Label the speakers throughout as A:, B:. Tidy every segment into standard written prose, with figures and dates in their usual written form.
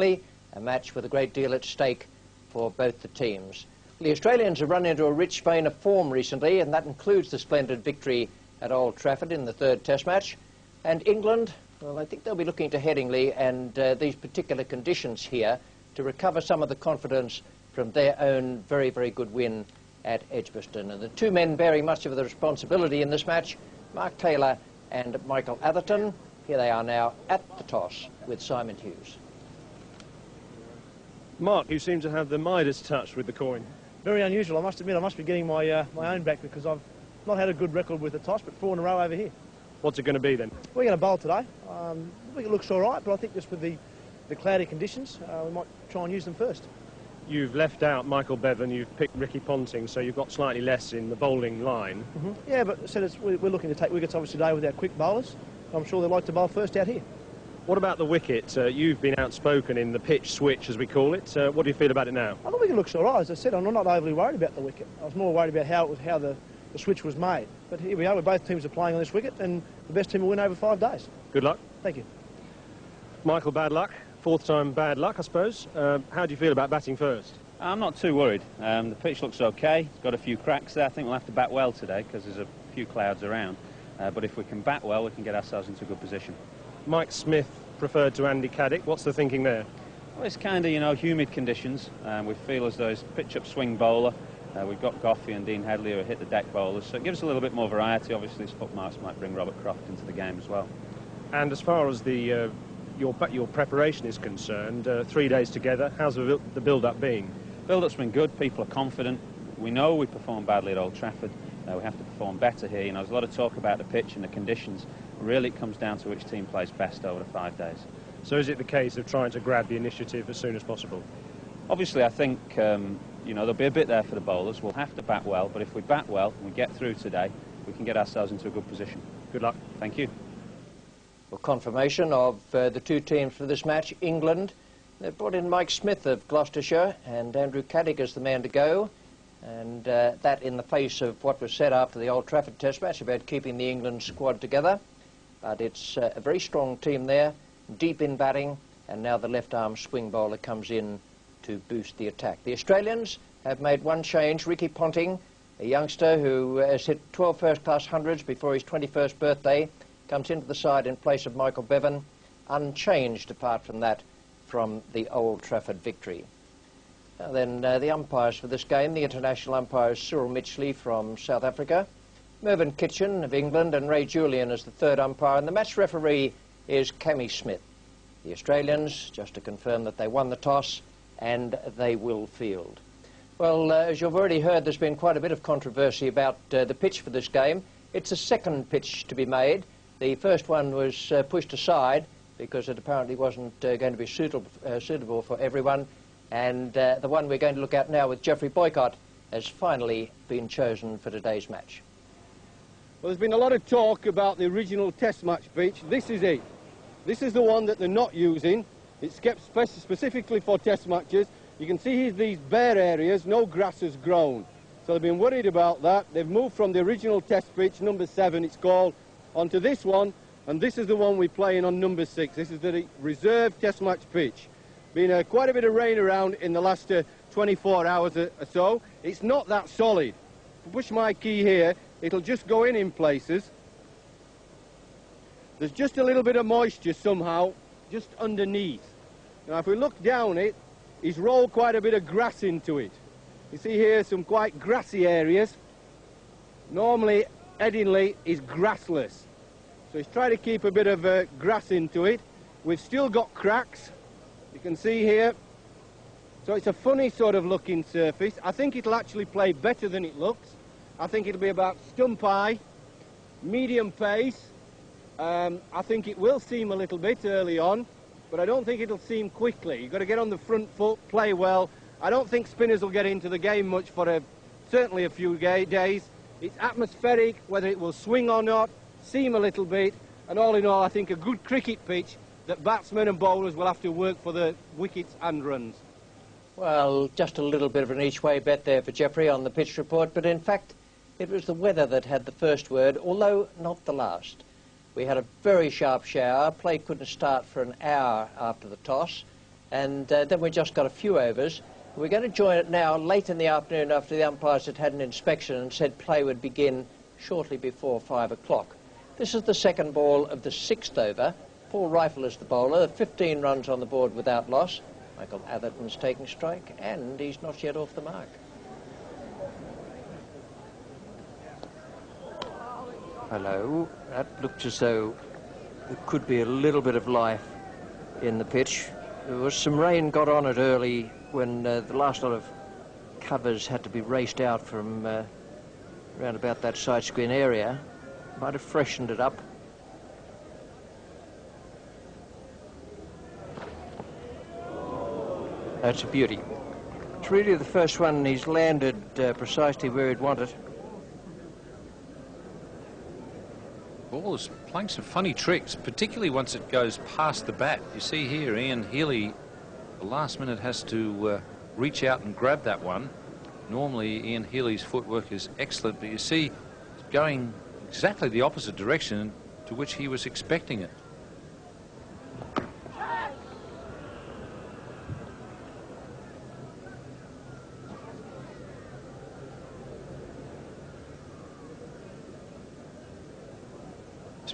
A: A match with a great deal at stake for both the teams. The Australians have run into a rich vein of form recently, and that includes the splendid victory at Old Trafford in the third Test match. And England, well, I think they'll be looking to Headingley and these particular conditions here to recover some of the confidence from their own very, very good win at Edgbaston. And the two men bearing much of the responsibility in this match, Mark Taylor and Michael Atherton. Here they are now at the toss with Simon Hughes.
B: Mark, you seem to have the Midas touch with the coin.
C: Very unusual, I must admit. I must be getting my own back because I've not had a good record with the toss, but 4 in a row over here.
B: What's it going to be then?
C: We're going to bowl today. I think it looks all right, but I think just with the cloudy conditions, we might try and use them first.
B: You've left out Michael Bevan, you've picked Ricky Ponting, so you've got slightly less in the bowling line.
C: Yeah, but we're looking to take wickets obviously today with our quick bowlers. I'm sure they'd like to bowl first out here.
B: What about the wicket? You've been outspoken in the pitch switch, as we call it. What do you feel about it now?
C: I think it looks all right. As I said, I'm not overly worried about the wicket. I was more worried about how the switch was made. But here we are, both teams are playing on this wicket, and the best team will win over 5 days.
B: Good luck.
C: Thank you.
B: Michael, bad luck. 4th time bad luck, I suppose. How do you feel about batting first?
D: I'm not too worried. The pitch looks okay. It's got a few cracks there. I think we'll have to bat well today because there's a few clouds around. But if we can bat well, we can get ourselves into a good position.
B: Mike Smith preferred to Andy Caddick. What's the thinking there?
D: Well, it's kind of, humid conditions. We feel as though it's pitch-up swing bowler. We've got Goffey and Dean Headley who hit the deck bowlers, so it gives us a little bit more variety. Obviously, his footmarks might bring Robert Croft into the game as well.
B: And as far as the your preparation is concerned, 3 days together, how's the build-up been?
D: Build-up's been good. People are confident. We know we performed badly at Old Trafford. We have to perform better here. There's a lot of talk about the pitch and the conditions. Really, it comes down to which team plays best over the 5 days.
B: So is it the case of trying to grab the initiative as soon as possible?
D: Obviously, I think, there'll be a bit there for the bowlers. We'll have to bat well, but if we bat well and we get through today, we can get ourselves into a good position.
B: Good luck.
D: Thank you.
A: Well, confirmation of the two teams for this match. England, they've brought in Mike Smith of Gloucestershire and Andrew Caddick as the man to go. And that in the face of what was said after the Old Trafford Test match about keeping the England squad together. But it's a very strong team there, deep in batting, and now the left-arm swing bowler comes in to boost the attack. The Australians have made one change. Ricky Ponting, a youngster who has hit 12 first-class hundreds before his 21st birthday, comes into the side in place of Michael Bevan, unchanged apart from that from the Old Trafford victory. Now then, the umpires for this game, the international umpires Cyril Mitchley from South Africa, Mervyn Kitchen of England, and Ray Julian as the third umpire, and the match referee is Cammy Smith. The Australians, just to confirm that they won the toss, and they will field. Well, as you've already heard, there's been quite a bit of controversy about the pitch for this game. It's a second pitch to be made. The first one was pushed aside because it apparently wasn't going to be suitable for everyone. And the one we're going to look at now with Geoffrey Boycott has finally been chosen for today's match.
E: Well, there's been a lot of talk about the original Test match pitch. This is it. This is the one that they're not using. It's kept specifically for Test matches. You can see here these bare areas, no grass has grown. So they've been worried about that. They've moved from the original Test pitch, number 7 it's called, onto this one. And this is the one we're playing on number 6. This is the reserve Test match pitch. Been quite a bit of rain around in the last 24 hours or so. It's not that solid. If I push my key here, it'll just go in places. There's just a little bit of moisture somehow just underneath. Now if we look down it, he's rolled quite a bit of grass into it. You see here some quite grassy areas. Normally Headingley is grassless. So he's trying to keep a bit of grass into it. We've still got cracks. You can see here. So it's a funny sort of looking surface. I think it'll actually play better than it looks. I think it'll be about stump high, medium pace. I think it will seam a little bit early on, but I don't think it'll seam quickly. You've got to get on the front foot, play well. I don't think spinners will get into the game much for certainly a few days. It's atmospheric, whether it will swing or not, seam a little bit, and all in all I think a good cricket pitch that batsmen and bowlers will have to work for the wickets and runs.
A: Well, just a little bit of an each-way bet there for Geoffrey on the pitch report, but in fact it was the weather that had the first word, although not the last. We had a very sharp shower. Play couldn't start for an hour after the toss, and then we just got a few overs. We're going to join it now late in the afternoon after the umpires had had an inspection and said play would begin shortly before 5 o'clock. This is the second ball of the 6th over. Paul Rifle is the bowler, 15 runs on the board without loss. Michael Atherton's taking strike, and he's not yet off the mark. Hello. That looked as though there could be a little bit of life in the pitch. There was some rain got on it early when the last lot of covers had to be raced out from around about that side screen area. Might have freshened it up. That's a beauty. It's really the first one he's landed precisely where he'd want it.
F: Ball is playing some funny tricks, particularly once it goes past the bat. You see here, Ian Healy, the last minute has to reach out and grab that one. Normally, Ian Healy's footwork is excellent, but you see, it's going exactly the opposite direction to which he was expecting it.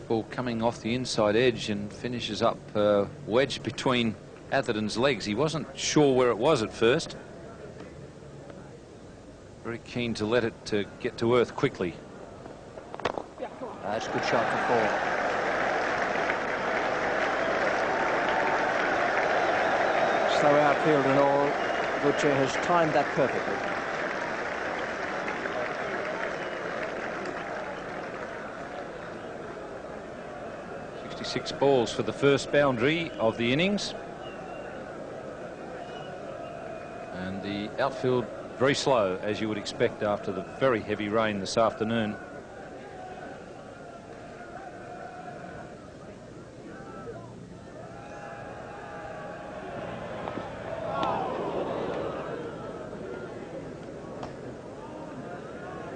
F: Ball coming off the inside edge and finishes up wedged between Atherton's legs. He wasn't sure where it was at first. Very keen to let it get to earth quickly.
A: That's a good shot for 4. Slow outfield and all. Butcher has timed that perfectly.
F: 6 balls for the first boundary of the innings, and the outfield very slow, as you would expect after the very heavy rain this afternoon.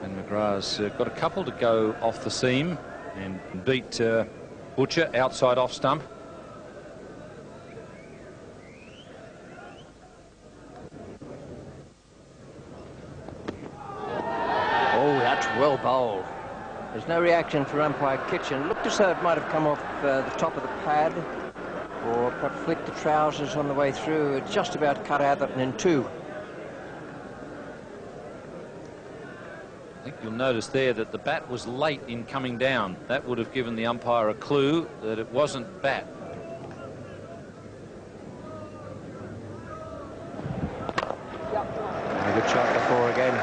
F: And McGrath's got a couple to go off the seam and beat Butcher outside off stump.
A: Oh, that's well bowled. There's no reaction for umpire Kitchen. Looked as though it might have come off the top of the pad, or perhaps flicked the trousers on the way through. It just about cut Atherton in 2.
F: I think you'll notice there that the bat was late in coming down. That would have given the umpire a clue that it wasn't bat.
A: A good shot for 4 again.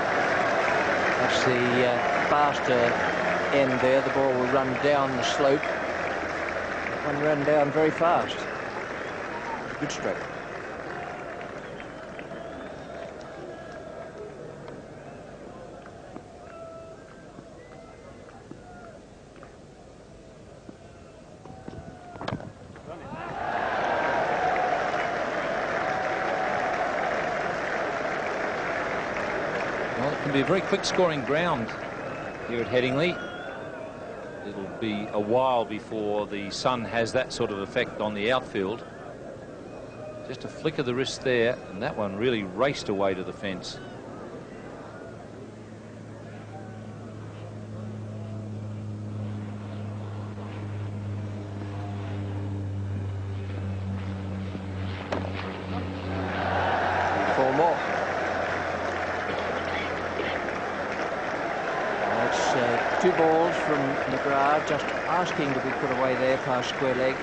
A: That's the faster end there. The ball will run down the slope. That one ran down very fast. Good stroke.
F: Be a very quick scoring ground here at Headingley. It'll be a while before the sun has that sort of effect on the outfield. Just a flick of the wrist there, and that one really raced away to the fence.
A: Two balls from McGrath, just asking to be put away there past square leg.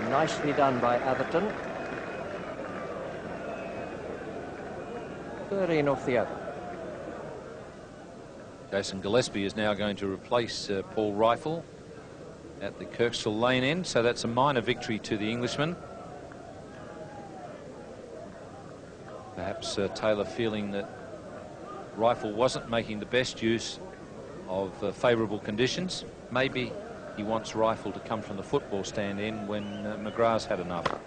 A: Nicely done by Atherton. 13 off the over.
F: Jason Gillespie is now going to replace Paul Rifle at the Kirkstall Lane end, so that's a minor victory to the Englishman. Perhaps Taylor feeling that Rifle wasn't making the best use of favourable conditions. Maybe he wants Rifle to come from the football stand in when McGrath's had enough.
A: He'll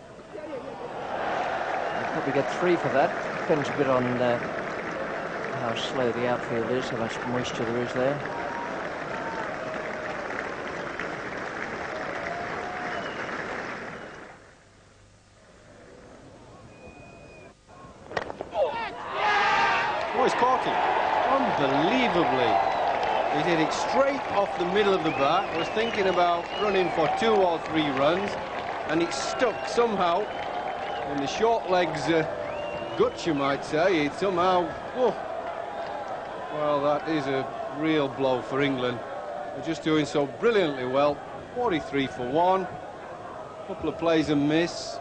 A: probably get 3 for that. Depends a bit on how slow the outfield is, how much moisture there is there.
E: caught it unbelievably. He hit it straight off the middle of the bat. Was thinking about running for 2 or 3 runs, and it stuck somehow in the short legs guts, you might say. It somehow, oh, well, that is a real blow for England. They're just doing so brilliantly well. 43 for 1, couple of plays and miss,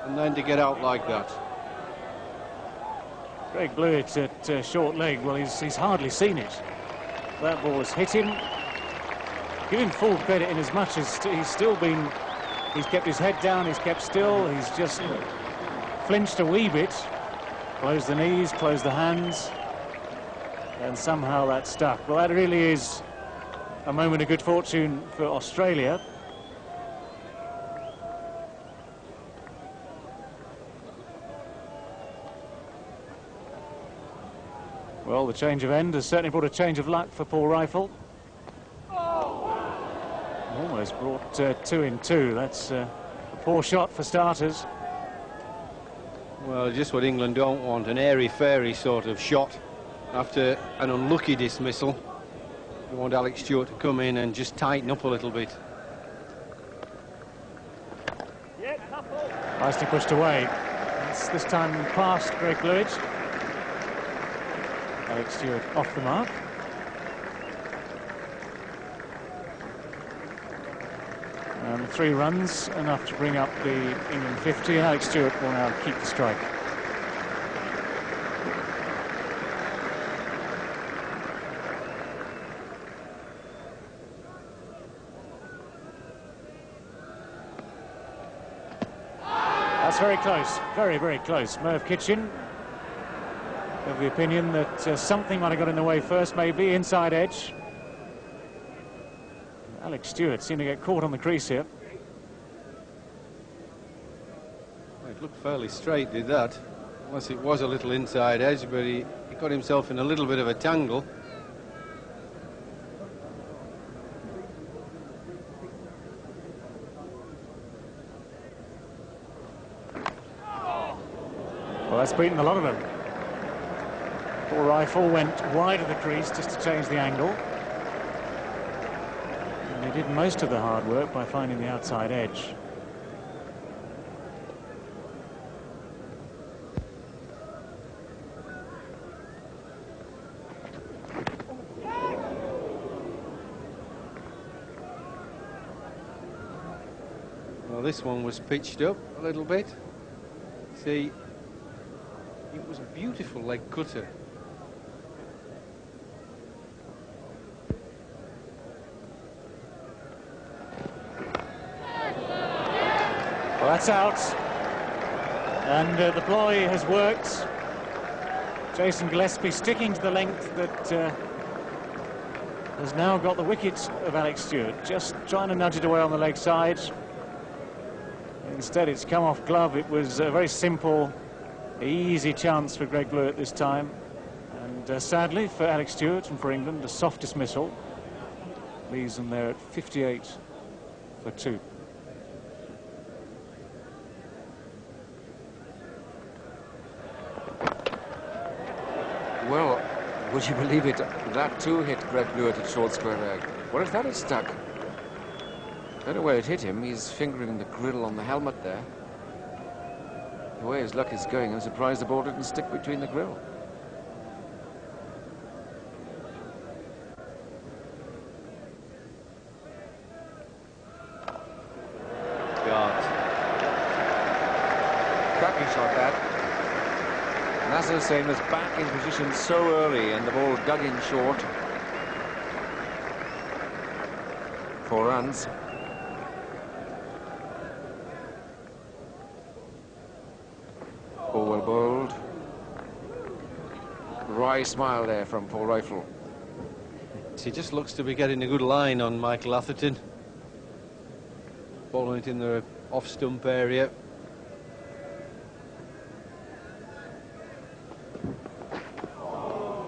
E: and then to get out like that.
G: Greg Blewett at short leg, well, he's hardly seen it. That ball has hit him. Give him full credit in as much as he's kept his head down, he's kept still, he's just flinched a wee bit. Closed the knees, closed the hands, and somehow that stuck. Well, that really is a moment of good fortune for Australia. Well, the change of end has certainly brought a change of luck for Paul Reiffel. Almost brought 2 in 2. That's a poor shot for starters.
E: Well, just what England don't want, an airy-fairy sort of shot after an unlucky dismissal. We want Alex Stewart to come in and just tighten up a little bit.
G: Nicely pushed away. It's this time past Greg Blewett. Alex Stewart off the mark. And 3 runs, enough to bring up the England 50, and Alex Stewart will now keep the strike. That's very close, very, very close. Merv Kitchen of the opinion that something might have got in the way first, maybe inside edge. Alex Stewart seemed to get caught on the crease here.
E: It looked fairly straight, did that? Unless it was a little inside edge, but he got himself in a little bit of a tangle.
G: Well, that's beaten a lot of them. Paul Reiffel went wide of the crease just to change the angle. And he did most of the hard work by finding the outside edge.
E: Well, this one was pitched up a little bit. See, it was a beautiful leg cutter.
G: Well, that's out. And the ploy has worked. Jason Gillespie sticking to the length that has now got the wicket of Alex Stewart. Just trying to nudge it away on the leg side. Instead, it's come off glove. It was a very simple, easy chance for Greg Blewett this time. And sadly for Alex Stewart and for England, a soft dismissal leaves them there at 58 for 2.
H: Well, would you believe it? That too hit Greg Blewett at short square leg. What if that had stuck? I don't know where it hit him. He's fingering the grill on the helmet there. The way his luck is going, I'm surprised the ball didn't stick between the grill.
E: God.
H: Cracking shot, that. Nasser Hussain was back in position so early and the ball dug in short. 4 runs. Ball well bowled. Wry smile there from Paul Reiffel.
E: He just looks to be getting a good line on Michael Atherton. Bowling it in the off-stump area.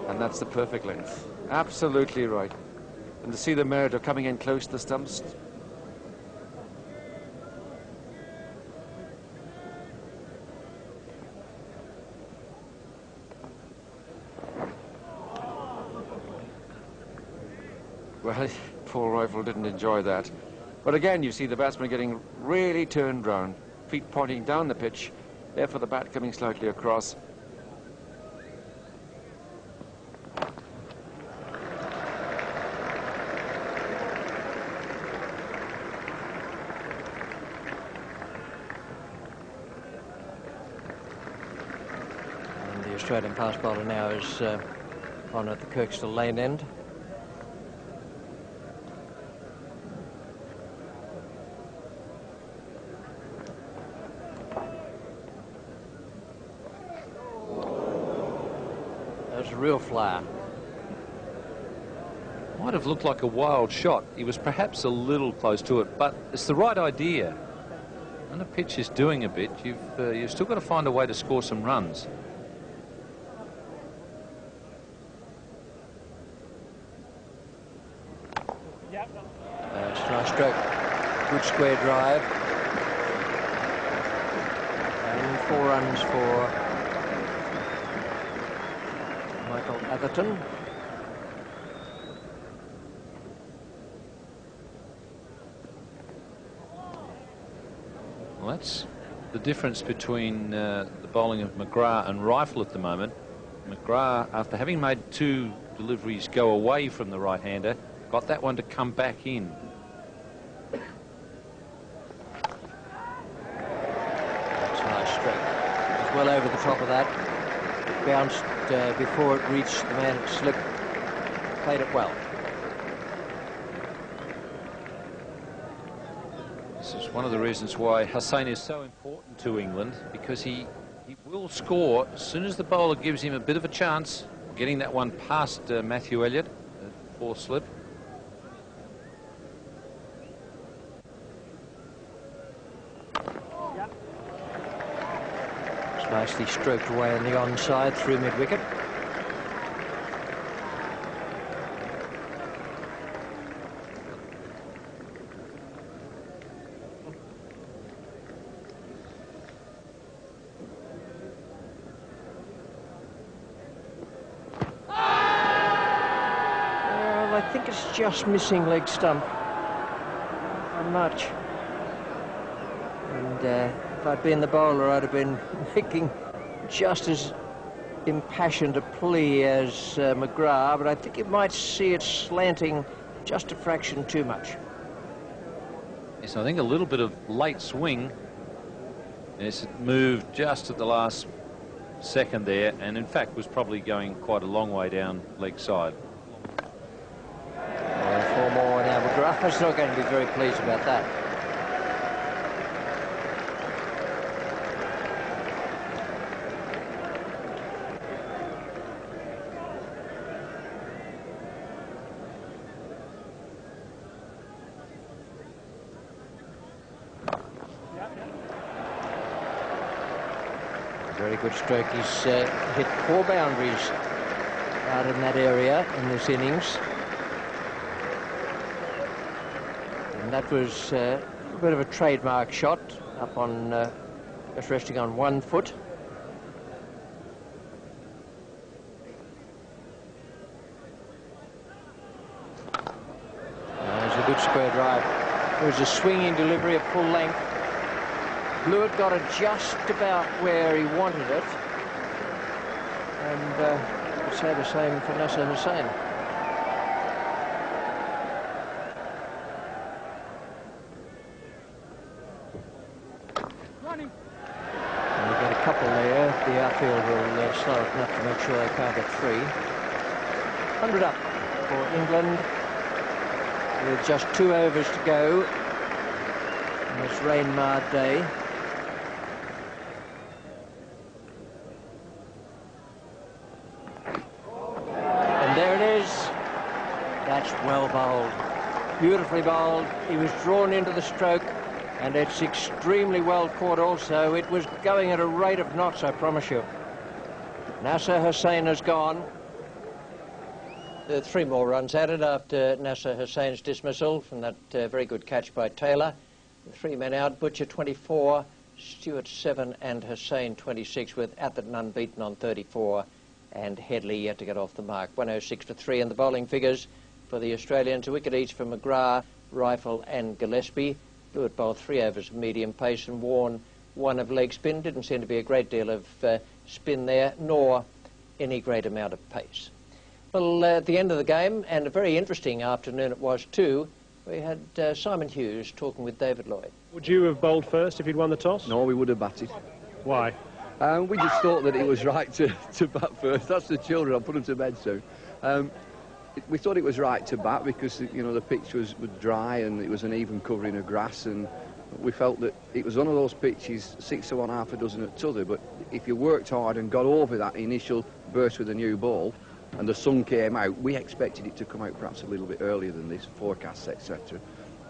H: And that's the perfect length. Absolutely right. And to see the merit of coming in close to the stumps. Well, Paul Rifle didn't enjoy that. But again, you see the batsman getting really turned round, feet pointing down the pitch, therefore the bat coming slightly across.
A: And the Australian fast bowler now is on at the Kirkstall lane end. That was a real flyer.
F: Might have looked like a wild shot. He was perhaps a little close to it, but it's the right idea. When the pitch is doing a bit, you've still got to find a way to score some runs.
A: It's a nice stroke. Good square drive. And 4 runs for Michael Atherton.
F: Well, that's the difference between the bowling of McGrath and Rifle at the moment. McGrath, after having made 2 deliveries go away from the right-hander, got that one to come back in.
A: That's a nice stroke. It was well over the top of that. Bounced before it reached the man at slip. Played it well.
F: This is one of the reasons why Hussain is so important to England, because he will score as soon as the bowler gives him a bit of a chance. Getting that one past Matthew Elliott at 4th slip.
A: It's nicely stroked away on the onside through mid-wicket. I think it's just missing leg stump. Not much. And if I'd been the bowler, I'd have been making just as impassioned a plea as McGrath, but I think you might see it slanting just a fraction too much.
F: Yes, I think a little bit of late swing. Yes, it moved just at the last second there, and in fact was probably going quite a long way down leg side.
A: 4 more now. McGrath's not going to be very pleased about that. Very good stroke. He's hit 4 boundaries out in that area in this innings. And that was a bit of a trademark shot up on, just resting on 1 foot. That was a good square drive. It was a swinging delivery at full length. Blewett got it just about where he wanted it. And I'd say the same for Nasser Hussain. And you get a couple there. The outfield will slow it enough to make sure they can't get 3. 100 up for England with just 2 overs to go on this rain-marred day. And there it is. That's well bowled. Beautifully bowled. He was drawn into the stroke. And it's extremely well caught also. It was going at a rate of knots, I promise you. Nasser Hussain has gone. 3 more runs added after Nasser Hussain's dismissal from that very good catch by Taylor. 3 men out, Butcher 24, Stewart 7 and Hussain 26, with Atherton unbeaten on 34 and Headley yet to get off the mark. 106 for 3 in the bowling figures for for the Australians, a wicket each for McGrath, Rifle and Gillespie. Blewett bowled 3 overs of medium pace and Warne 1 of leg spin. Didn't seem to be a great deal of spin there, nor any great amount of pace. Well, at the end of the game, and a very interesting afternoon it was too, we had Simon Hughes talking with David Lloyd.
B: Would you have bowled first if you'd won the toss?
I: No, we would have batted.
B: Why?
I: We just thought that it was right to bat first. That's the children. I'll put them to bed soon. We thought it was right to bat because, you know, the pitch was dry and it was an even covering of grass, and we felt that it was one of those pitches, 6 to 1, half a dozen at t'other, but if you worked hard and got over that initial burst with a new ball and the sun came out, we expected it to come out perhaps a little bit earlier than this, forecasts, etc.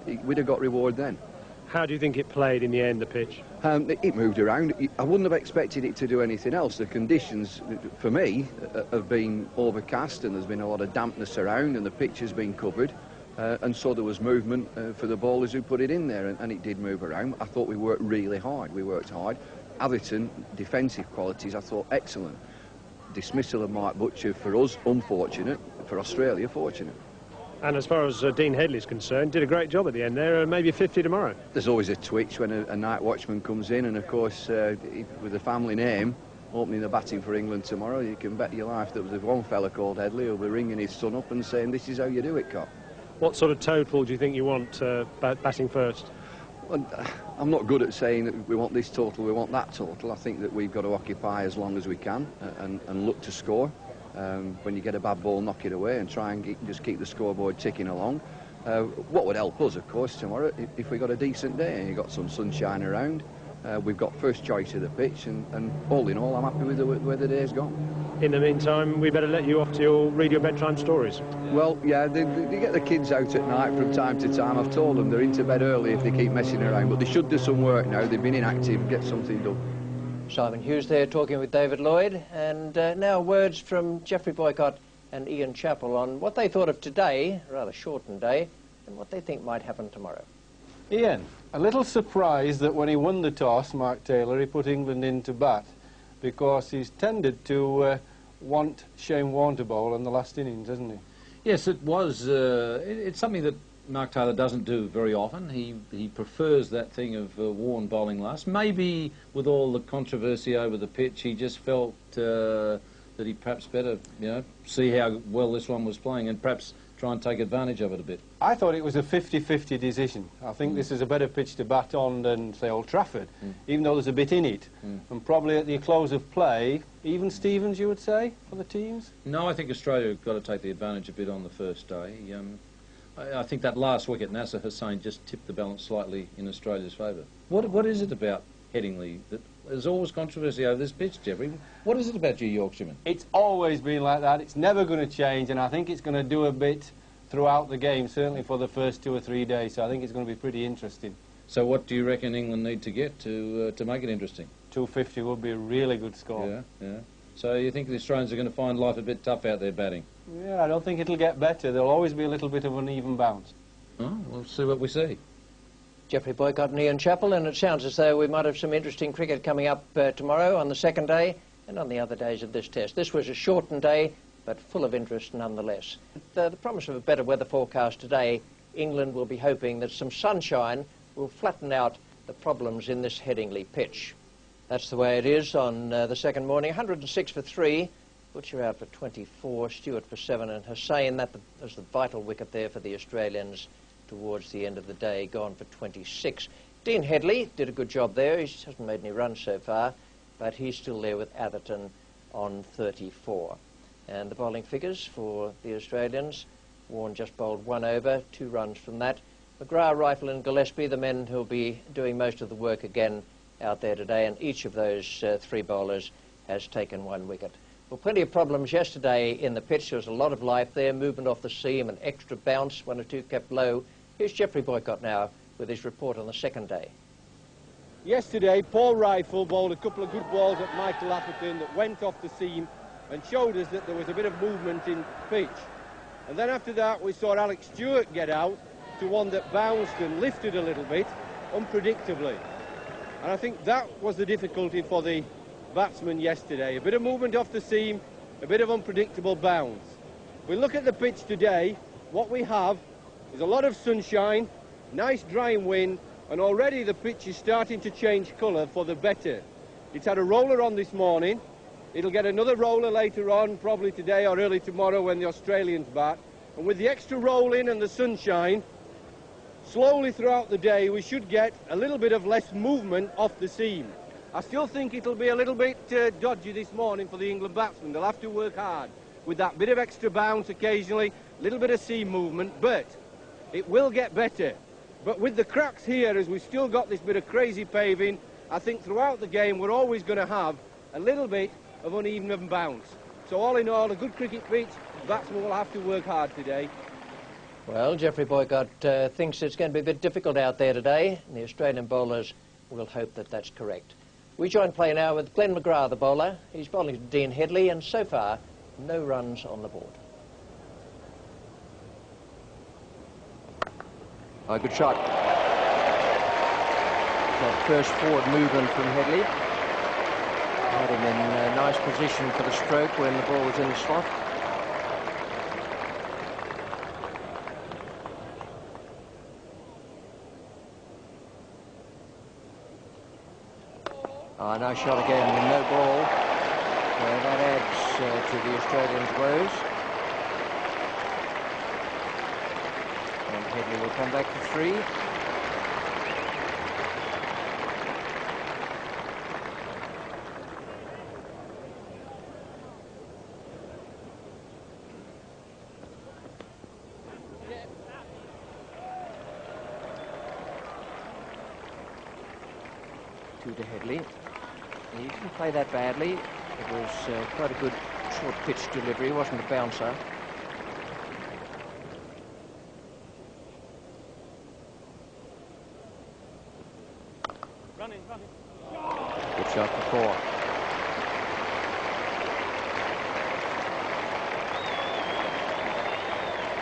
I: We'd have got reward then.
B: How do you think it played in the end, the pitch?
I: It moved around. I wouldn't have expected it to do anything else. The conditions, for me, have been overcast and there's been a lot of dampness around and the pitch has been covered. And so there was movement for the bowlers who put it in there, and it did move around. I thought we worked really hard. We worked hard. Atherton, defensive qualities, I thought excellent. Dismissal of Mark Butcher for us, unfortunate. For Australia, fortunate.
B: And as far as Dean Headley's concerned, did a great job at the end there, maybe 50 tomorrow.
I: There's always a twitch when a night watchman comes in, and of course, with the family name, opening the batting for England tomorrow, you can bet your life that there's one fella called Headley who'll be ringing his son up and saying, this is how you do it, Cop.
B: What sort of total do you think you want batting first?
I: Well, I'm not good at saying that we want this total, we want that total. I think that we've got to occupy as long as we can and look to score. When you get a bad ball, knock it away and try and just keep the scoreboard ticking along. What would help us, of course, tomorrow, if we got a decent day and you got some sunshine around, we've got first choice of the pitch, and all in all, I'm happy with the way the day's gone.
B: In the meantime, we better let you off to read your bedtime stories.
I: Well, yeah, they get the kids out at night from time to time. I've told them they're into bed early if they keep messing around, but they should do some work now. They've been inactive, get something done.
A: Simon Hughes there talking with David Lloyd, and now words from Geoffrey Boycott and Ian Chappell on what they thought of today, a rather shortened day, and what they think might happen tomorrow.
E: Ian, a little surprised that when he won the toss, Mark Taylor, he put England into bat, because he's tended to want Shane Warne to bowl in the last innings, hasn't he?
F: Yes, it was. It's something that Mark Taylor doesn't do very often. He prefers that thing of Warne bowling last. Maybe with all the controversy over the pitch, he just felt that he perhaps better, you know, see how well this one was playing and perhaps try and take advantage of it a bit.
E: I thought it was a 50-50 decision. I think this is a better pitch to bat on than, say, Old Trafford, even though there's a bit in it. And probably at the close of play, even Stevens, you would say, for the teams?
F: No, I think Australia got to take the advantage a bit on the first day. I think that last wicket, Nasser Hussain, just tipped the balance slightly in Australia's favour. What is it about Headingley that there's always controversy over this pitch, Jeffrey? What is it about you Yorkshiremen?
E: It's always been like that. It's never going to change, and I think it's going to do a bit throughout the game, certainly for the first 2 or 3 days. So I think it's going to be pretty interesting.
F: So what do you reckon England need to get to make it interesting?
E: 250 would be a really good score.
F: Yeah, yeah. So you think the Australians are going to find life a bit tough out there batting?
E: Yeah, I don't think it'll get better. There'll always be a little bit of an even bounce.
F: Oh, we'll see what we see.
A: Geoffrey Boycott and Ian Chappell, and it sounds as though we might have some interesting cricket coming up tomorrow on the second day and on the other days of this test. This was a shortened day, but full of interest nonetheless. The promise of a better weather forecast today, England will be hoping that some sunshine will flatten out the problems in this Headingley pitch. That's the way it is on the second morning. 106 for 3, Butcher out for 24, Stewart for 7, and Hussain, that was the vital wicket there for the Australians towards the end of the day, gone for 26. Dean Headley did a good job there. He hasn't made any runs so far, but he's still there with Atherton on 34. And the bowling figures for the Australians, Warne just bowled 1 over, 2 runs from that. McGrath, Rifle and Gillespie, the men who'll be doing most of the work again out there today, and each of those 3 bowlers has taken 1 wicket. Well, plenty of problems yesterday in the pitch. There was a lot of life there, movement off the seam, an extra bounce, 1 or 2 kept low. Here's Geoffrey Boycott now with his report on the second day.
E: Yesterday, Paul Rifle bowled a couple of good balls at Michael Atherton that went off the seam and showed us that there was a bit of movement in pitch. And then after that, we saw Alex Stewart get out to one that bounced and lifted a little bit, unpredictably. And I think that was the difficulty for the batsman yesterday. A bit of movement off the seam, a bit of unpredictable bounce. If we look at the pitch today, what we have is a lot of sunshine, nice drying wind, and already the pitch is starting to change colour for the better. It's had a roller on this morning. It'll get another roller later on, probably today or early tomorrow when the Australians bat. And with the extra rolling and the sunshine, slowly throughout the day we should get a little bit of less movement off the seam. I still think it'll be a little bit dodgy this morning for the England batsmen. They'll have to work hard with that bit of extra bounce occasionally, a little bit of seam movement, but it will get better. But with the cracks here, as we've still got this bit of crazy paving, I think throughout the game we're always going to have a little bit of uneven bounce. So all in all, a good cricket pitch. Batsmen will have to work hard today.
A: Well, Geoffrey Boycott thinks it's going to be a bit difficult out there today, and the Australian bowlers will hope that that's correct. We join play now with Glenn McGrath, the bowler. He's bowling to Dean Headley, and so far, no runs on the board.
I: Oh, good shot.
A: That first forward movement from Headley had him in a nice position for the stroke when the ball was in the slot. Oh, nice shot again, and no ball. That adds to the Australians' woes. And Headley will come back to 3. To Headley. He didn't play that badly. It was quite a good short pitch delivery. It wasn't a bouncer.
G: Running.
A: Good shot for 4.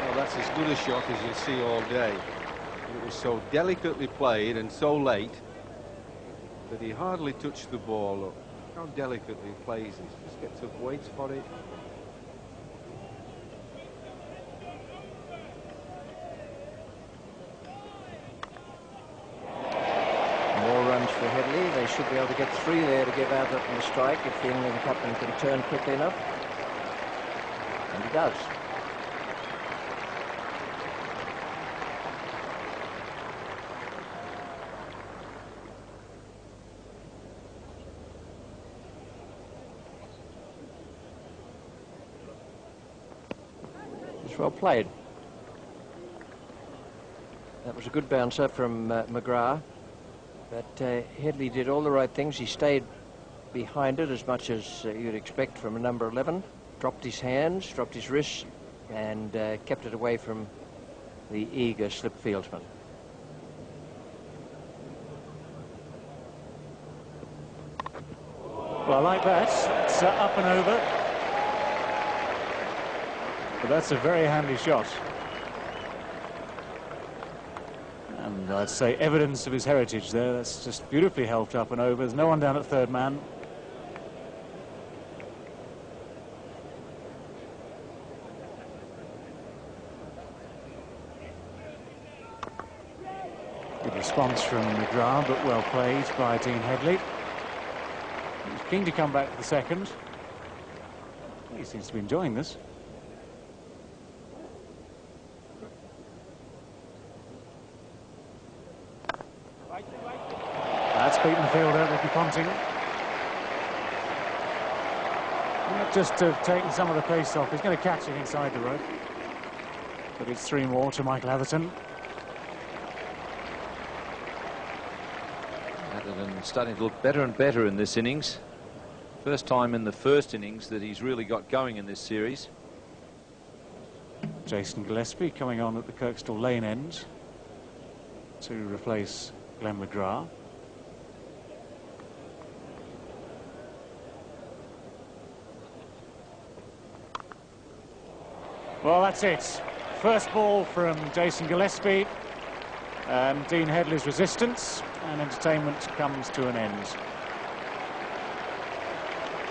J: Well, that's as good a shot as you'll see all day. It was so delicately played and so late that he hardly touched the ball. Look how delicately he plays it. Just gets up, waits for it.
A: More runs for Headley. They should be able to get 3 there to give out on the strike if the England captain can turn quickly enough. And he does. Well played. That was a good bouncer from McGrath, but Headley did all the right things. He stayed behind it as much as you'd expect from a number 11, dropped his hands, dropped his wrists, and kept it away from the eager slip fieldsman.
G: Well, I like that. It's up and over. But that's a very handy shot. And I'd say evidence of his heritage there. That's just beautifully helped up and over. There's no one down at third man. Good response from McGrath, but well played by Dean Headley. He's keen to come back for the second. He seems to be enjoying this. That's beaten the fielder, Ricky Ponting. Not just taking some of the pace off, he's going to catch it inside the rope. But it's 3 more to Michael Atherton.
F: Atherton starting to look better and better in this innings. First time in the first innings that he's really got going in this series.
G: Jason Gillespie coming on at the Kirkstall Lane end to replace Glenn McGrath. Well, that's it. First ball from Jason Gillespie, and Dean Headley's resistance, and entertainment comes to an end.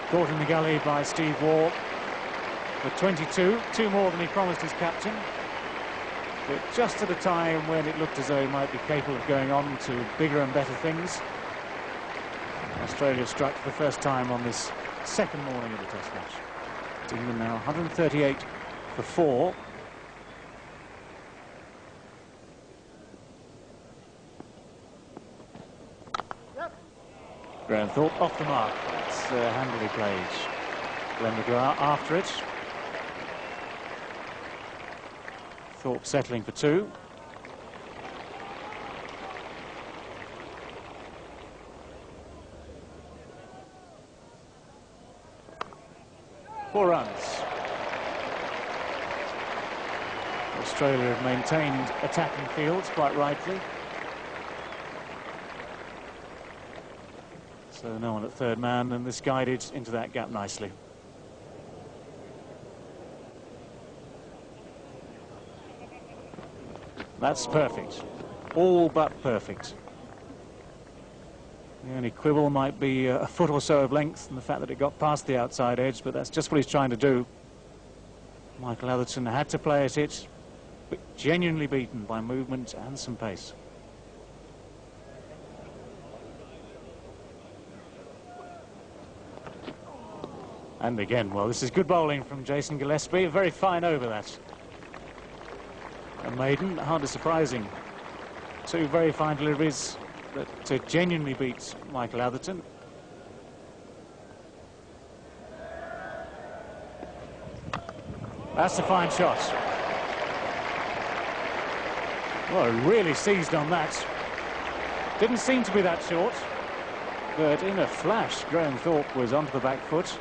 G: Caught in the gully by Steve Waugh with 22, 2 more than he promised his captain. but just at a time when it looked as though he might be capable of going on to bigger and better things. Australia struck for the first time on this second morning of the Test match. England now 138 for 4. Graham Thorpe off the mark. That's handily played. Glenn McGrath after it. Thorpe settling for 2. Four runs. Australia have maintained attacking fields quite rightly. So no one at third man, and this guided into that gap nicely. That's perfect. All but perfect. The only quibble might be a foot or so of length and the fact that it got past the outside edge, but that's just what he's trying to do. Michael Atherton had to play at it, but genuinely beaten by movement and some pace. And again, well, this is good bowling from Jason Gillespie. A very fine over that. A maiden, hardly surprising. 2 very fine deliveries that genuinely beats Michael Atherton. That's a fine shot. Well, really seized on that. Didn't seem to be that short, but in a flash, Graham Thorpe was onto the back foot,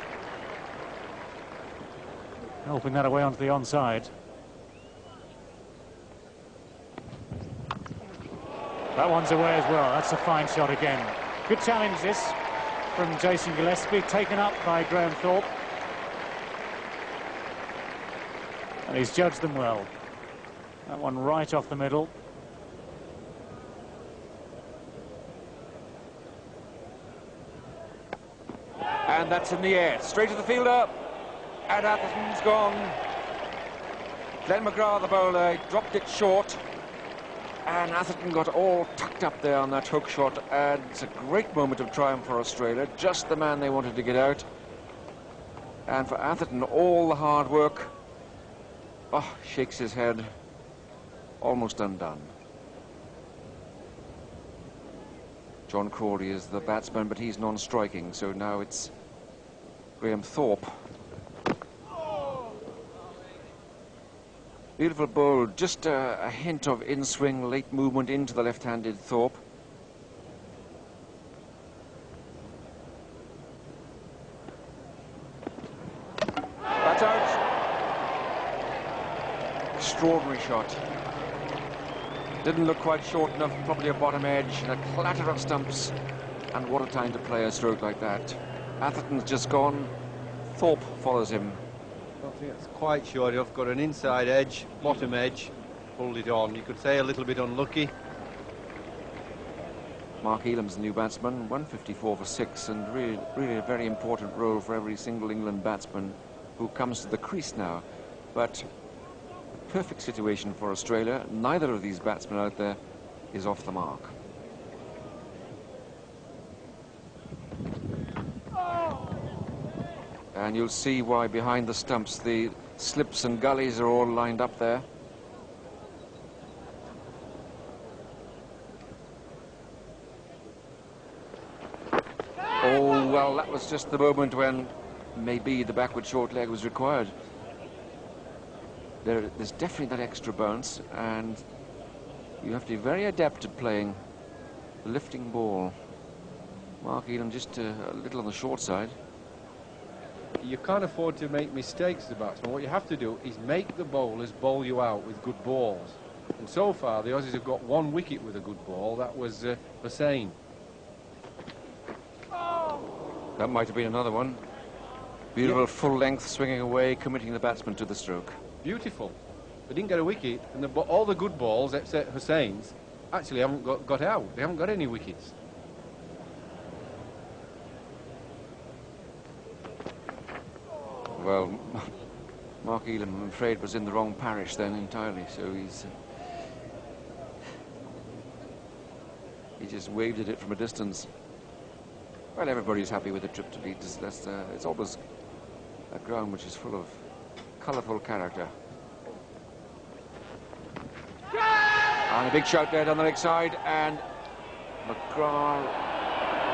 G: helping that away onto the onside. That one's away as well. That's a fine shot again. Good challenge this from Jason Gillespie, taken up by Graham Thorpe. And he's judged them well. That one right off the middle.
H: And that's in the air. Straight to the fielder. And Atherton's gone. Glenn McGrath, the bowler, dropped it short. And Atherton got all tucked up there on that hook shot, and it's a great moment of triumph for Australia, just the man they wanted to get out. And for Atherton, all the hard work, shakes his head, almost undone. John Crawley is the batsman, but he's non-striking, so now it's Graham Thorpe. Beautiful bowl, just a hint of in-swing, late movement into the left-handed Thorpe. That's out. Extraordinary shot. Didn't look quite short enough, probably a bottom edge, and a clatter of stumps. And what a time to play a stroke like that. Atherton's just gone. Thorpe follows him.
J: I don't think it's quite short enough. Got an inside edge, bottom edge, pulled it on. You could say a little bit unlucky.
H: Mark Elam's the new batsman, 154 for 6, and really a very important role for every single England batsman who comes to the crease now. But a perfect situation for Australia. Neither of these batsmen out there is off the mark. And you'll see why behind the stumps the slips and gullies are all lined up there. Oh, well, that was just the moment when maybe the backward short leg was required. There's definitely that extra bounce, and you have to be very adept at playing the lifting ball. Mark Elam just a little on the short side.
J: You can't afford to make mistakes as a batsman. What you have to do is make the bowlers bowl you out with good balls. And so far, the Aussies have got 1 wicket with a good ball. That was Hussain.
H: That might have been another one. Beautiful full length, swinging away, committing the batsman to the stroke.
J: Beautiful. They didn't get a wicket, and all the good balls, except Hussain's, actually haven't got out. They haven't got any wickets.
H: Well, Mark Elam, I'm afraid, was in the wrong parish then entirely, so He just waved at it from a distance. Well, everybody's happy with the trip to Leeds. It's always a ground which is full of colourful character. And a big shout there down the leg side, and McGrath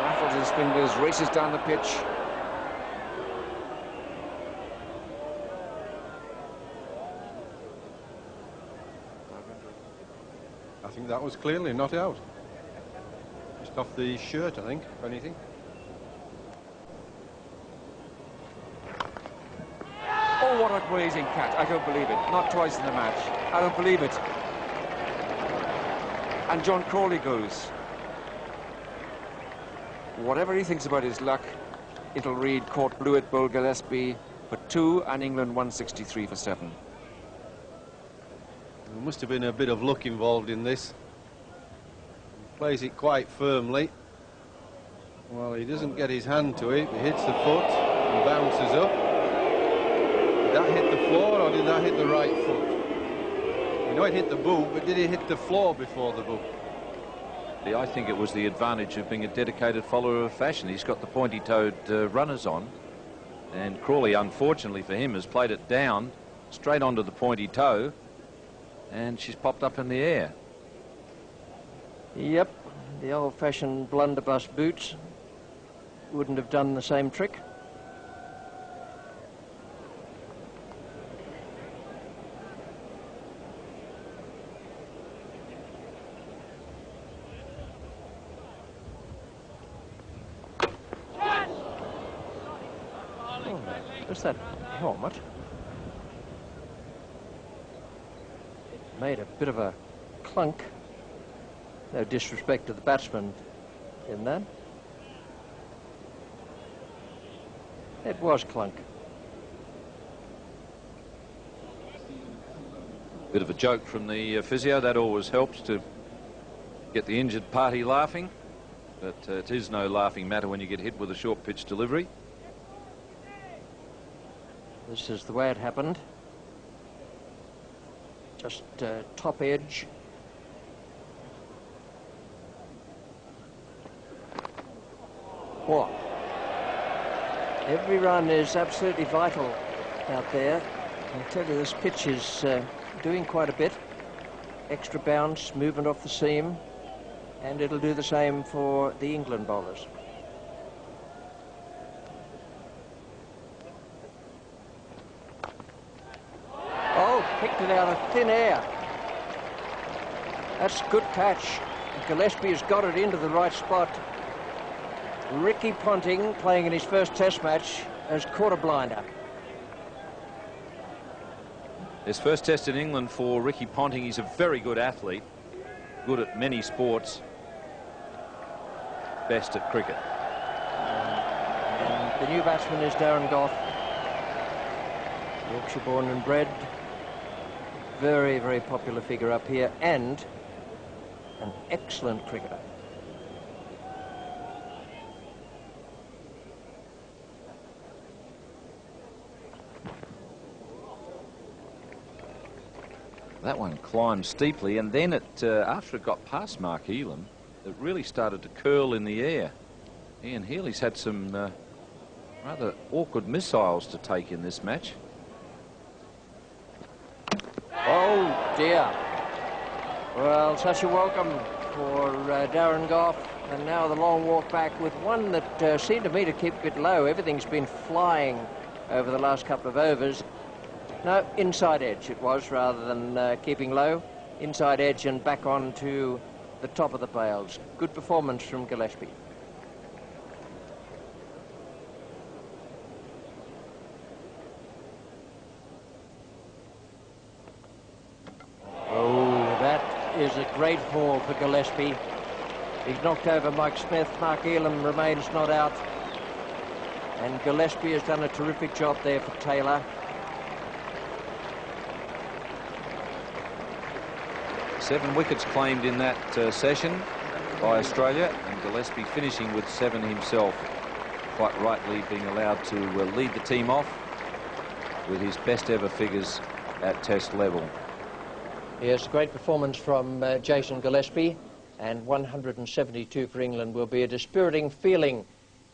H: rattles his fingers, races down the pitch.
J: I think that was clearly not out. Just off the shirt, I think, if anything.
H: Oh, what a blazing catch. I don't believe it. Not twice in the match. I don't believe it. And John Crawley goes. Whatever he thinks about his luck, it'll read Court Blewett, Bull Gillespie for 2 and England 163 for 7.
J: There must have been a bit of luck involved in this. He plays it quite firmly. Well, he doesn't get his hand to it, he hits the foot and bounces up. Did that hit the floor or did that hit the right foot? You know it hit the boot, but did it hit the floor before the boot?
F: I think it was the advantage of being a dedicated follower of fashion. He's got the pointy-toed runners on, and Crawley, unfortunately for him, has played it down straight onto the pointy toe, and she's popped up in the air.
A: Yep, the old-fashioned blunderbuss boots wouldn't have done the same trick. What's that helmet? Made a bit of a clunk. No disrespect to the batsman in that. It was clunk.
F: Bit of a joke from the physio. That always helps to get the injured party laughing. But it is no laughing matter when you get hit with a short pitch delivery.
A: This is the way it happened. Just top edge. What? Every run is absolutely vital out there. I tell you, this pitch is doing quite a bit. Extra bounce, movement off the seam, and it'll do the same for the England bowlers. Picked it out of thin air. That's a good catch. Gillespie has got it into the right spot. Ricky Ponting, playing in his first test match, has caught a blinder.
F: His first test in England for Ricky Ponting. He's a very good athlete, good at many sports, best at cricket.
A: And the new batsman is Darren Gough, Yorkshire born and bred. Very, very popular figure up here, and an excellent cricketer.
F: That one climbed steeply, and then after it got past Mark Elam, it really started to curl in the air. Ian Healy's had some rather awkward missiles to take in this match.
A: Oh dear. Well, such a welcome for Darren Gough, and now the long walk back with one that seemed to me to keep a bit low. Everything's been flying over the last couple of overs. No, inside edge it was, rather than keeping low. Inside edge and back on to the top of the bails. Good performance from Gillespie. Is a great haul for Gillespie. He's knocked over Mike Smith. Mark Elam remains not out. And Gillespie has done a terrific job there for Taylor.
F: Seven wickets claimed in that session by Australia, and Gillespie finishing with 7 himself, quite rightly being allowed to lead the team off with his best ever figures at test level.
A: Yes, great performance from Jason Gillespie. and 172 for England will be a dispiriting feeling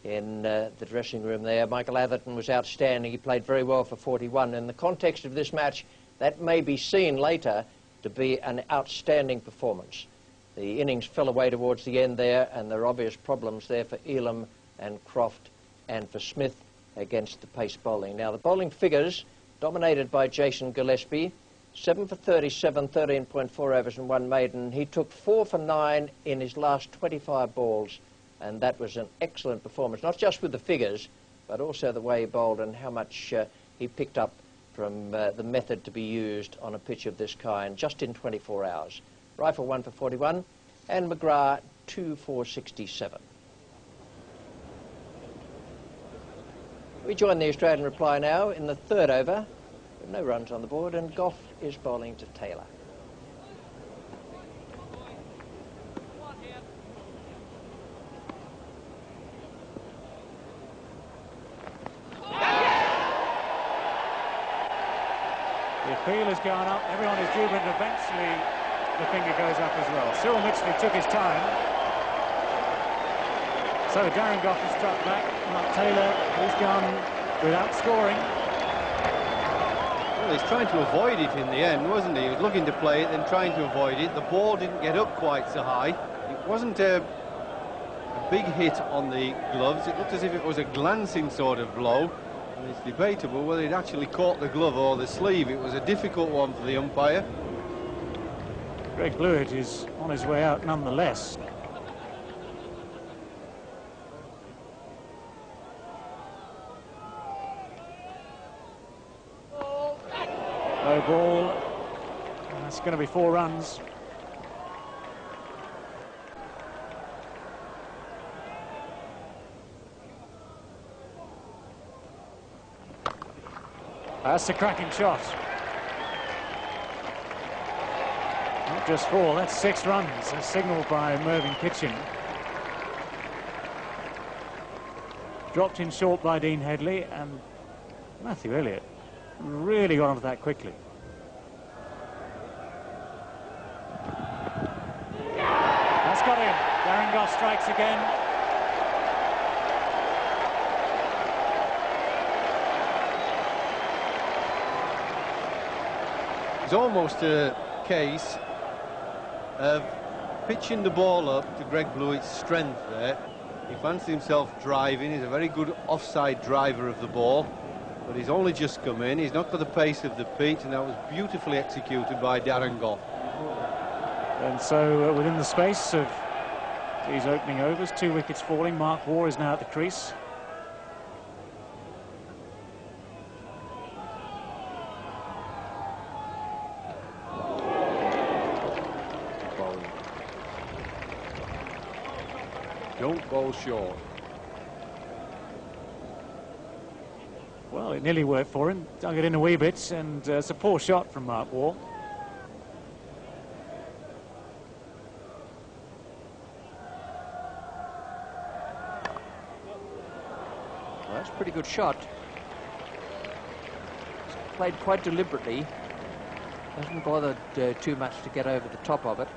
A: in the dressing room there. Michael Atherton was outstanding. He played very well for 41. In the context of this match, that may be seen later to be an outstanding performance. The innings fell away towards the end there, and there are obvious problems there for Elam and Croft and for Smith against the pace bowling. Now, the bowling figures dominated by Jason Gillespie. 7 for 37, 13.4 overs and 1 maiden. He took 4 for 9 in his last 25 balls, and that was an excellent performance, not just with the figures, but also the way he bowled and how much he picked up from the method to be used on a pitch of this kind just in 24 hours. Rifle 1 for 41, and McGrath 2 for 67. We join the Australian reply now in the third over. No runs on the board, and Gough is bowling to Taylor.
G: The appeal has gone up, everyone is jubilant, eventually the finger goes up as well. Cyril Mitchley took his time. So Darren Gough has struck back. Mark Taylor, he's gone without scoring.
J: Well, he's trying to avoid it in the end, wasn't he? He was looking to play it, then trying to avoid it. The ball didn't get up quite so high. It wasn't a big hit on the gloves. It looked as if it was a glancing sort of blow. And it's debatable whether it actually caught the glove or the sleeve. It was a difficult one for the umpire.
G: Greg Blewett is on his way out nonetheless. Low ball. That's going to be 4 runs. That's a cracking shot. Not just 4, that's 6 runs, as signalled by Mervyn Kitchen. Dropped in short by Dean Headley, and Matthew Elliott really got onto that quickly. That's got him. Darren Gough strikes again.
J: It's almost a case of pitching the ball up to Greg Blewett's strength there. He fancies himself driving. He's a very good offside driver of the ball, but he's only just come in. He's not got the pace of the pitch, and that was beautifully executed by Darren Gough.
G: And so within the space of these opening overs, 2 wickets falling, Mark Waugh is now at the crease.
J: Don't bowl short.
G: Well, it nearly worked for him. Dug it in a wee bit, and it's a poor shot from Mark Waugh.
A: Well, that's a pretty good shot. It's played quite deliberately. Hasn't bothered too much to get over the top of it,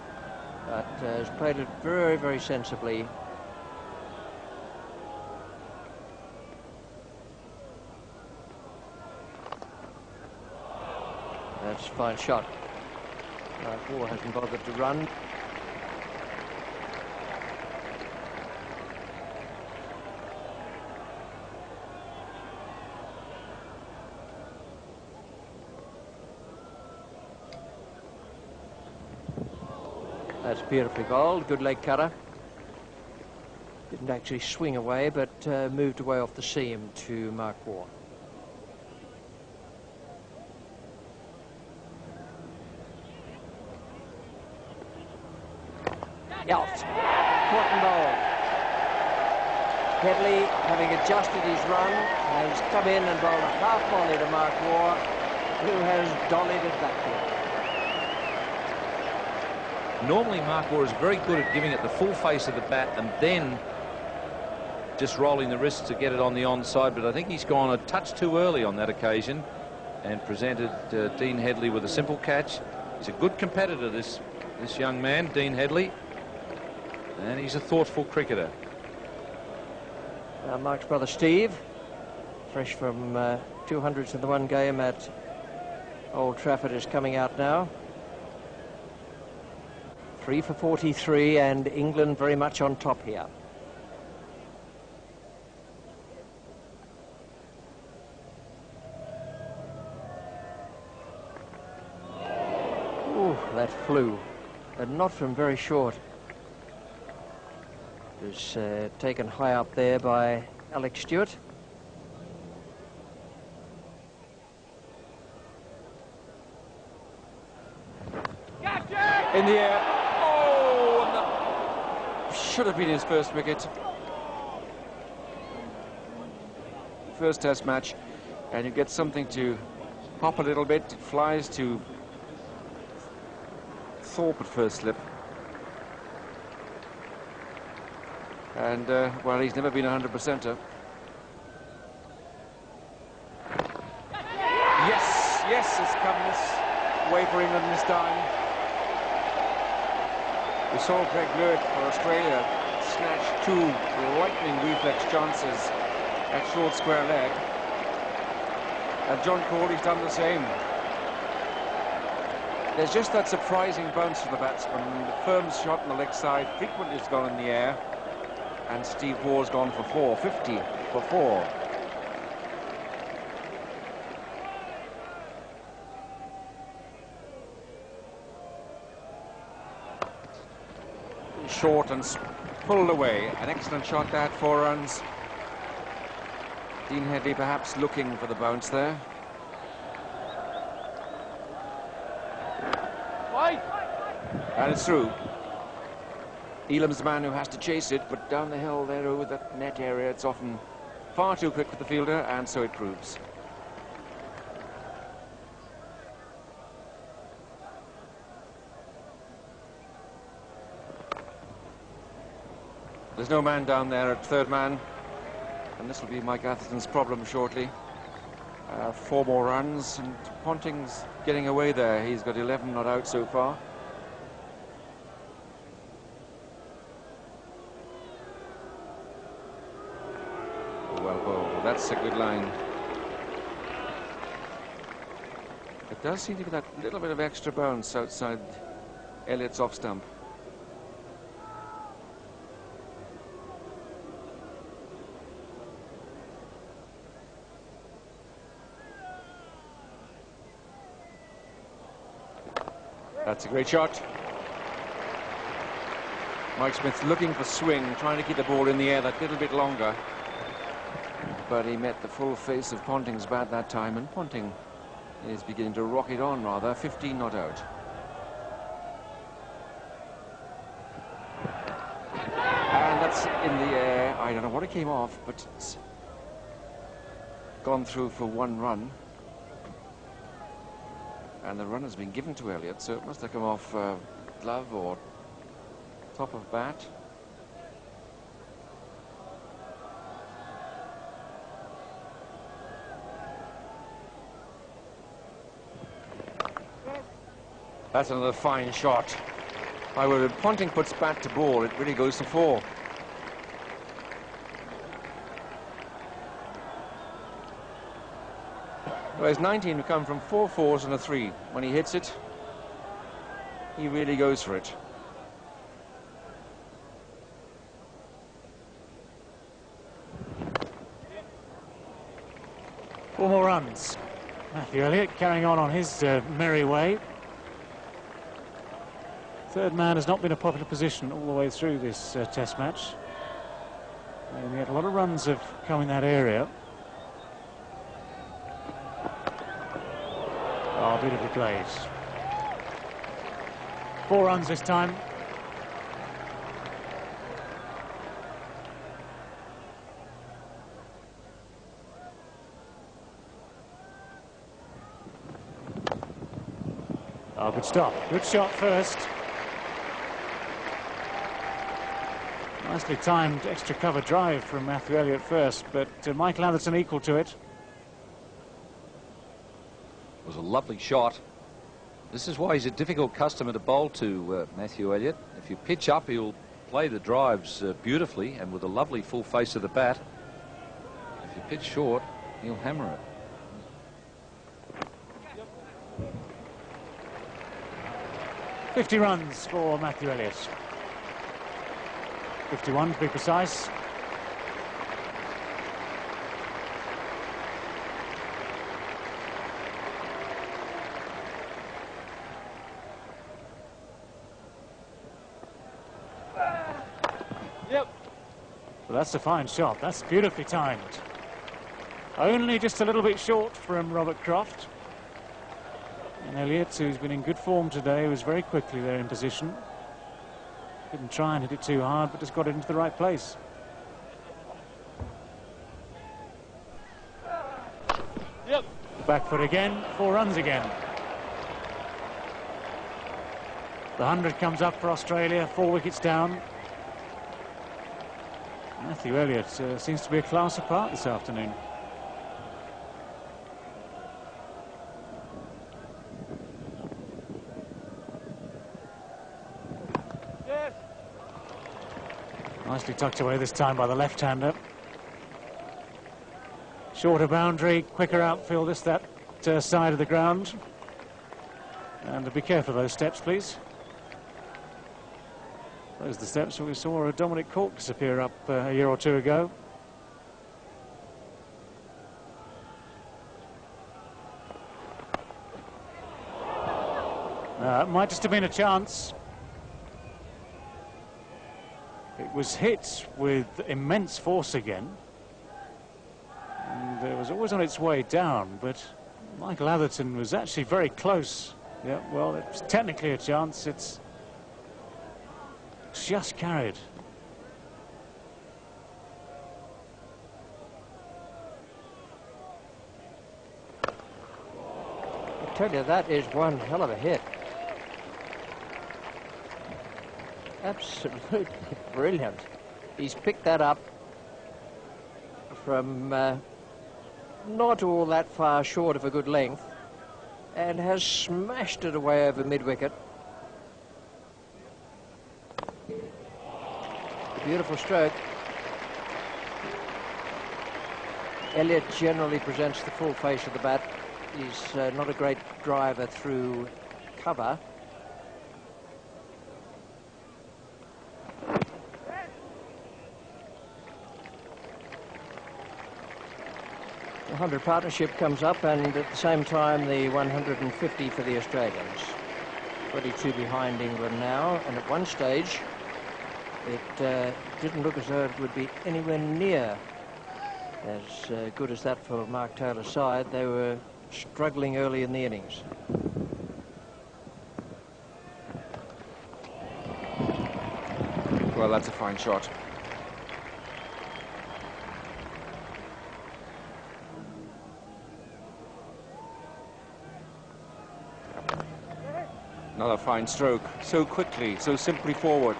A: but has played it very, very sensibly. That's a fine shot. Mark Waugh hasn't bothered to run. That's beautifully bowled. Good leg cutter. Didn't actually swing away, but moved away off the seam to Mark Waugh. Out. Caught and bowled. Headley, having adjusted his run, has come in and bowled a half volley to Mark Waugh, who has dollied it backwards.
F: Normally Mark Waugh is very good at giving it the full face of the bat and then just rolling the wrists to get it on the onside, but I think he's gone a touch too early on that occasion and presented Dean Headley with a simple catch. He's a good competitor, this young man, Dean Headley. And he's a thoughtful cricketer.
A: Mark's brother Steve, fresh from 200s in the one game at Old Trafford, is coming out now. 3 for 43, and England very much on top here. Ooh, that flew, but not from very short. It was taken high up there by Alex Stewart.
H: In the air. Oh, and that should have been his first wicket. First test match, and you get something to pop a little bit. It flies to Thorpe at first slip. And, well, he's never been a 100%er. Yes, it's come this way for England this time. We saw Greg Lewis for Australia snatch 2 lightning reflex chances at short square leg. And John Crawley's done the same. There's just that surprising bounce from the batsman. The firm shot on the leg side frequently has gone in the air. And Steve Waugh's gone for 4, 50 for 4. Short and pulled away. An excellent shot that, 4 runs. Dean Headley perhaps looking for the bounce there. And it's through. Elam's the man who has to chase it, but down the hill there over that net area, it's often far too quick for the fielder, and so it proves. There's no man down there at third man, and this will be Mike Atherton's problem shortly. 4 more runs, and Ponting's getting away there. He's got 11 not out so far. Well bowled. That's a good line. It does seem to be that little bit of extra bounce outside Elliott's off stump. That's a great shot. Mike Smith looking for swing, trying to keep the ball in the air that little bit longer. But he met the full face of Ponting's bat that time, and Ponting is beginning to rock it on rather. 15 not out. And that's in the air. I don't know what it came off, but it's gone through for 1 run. And the run has been given to Elliott, so it must have come off glove or top of bat. That's another fine shot. When Ponting puts bat to ball, it really goes to 4. Whereas 19 come from 4 4s and a 3. When he hits it, he really goes for it.
G: Four more runs. Matthew Elliott carrying on his merry way. Third man has not been a popular position all the way through this test match. And yet a lot of runs have come in that area. Oh, beautifully played. 4 runs this time. Oh, good stop. Good shot first. Nicely timed extra cover drive from Matthew Elliott first, but Michael Atherton equal to it.
F: It was a lovely shot. This is why he's a difficult customer to bowl to, Matthew Elliott. If you pitch up, he'll play the drives beautifully and with a lovely full face of the bat. If you pitch short, he'll hammer it.
G: — 50 runs for Matthew Elliott. 51 to be precise. Well, that's a fine shot. That's beautifully timed. Only just a little bit short from Robert Croft. And Elliott, who's been in good form today, was very quickly there in position. Didn't try and hit it too hard, but just got it into the right place. Back foot again, 4 runs again. The 100 comes up for Australia, 4 wickets down. Matthew Elliott seems to be a class apart this afternoon.
E: Yes.
G: Nicely tucked away this time by the left-hander. Shorter boundary, quicker outfield, this that side of the ground. And be careful of those steps, please. Those are the steps we saw Dominic Cork disappear up a year or two ago. It might just have been a chance. It was hit with immense force again. And it was always on its way down, but Michael Atherton was actually very close. Yeah, well, it's technically a chance. It's just carried.
A: I tell you, that is one hell of a hit. Absolutely brilliant. He's picked that up from not all that far short of a good length and has smashed it away over mid-wicket. Beautiful stroke. Elliott generally presents the full face of the bat. He's not a great driver through cover. The 100 partnership comes up, and at the same time the 150 for the Australians. 22 behind England now, and at one stage it didn't look as though it would be anywhere near as good as that for Mark Taylor's side. They were struggling early in the innings.
H: Well, that's a fine shot. Another fine stroke, so quickly, so simply forward.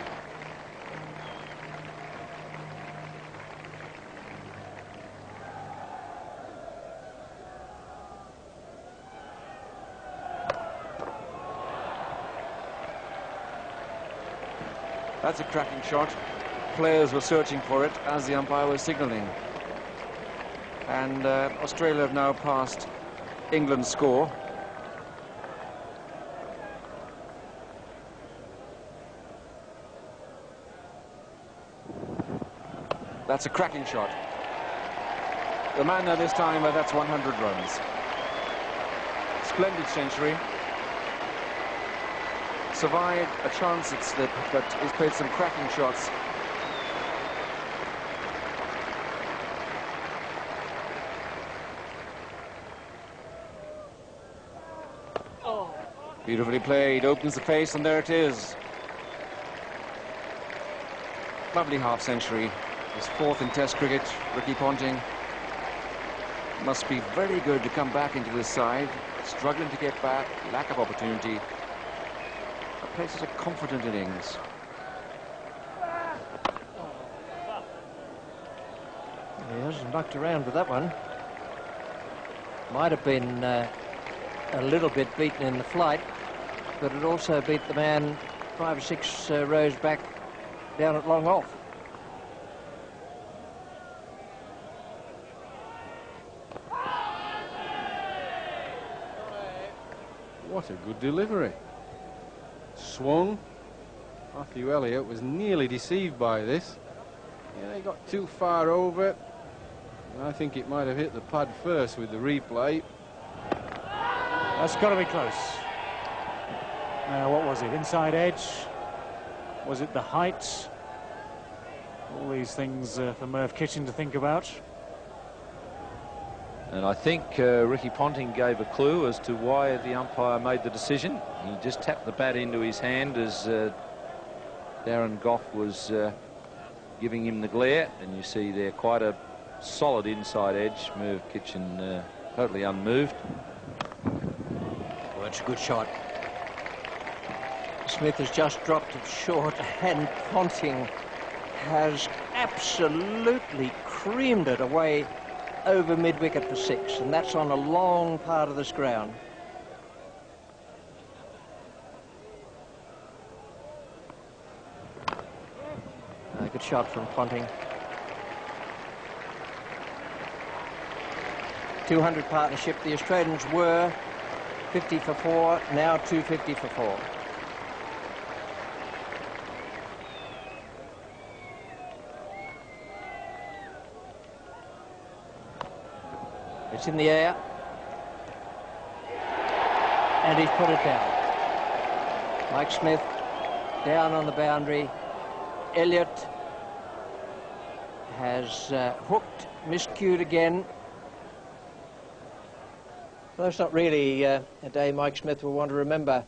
H: That's a cracking shot. Players were searching for it as the umpire was signalling. And Australia have now passed England's score. That's a cracking shot. The man now this time, that's 100 runs. Splendid century. Survived a chance at slip, but he's played some cracking shots.
E: Oh.
H: Beautifully played, opens the face, and there it is. Lovely half-century. His 4th in Test cricket. Ricky Ponting must be very good to come back into this side. Struggling to get back, lack of opportunity. Plays such a confident innings.
A: He hasn't mucked around with that one. Might have been a little bit beaten in the flight, but it also beat the man 5 or 6 rows back down at long off.
J: What a good delivery. Swung. Matthew Elliott was nearly deceived by this. Yeah, they got too far over. And I think it might have hit the pad first with the replay.
G: That's got to be close. Now, what was it? Inside edge? Was it the height? All these things for Merv Kitchen to think about.
F: And I think Ricky Ponting gave a clue as to why the umpire made the decision. He just tapped the bat into his hand as Darren Gough was giving him the glare, and you see there quite a solid inside edge. Merv Kitchen totally unmoved.
A: Well, that's a good shot. Smith has just dropped it short, and Ponting has absolutely creamed it away over mid-wicket for 6, and that's on a long part of this ground. Good shot from Ponting. 200 partnership. The Australians were 50 for 4, now 250 for 4. It's in the air, and he's put it down. Mike Smith down on the boundary. Elliott has hooked, miscued again. Well, that's not really a day Mike Smith will want to remember.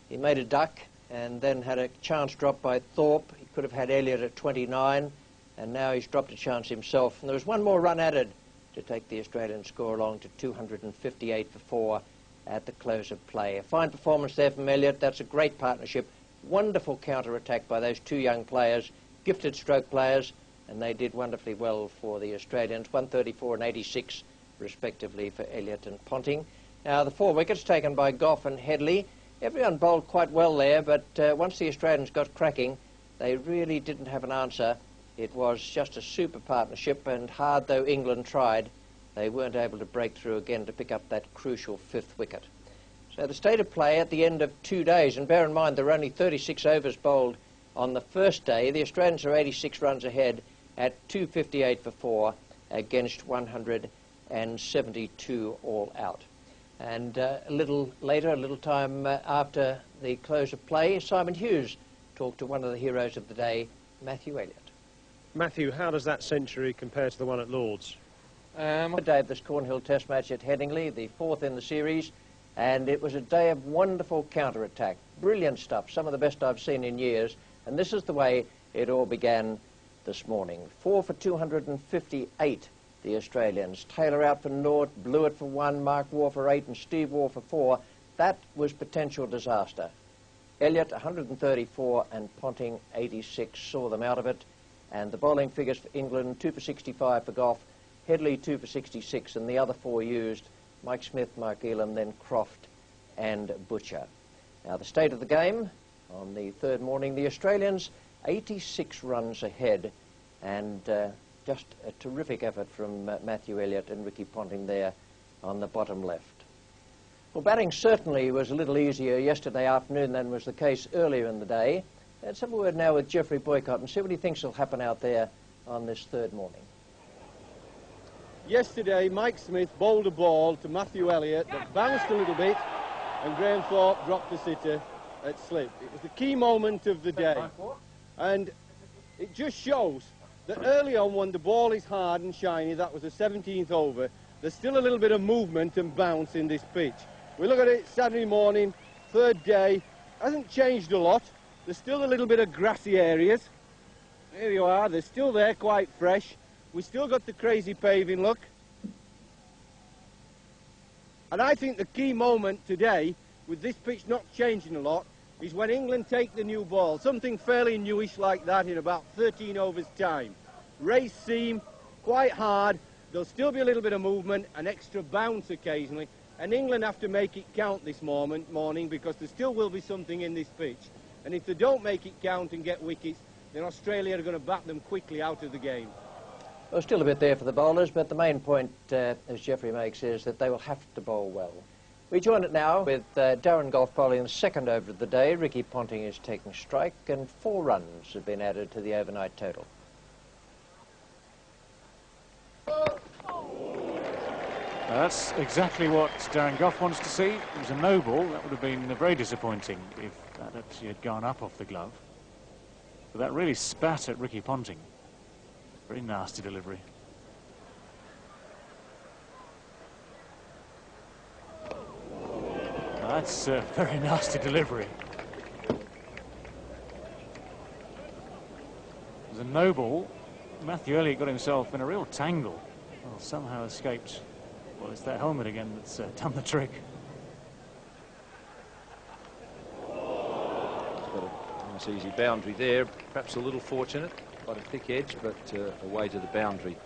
A: He made a duck and then had a chance drop by Thorpe. He could have had Elliott at 29, and now he's dropped a chance himself. And there was one more run added to take the Australian score along to 258 for 4 at the close of play. A fine performance there from Elliott. That's a great partnership. Wonderful counter-attack by those two young players, gifted stroke players, and they did wonderfully well for the Australians. 134 and 86, respectively, for Elliott and Ponting. Now, the 4 wickets taken by Gough and Headley. Everyone bowled quite well there, but once the Australians got cracking, they really didn't have an answer. It was just a super partnership, and hard though England tried, they weren't able to break through again to pick up that crucial 5th wicket. So the state of play at the end of 2 days, and bear in mind there were only 36 overs bowled on the first day. The Australians are 86 runs ahead at 258 for 4 against 172 all out. And a little later, a little time after the close of play, Simon Hughes talked to one of the heroes of the day, Matthew Elliott.
B: Matthew, how does that century compare to the one at Lord's?
A: A day of this Cornhill Test match at Headingley, the 4th in the series, and it was a day of wonderful counter-attack. Brilliant stuff, some of the best I've seen in years, and this is the way it all began this morning. 4 for 258, the Australians. Taylor out for naught, Blewett for 1, Mark Waugh for 8, and Steve Waugh for 4. That was potential disaster. Elliott 134 and Ponting 86 saw them out of it. And the bowling figures for England, 2 for 65 for Gough, Headley 2 for 66, and the other 4 used, Mike Smith, Mark Elam, then Croft and Butcher. Now the state of the game, on the 3rd morning, the Australians 86 runs ahead, and just a terrific effort from Matthew Elliott and Ricky Ponting there on the bottom left. Well, batting certainly was a little easier yesterday afternoon than was the case earlier in the day. Let's have a word now with Geoffrey Boycott and see what he thinks will happen out there on this 3rd morning.
E: Yesterday, Mike Smith bowled a ball to Matthew Elliott that bounced a little bit, and Graham Thorpe dropped the sitter at slip. It was the key moment of the day, and it just shows that early on, when the ball is hard and shiny, that was the 17th over, there's still a little bit of movement and bounce in this pitch. We look at it Saturday morning, 3rd day, hasn't changed a lot. There's still a little bit of grassy areas. There you are, they're still there, quite fresh. We've still got the crazy paving look. And I think the key moment today, with this pitch not changing a lot, is when England take the new ball, something fairly newish like that in about 13 overs time. Race seam, quite hard, there'll still be a little bit of movement, an extra bounce occasionally, and England have to make it count this morning because there still will be something in this pitch. And if they don't make it count and get wickets, then Australia are going to bat them quickly out of the game.
A: Well, still a bit there for the bowlers, but the main point, as Geoffrey makes, is that they will have to bowl well. We join it now with Darren Gough bowling the second over of the day. Ricky Ponting is taking strike, and 4 runs have been added to the overnight total.
G: That's exactly what Darren Gough wants to see. It was a no ball. That would have been very disappointing if that actually had gone up off the glove. But that really spat at Ricky Ponting. Very nasty delivery. That's a very nasty delivery. It was a no ball. Matthew Elliott got himself in a real tangle. Well, somehow escaped. Well, it's that helmet again that's done the trick.
F: He's got a nice easy boundary there. Perhaps a little fortunate. Quite a thick edge, but away to the boundary.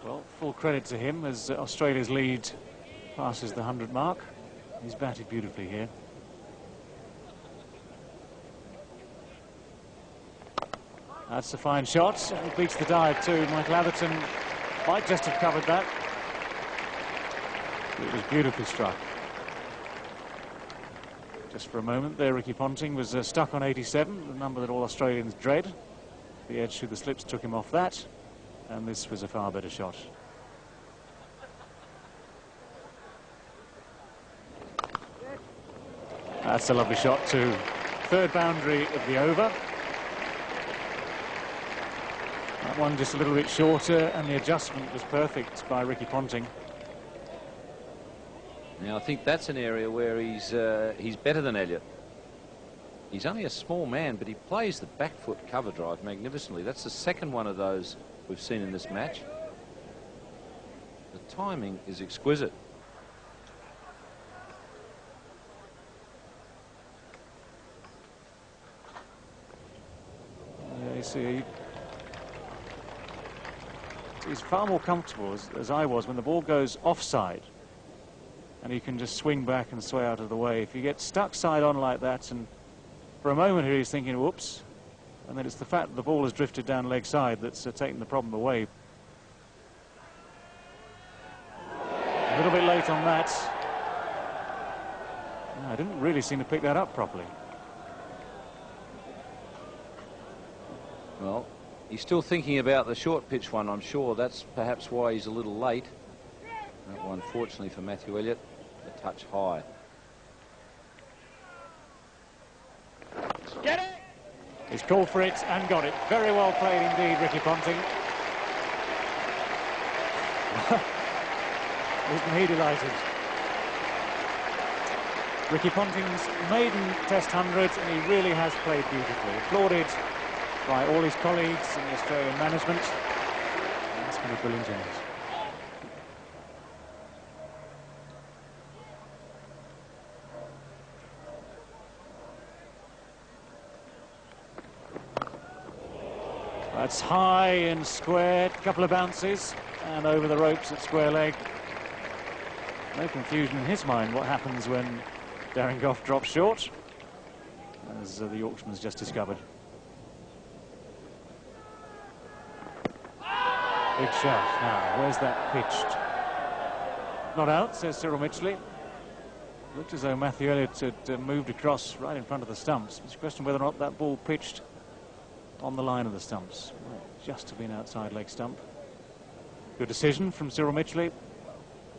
G: Well, full credit to him as Australia's lead passes the 100 mark. He's batted beautifully here. That's a fine shot. He beats the dive too. Michael Atherton might just have covered that. It was beautifully struck. Just for a moment there, Ricky Ponting was stuck on 87, the number that all Australians dread. The edge through the slips took him off that, and this was a far better shot. That's a lovely shot too. Third boundary of the over. That one just a little bit shorter, and the adjustment was perfect by Ricky Ponting.
F: Now I think that's an area where he's better than Elliott. He's only a small man, but he plays the back foot cover drive magnificently. That's the second one of those we've seen in this match. The timing is exquisite.
G: Yeah, you see, he's far more comfortable, as I was, when the ball goes offside. And he can just swing back and sway out of the way. If you get stuck side on like that, and for a moment here he's thinking, whoops, and then it's the fact that the ball has drifted down leg side that's taken the problem away. A little bit late on that. No, I didn't really seem to pick that up properly.
F: Well, he's still thinking about the short pitch one, I'm sure. That's perhaps why he's a little late. That one, fortunately for Matthew Elliott, a touch high.
G: Get it! He's called for it and got it. Very well played indeed, Ricky Ponting. Isn't he delighted? Ricky Ponting's maiden Test 100, and he really has played beautifully. Applauded by all his colleagues in the Australian management. That's been a brilliant innings. That's high and squared, couple of bounces, and over the ropes at square leg. No confusion in his mind what happens when Darren Gough drops short, as the Yorkshireman's just discovered. Big shot. Now, where's that pitched? Not out, says Cyril Mitchley. Looked as though Matthew Elliott had moved across right in front of the stumps. It's a question whether or not that ball pitched on the line of the stumps. Might just have been outside leg stump. Good decision from Cyril Mitchley.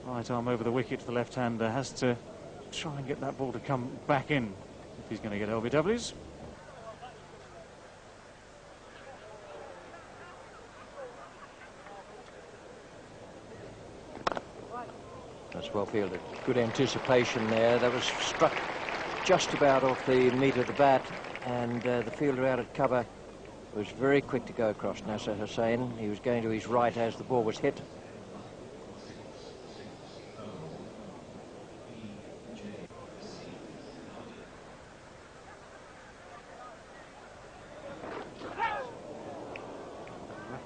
G: Right arm over the wicket. The left-hander has to try and get that ball to come back in if he's going to get LBWs.
A: That's well fielded. Good anticipation there. That was struck just about off the meat of the bat, and the fielder out at cover was very quick to go across. Nasser Hussain, he was going to his right as the ball was hit.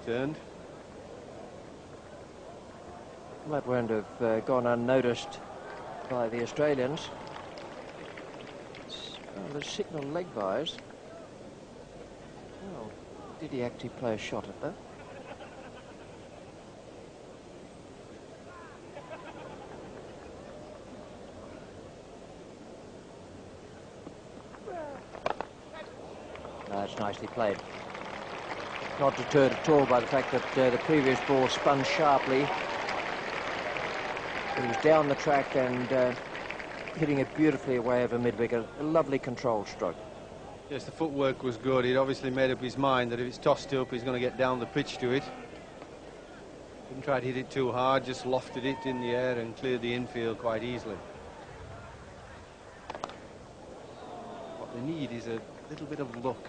E: Turned.
A: That won't have gone unnoticed by the Australians. It's Oh, the signal leg byes. Well, did he actually play a shot at that? That's nicely played. Not deterred at all by the fact that the previous ball spun sharply. He was down the track and hitting it beautifully away over mid-wicket. A lovely controlled stroke.
J: Yes, the footwork was good. He'd obviously made up his mind that if it's tossed up, he's going to get down the pitch to it. Didn't try to hit it too hard, just lofted it in the air and cleared the infield quite easily. What they need is a little bit of luck.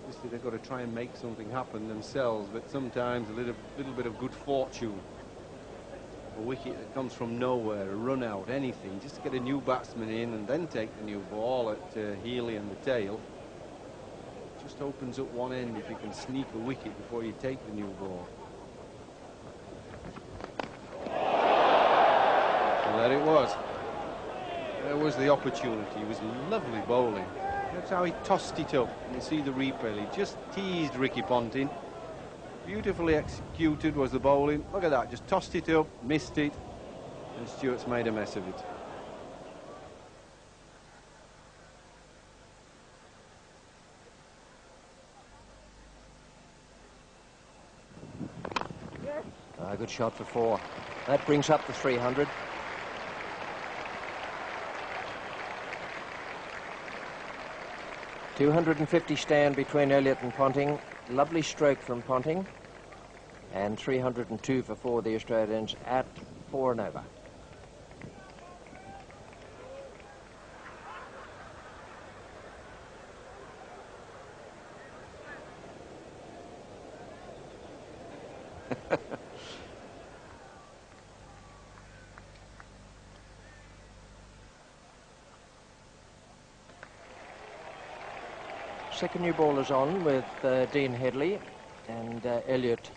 J: Obviously, they've got to try and make something happen themselves, but sometimes a little bit of good fortune. A wicket that comes from nowhere, a run out, anything, just to get a new batsman in and then take the new ball at Healy and the tail. Just opens up one end if you can sneak a wicket before you take the new ball. And there it was. There was the opportunity. It was lovely bowling. That's how he tossed it up. And you see the replay. He just teased Ricky Ponting. Beautifully executed was the bowling. Look at that, just tossed it up, missed it, and Stewart's made a mess of it.
A: Good shot for 4. That brings up the 300. .250 stand between Elliott and Ponting. Lovely stroke from Ponting. And 302 for 4, the Australians at 4 and over. Second new ballers on with Dean Headley, and Elliott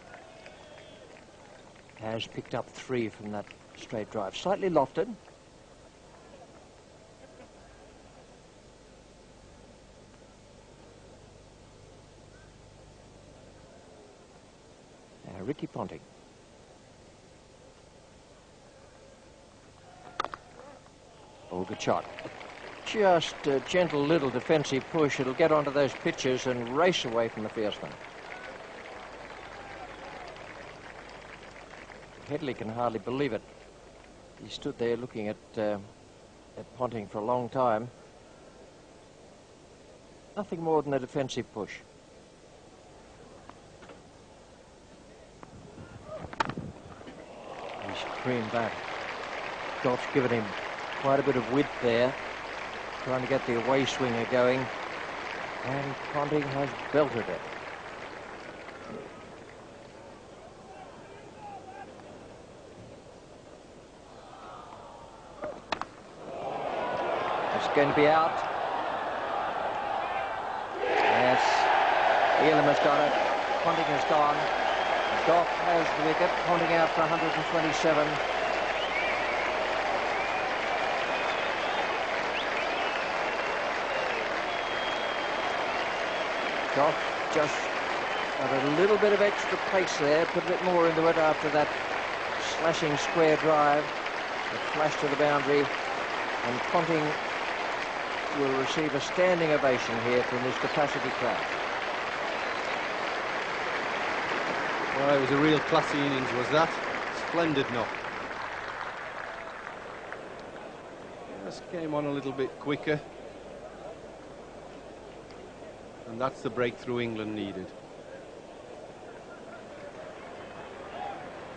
A: has picked up 3 from that straight drive. Slightly lofted. Ricky Ponting. Oh, good shot. Just a gentle little defensive push. It'll get onto those pitches and race away from the fieldsman. Headley can hardly believe it. He stood there looking at Ponting for a long time. Nothing more than a defensive push. He's creamed back. Goff's given him quite a bit of width there, trying to get the away swinger going, and Ponting has belted it. It's going to be out. Yes, Elam has got it. Ponting has gone. Goff has the wicket. Ponting out for 127. Goff just got a little bit of extra pace there, put a bit more into it after that slashing square drive, the flash to the boundary, and Ponting will receive a standing ovation here from this capacity crowd.
J: Well, it was a real classy innings, was that? Splendid knock. Just came on a little bit quicker. And that's the breakthrough England needed.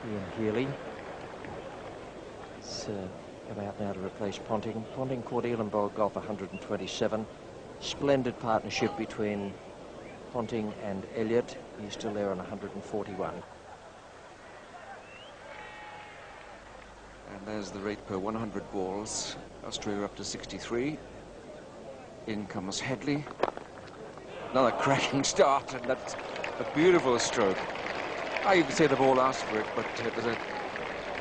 A: Ian Healy has come out now to replace Ponting. Ponting caught Elam Goff 127. Splendid partnership between Ponting and Elliott. He's still there on 141.
H: And there's the rate per 100 balls. Australia up to 63. In comes Headley. Another cracking start, and that's a beautiful stroke. You could say the ball asked for it, but it was a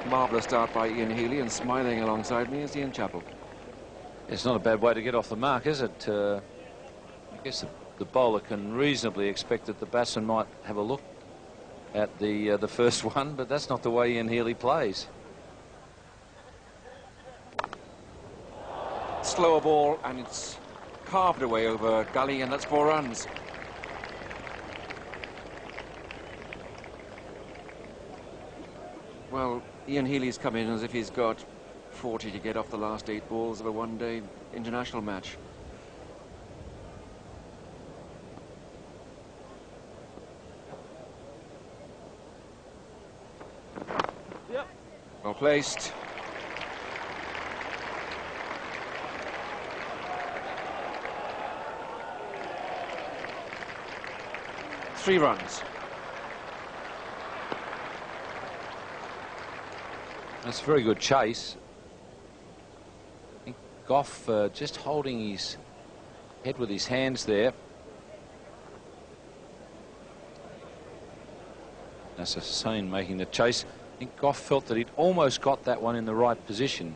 H: marvellous start by Ian Healy, and smiling alongside me is Ian Chappell.
F: It's not a bad way to get off the mark, is it? I guess the bowler can reasonably expect that the batsman might have a look at the first one, but that's not the way Ian Healy plays.
H: Slower ball, and it's carved away over gully, and that's 4 runs. Well, Ian Healy's come in as if he's got 40 to get off the last 8 balls of a one-day international match.
E: Yep.
H: Well placed. Three runs.
F: That's a very good chase. I think Gough just holding his head with his hands there. That's Hussain making the chase. I think Gough felt that he'd almost got that one in the right position.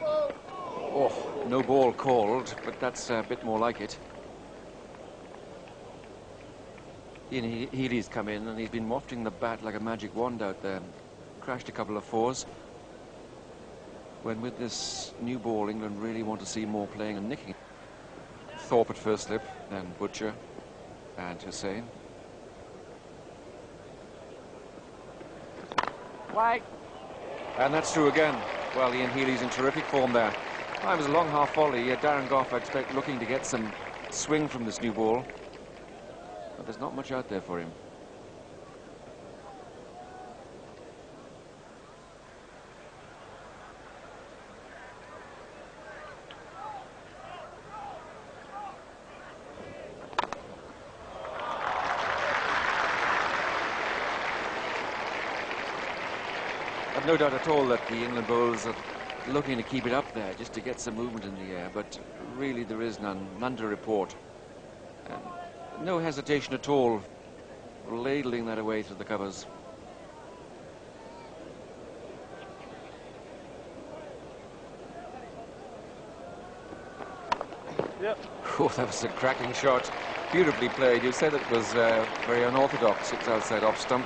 H: Oh, no ball called, but that's a bit more like it. Ian Healy's come in and he's been wafting the bat like a magic wand out there. Crashed a couple of 4s. When with this new ball, England really want to see more playing and nicking. Thorpe at first slip, then Butcher and Hussain.
E: Wide.
H: And that's true again. Well, Ian Healy's in terrific form there. It was a long half volley. Darren Gough, I expect, looking to get some swing from this new ball. But there's not much out there for him. I've no doubt at all that the England bowlers are looking to keep it up there just to get some movement in the air, but really there is none to report. And no hesitation at all, ladling that away through the covers.
E: Yep.
H: Oh, that was a cracking shot. Beautifully played. You said it was very unorthodox. It's outside off stump.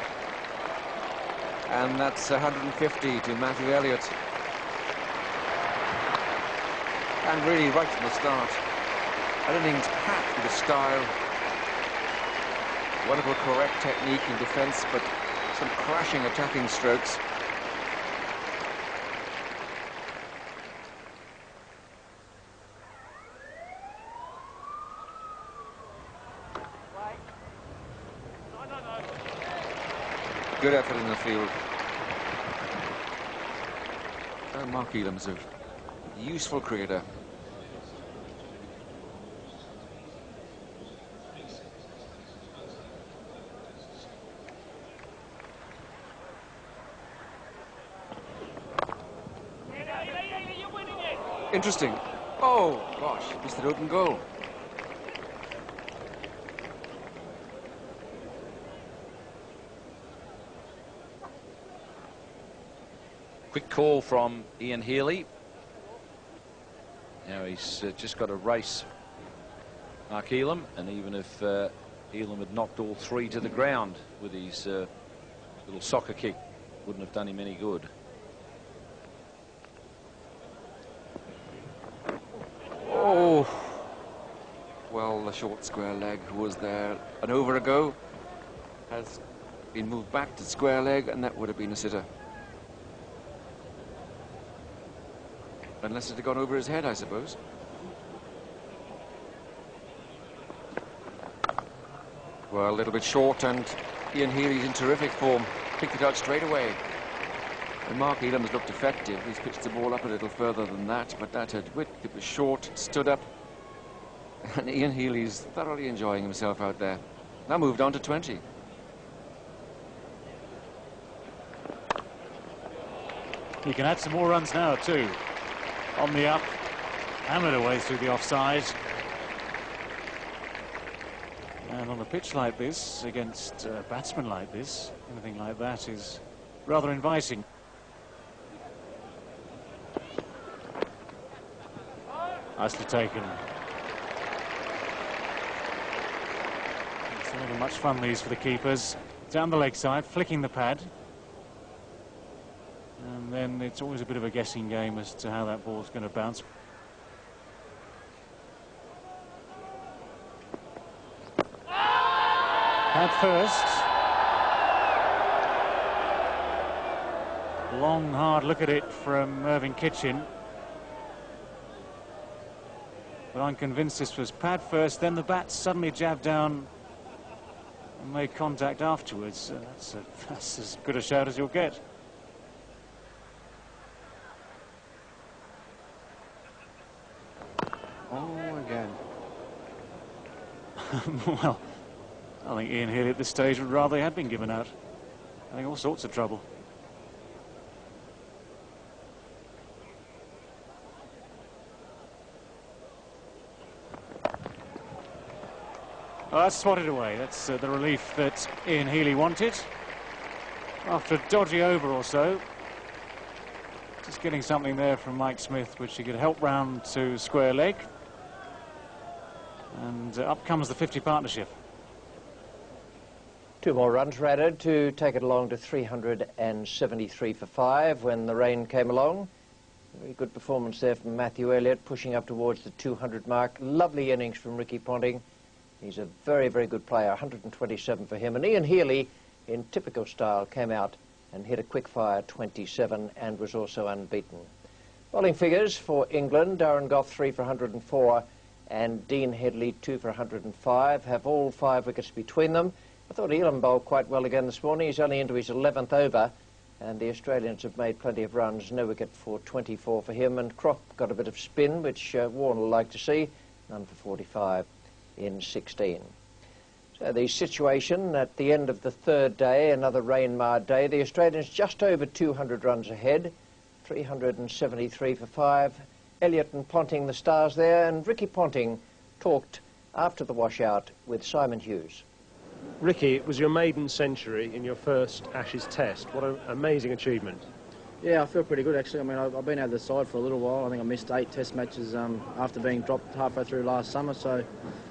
H: And that's 150 to Matthew Elliott. And really right from the start. An innings packed with style. Wonderful correct technique in defence, but some crashing attacking strokes. Good effort in the field. Mark Elam's a useful cricketer. Interesting. Oh, gosh, missed an open goal.
F: Quick call from Ian Healy. Now he's just got to race Mark Elam, and even if Elam had knocked all 3 to the ground with his little soccer kick, wouldn't have done him any good.
H: Oh, well, the short square leg who was there an over ago has been moved back to square leg, and that would have been a sitter. Unless it had gone over his head, I suppose. Well, a little bit short, and Ian Healy's in terrific form. Picked it out straight away. And Mark Elam has looked effective. He's pitched the ball up a little further than that, but that had width. It was short, stood up. And Ian Healy's thoroughly enjoying himself out there. Now moved on to 20.
G: He can add some more runs now, too. On the up, hammered away through the offside. And on a pitch like this, against a batsman like this, anything like that is rather inviting. Nicely taken. It's never much fun, these, for the keepers. Down the leg side, flicking the pad. And then it's always a bit of a guessing game as to how that ball's going to bounce. Pad first. Long, hard look at it from Mervyn Kitchen. But I'm convinced this was pad first, then the bat suddenly jabbed down and made contact afterwards. That's as good a shout as you'll get.
H: Oh, again.
G: Well, I think Ian Healy at this stage would rather he had been given out. I think all sorts of trouble. Well, that's swatted away. That's the relief that Ian Healy wanted. After a dodgy over or so, just getting something there from Mike Smith, which he could help round to square leg. And up comes the 50 partnership.
A: 2 more runs were added to take it along to 373 for 5 when the rain came along. Very good performance there from Matthew Elliott, pushing up towards the 200 mark. Lovely innings from Ricky Ponting. He's a very, very good player, 127 for him. And Ian Healy, in typical style, came out and hit a quick-fire 27 and was also unbeaten. Bowling figures for England, Darren Gough 3 for 104 and Dean Headley 2 for 105, have all 5 wickets between them. I thought Elam bowled quite well again this morning. He's only into his 11th over, and the Australians have made plenty of runs. No wicket for 24 for him, and Croft got a bit of spin, which Warner will like to see. None for 45 in 16. So the situation at the end of the 3rd day, another rain-marred day, the Australians just over 200 runs ahead, 373 for 5. Elliott and Ponting the stars there, and Ricky Ponting talked after the washout with Simon Hughes.
B: Ricky, it was your maiden century in your first Ashes test. What an amazing achievement.
C: Yeah, I feel pretty good actually. I mean, I've been out of the side for a little while. I think I missed 8 test matches after being dropped halfway through last summer. So,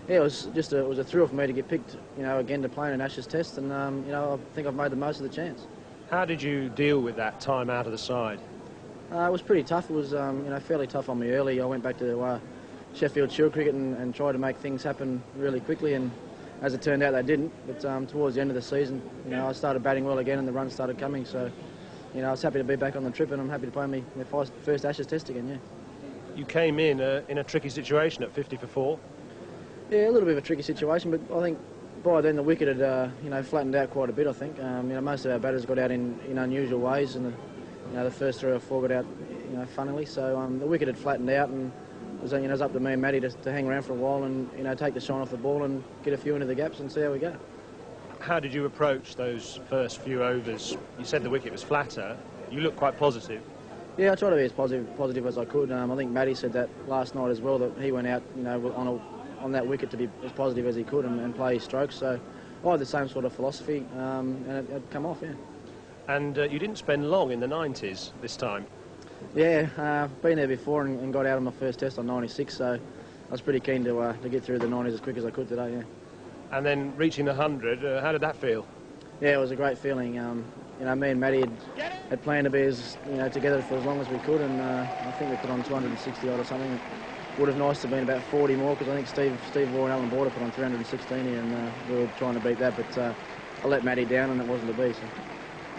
C: yeah, it was a thrill for me to get picked, you know, again to play in an Ashes test, and you know, I think I've made the most of the chance.
B: How did you deal with that time out of the side?
C: It was pretty tough. It was, you know, fairly tough on me early. I went back to Sheffield Shield cricket and tried to make things happen really quickly, and as it turned out, they didn't. But towards the end of the season, you know, I started batting well again, and the runs started coming. So, you know, I was happy to be back on the trip, and I'm happy to play my first Ashes test again, yeah.
B: You came in a tricky situation at 50 for 4.
C: Yeah, a little bit of a tricky situation, but I think by then the wicket had, you know, flattened out quite a bit, I think. You know, most of our batters got out in unusual ways, and you know, the first 3 or 4 got out, you know, funnily. So the wicket had flattened out, and it was, you know, it was up to me and Matty to hang around for a while and, you know, take the shine off the ball and get a few into the gaps and see how we go.
B: How did you approach those first few overs? You said the wicket was flatter. You looked quite positive.
C: Yeah, I tried to be as positive as I could. I think Matty said that last night as well, that he went out, you know, on that wicket to be as positive as he could and play his strokes. So I had the same sort of philosophy, and it come off, yeah.
B: And you didn't spend long in the 90s this time.
C: Yeah, been there before and got out on my first test on 96, so I was pretty keen to get through the 90s as quick as I could today, yeah.
B: And then reaching the 100, how did that feel?
C: Yeah, it was a great feeling. You know, me and Matty had planned to be together for as long as we could, and I think we put on 260 odd or something. It would have nice to have been about 40 more, because I think Steve Waugh and Alan Border put on 316 here, and we were trying to beat that, but I let Matty down and it wasn't to be. So.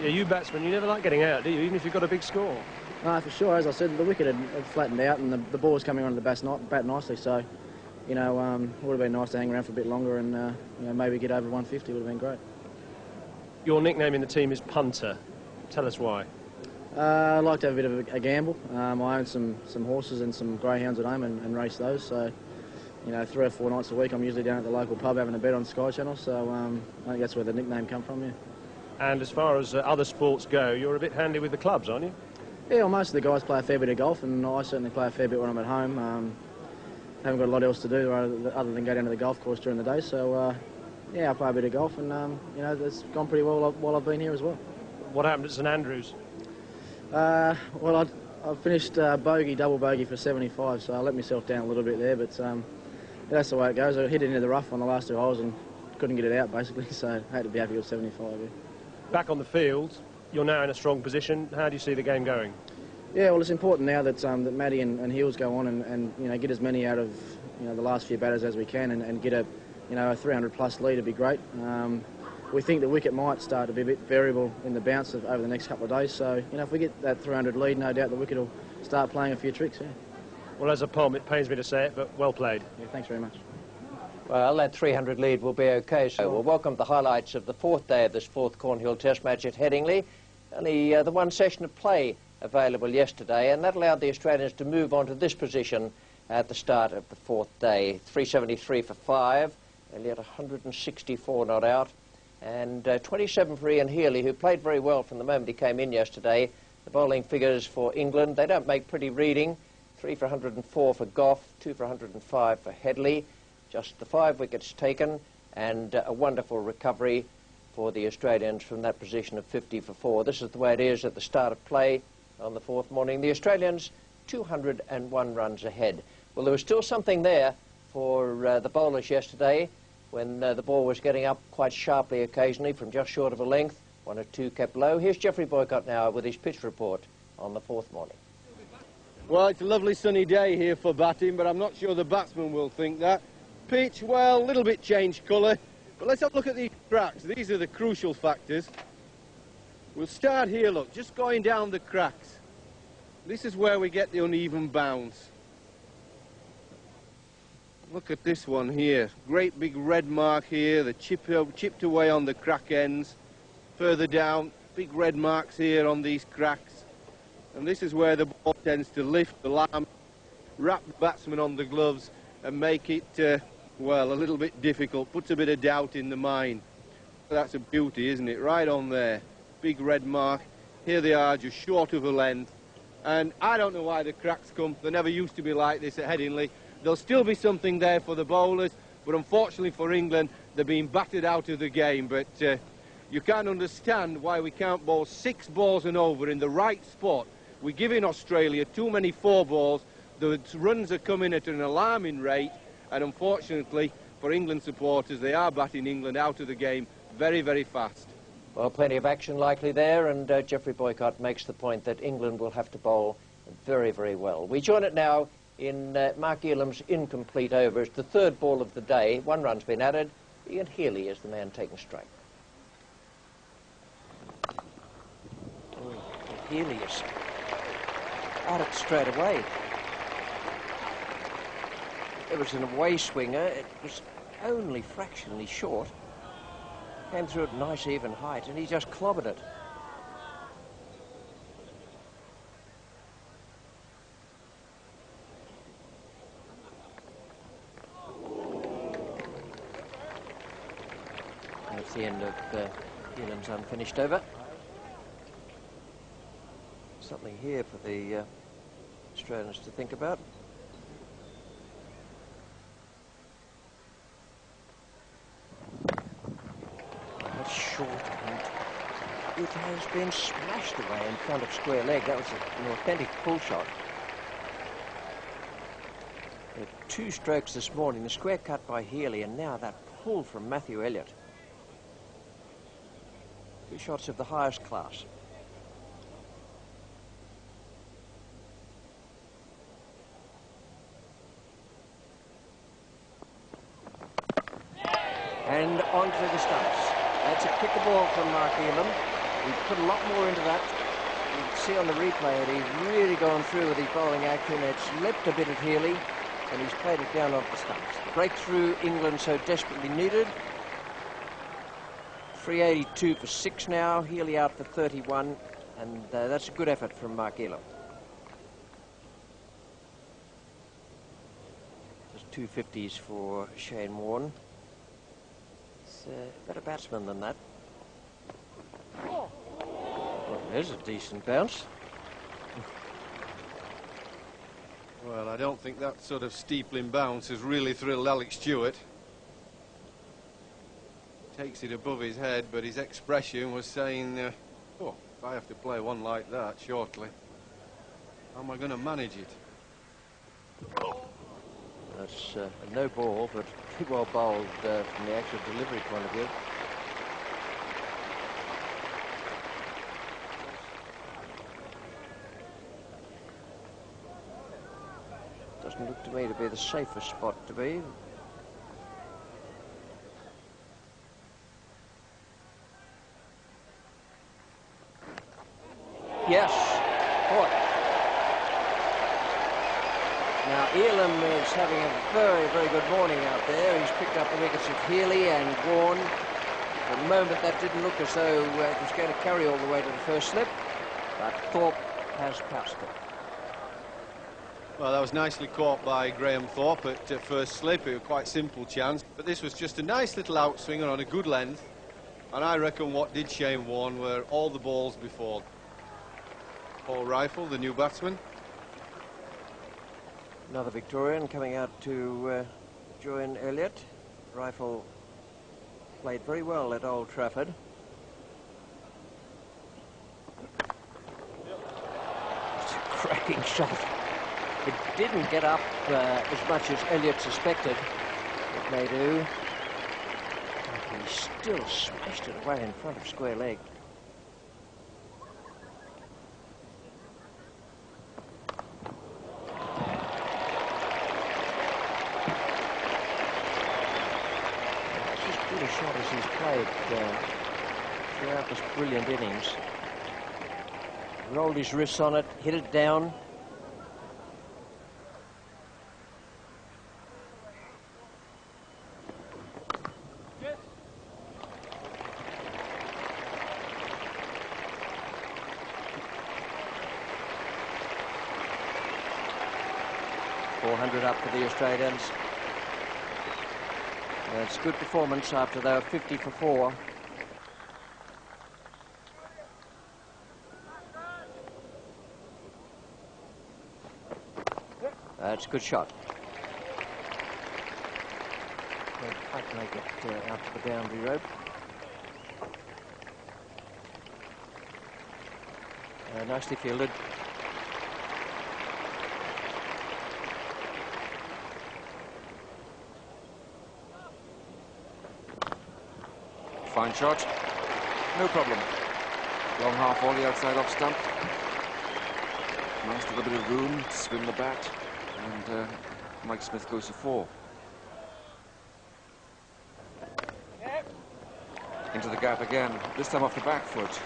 B: Yeah, you batsmen, you never like getting out, do you, even if you've got a big score?
C: No, for sure. As I said, the wicket had flattened out, and the ball was coming onto the bat nicely, so, you know, it would have been nice to hang around for a bit longer and, you know, maybe get over 150 would have been great.
B: Your nickname in the team is Punter. Tell us why.
C: I like to have a bit of a gamble. I own some horses and some greyhounds at home and race those, so, you know, 3 or 4 nights a week I'm usually down at the local pub having a bet on Sky Channel, so I think that's where the nickname come from, yeah.
B: And as far as other sports go, you're a bit handy with the clubs, aren't you?
C: Yeah, well, most of the guys play a fair bit of golf, and I certainly play a fair bit when I'm at home. Haven't got a lot else to do other than go down to the golf course during the day, so yeah, I play a bit of golf, and you know, it's gone pretty well while I've been here as well.
B: What happened at St Andrews?
C: Well, I've finished double bogey for 75, so I let myself down a little bit there, but that's the way it goes. I hit it into the rough on the last 2 holes and couldn't get it out, basically, so I had to be happy with 75, yeah.
B: Back on the field, you're now in a strong position. How do you see the game going?
C: Yeah, well, it's important now that that Matty and Heels go on and you know, get as many out of the last few batters as we can and get a 300-plus lead would be great. We think the wicket might start to be a bit variable in the bounce over the next couple of days, so if we get that 300 lead, no doubt the wicket will start playing a few tricks, yeah.
B: Well, as a Pom, it pains me to say it, but well played.
C: Yeah, thanks very much.
A: Well, that 300 lead will be okay. So we'll welcome the highlights of the 4th day of this 4th Cornhill Test match at Headingley. Only the one session of play available yesterday, and that allowed the Australians to move on to this position at the start of the 4th day. 373 for 5, Elliott 164 not out, and 27 for Ian Healy, who played very well from the moment he came in yesterday. The bowling figures for England, they don't make pretty reading. 3 for 104 for Gough, 2 for 105 for Headley. Just the 5 wickets taken, and a wonderful recovery for the Australians from that position of 50 for 4. This is the way it is at the start of play on the 4th morning. The Australians 201 runs ahead. Well, there was still something there for the bowlers yesterday when the ball was getting up quite sharply occasionally from just short of a length. 1 or 2 kept low. Here's Geoffrey Boycott now with his pitch report on the 4th morning.
E: Well, it's a lovely sunny day here for batting, but I'm not sure the batsmen will think that. Pitch, well, a little bit changed colour, but let's have a look at these cracks. These are the crucial factors. We'll start here, look, just going down the cracks. This is where we get the uneven bounce. Look at this one here. Great big red mark here, the chipped away on the crack ends. Further down, big red marks here on these cracks. And this is where the ball tends to lift the lamp, wrap the batsman on the gloves and make it, well, a little bit difficult, puts a bit of doubt in the mind. That's a beauty, isn't it? Right on there. Big red mark. Here they are, just short of a length. And I don't know why the cracks come. They never used to be like this at Headingley. There'll still be something there for the bowlers, but unfortunately for England, they're being battered out of the game. But you can't understand why we can't bowl 6 balls and over in the right spot. We're giving Australia too many 4 balls. The runs are coming at an alarming rate, and unfortunately for England supporters, they are batting England out of the game very, very fast.
A: Well, plenty of action likely there, and Geoffrey Boycott makes the point that England will have to bowl very, very well. We join it now in Mark Elam's incomplete overs, the 3rd ball of the day. 1 run's been added. Ian Healy is the man taking strike. Healy is at it straight away. It was an away swinger. It was only fractionally short. Came through at nice even height, and he just clobbered it. That's the end of Elam's unfinished over. Something here for the Australians to think about. That's short, and it has been smashed away in front of square leg. That was an authentic pull shot. There were 2 strokes this morning, the square cut by Healy, and now that pull from Matthew Elliott. 2 shots of the highest class. And onto the stumps. That's a kicker ball from Mark Elam. He put a lot more into that. You can see on the replay that he's really gone through with his bowling action. It's leapt a bit at Healy, and he's played it down onto the stumps. The breakthrough England so desperately needed. 382 for 6 now. Healy out for 31, and that's a good effort from Mark Elam. Just 250s for Shane Warne. Better batsman than that. Well, there's a decent bounce.
J: Well, I don't think that sort of steepling bounce has really thrilled Alex Stewart. Takes it above his head, but his expression was saying, oh, if I have to play one like that shortly. How am I going to manage it?
A: That's a no ball, but pretty well bowled from the actual delivery point of view. Doesn't look to me to be the safest spot to be. Yes, caught. Now Elam is having a very, very good morning out there. He's picked up the wickets of Healy and Warne. For the moment that didn't look as though it was going to carry all the way to the first slip, but Thorpe has passed it.
J: Well, that was nicely caught by Graham Thorpe at first slip. It was quite simple chance, but this was just a nice little outswinger on a good length, and I reckon what did Shane Warne were all the balls before. Paul Rifle, the new batsman.
A: Another Victorian coming out to join Elliott. Rifle played very well at Old Trafford. It's a cracking shot. It didn't get up as much as Elliott suspected it may do. But he still smashed it away in front of square leg. A shot as he's played throughout this brilliant innings. Rolled his wrists on it, hit it down.
J: Yes.
A: 400 up for the Australians. It's good performance after they were 50 for 4. That's a good shot. Can't quite make it out to the boundary rope. Nicely fielded.
H: Fine shot. No problem. Long half volley outside off stump. Nice little bit of room to swing the bat. And Mike Smith goes to 4. Into the gap again. This time off the back foot.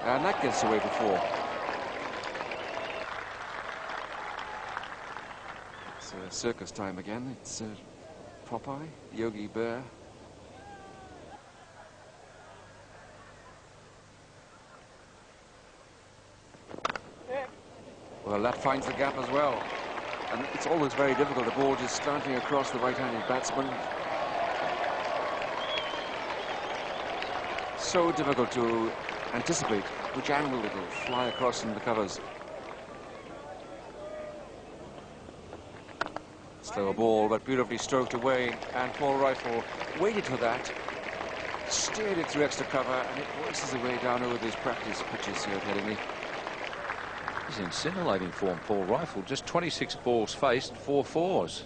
H: And that gets away for 4. Circus time again. It's Popeye, Yogi Bear. Well, that finds the gap as well. And it's always very difficult. The ball just slanting across the right-handed batsman. So difficult to anticipate which angle it will fly across in the covers. Slower ball, but beautifully stroked away, and Paul Rifle waited for that, steered it through extra cover, and it works its way down over these practice pitches here at Headingley.
F: He's in scintillating form, Paul Rifle. Just 26 balls faced, 4 fours.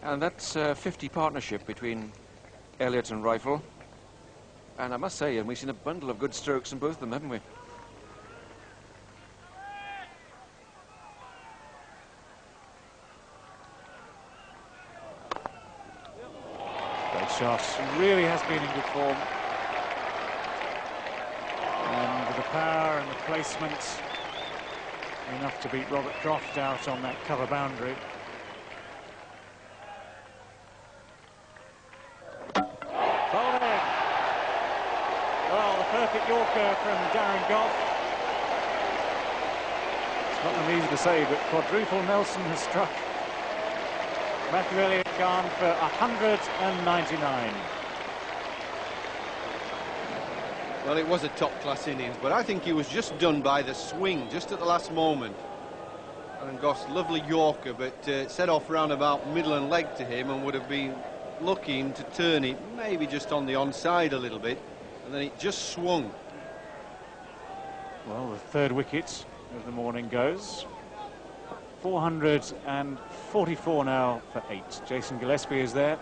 H: And that's a 50 partnership between Elliott and Rifle. And I must say, and we've seen a bundle of good strokes in both of them, haven't we?
G: Great shot. Really has been in good form. And with the power and the placement, enough to beat Robert Croft out on that cover boundary. Perfect Yorker from Darren Gough. It's not easy to say, but quadruple Nelson has struck Matthew Elliott gone for 199.
J: Well, it was a top-class innings, but I think he was just done by the swing, just at the last moment. Aaron Goss, lovely Yorker, but set off round about middle and leg to him and would have been looking to turn it maybe just on the onside a little bit, and then it just swung.
G: Well, the third wicket of the morning goes. 444 now for 8. Jason Gillespie is there.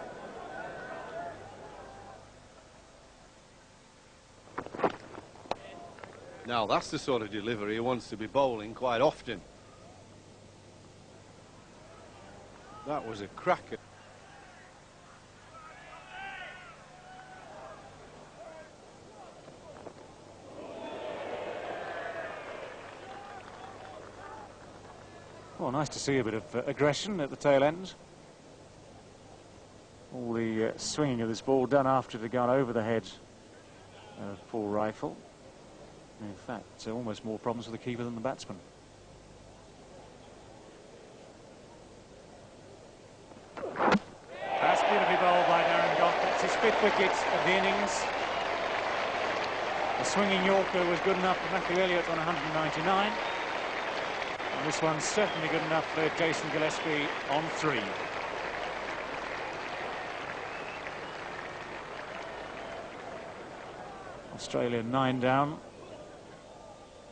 J: Now that's the sort of delivery he wants to be bowling quite often. That was a cracker.
G: Well, nice to see a bit of aggression at the tail end. All the swinging of this ball done after it had gone over the head of Paul Rifle. In fact, almost more problems with the keeper than the batsman. That's beautifully bowled by Darren Goff. That's his 5th wicket of the innings. The swinging Yorker was good enough for Matthew Elliott on 199. And this one's certainly good enough for Jason Gillespie on 3. Australia 9 down.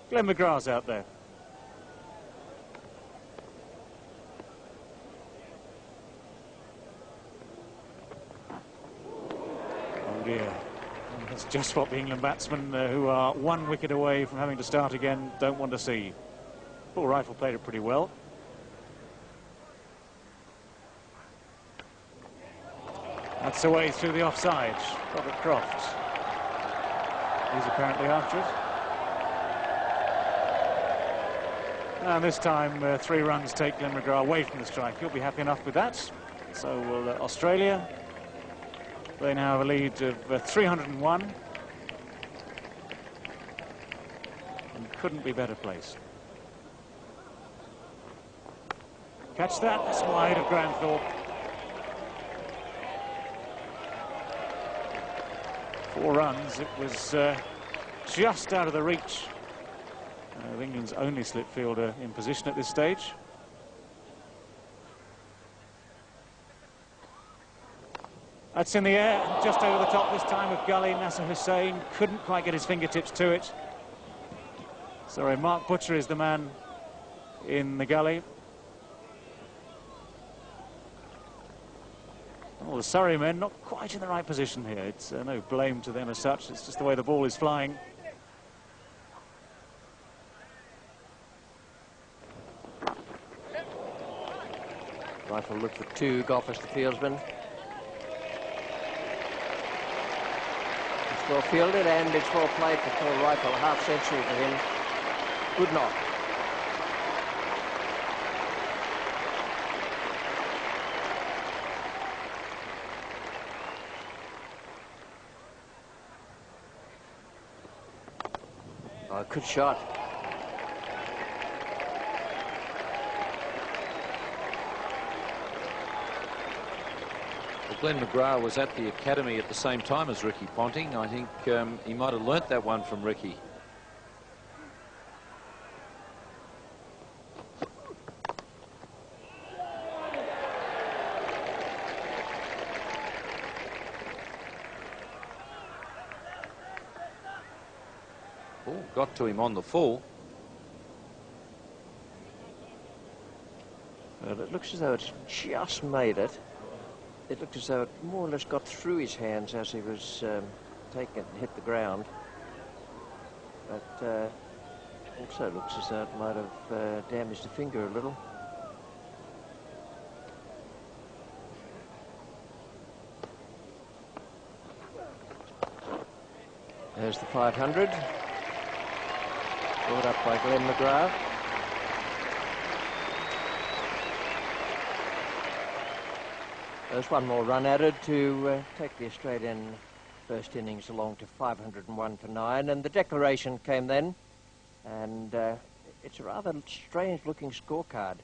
G: Glenn McGrath's out there. Oh dear. That's just what the England batsmen who are 1 wicket away from having to start again don't want to see. Paul Rifle played it pretty well. That's the way through the offside. Robert Croft is apparently after it. And this time 3 runs take Glenn McGrath away from the strike. He'll be happy enough with that. So will Australia. They now have a lead of 301. And couldn't be better placed. Catch that, that's wide of Granthorpe. 4 runs, it was just out of the reach of England's only slip fielder in position at this stage. That's in the air, just over the top this time of Gully. Nasser Hussain couldn't quite get his fingertips to it. Sorry, Mark Butcher is the man in the gully. Well, the Surrey men not quite in the right position here. It's no blame to them as such. It's just the way the ball is flying.
A: Rifle look for 2, Goff as the fieldsman. It's well fielded and it's well played for Paul Rifle. Half century for him. Good knock. Oh, good shot.
F: Well, Glenn McGrath was at the academy at the same time as Ricky Ponting. I think he might have learnt that one from Ricky. Oh, got to him on the full.
A: Well, it looks as though it's just made it. It looked as though it more or less got through his hands as he was taking it and hit the ground. But also looks as though it might have damaged the finger a little. There's the 500. Brought up by Glenn McGrath. There's one more run added to take the Australian first innings along to 501 for 9, and the declaration came then, and it's a rather strange looking scorecard.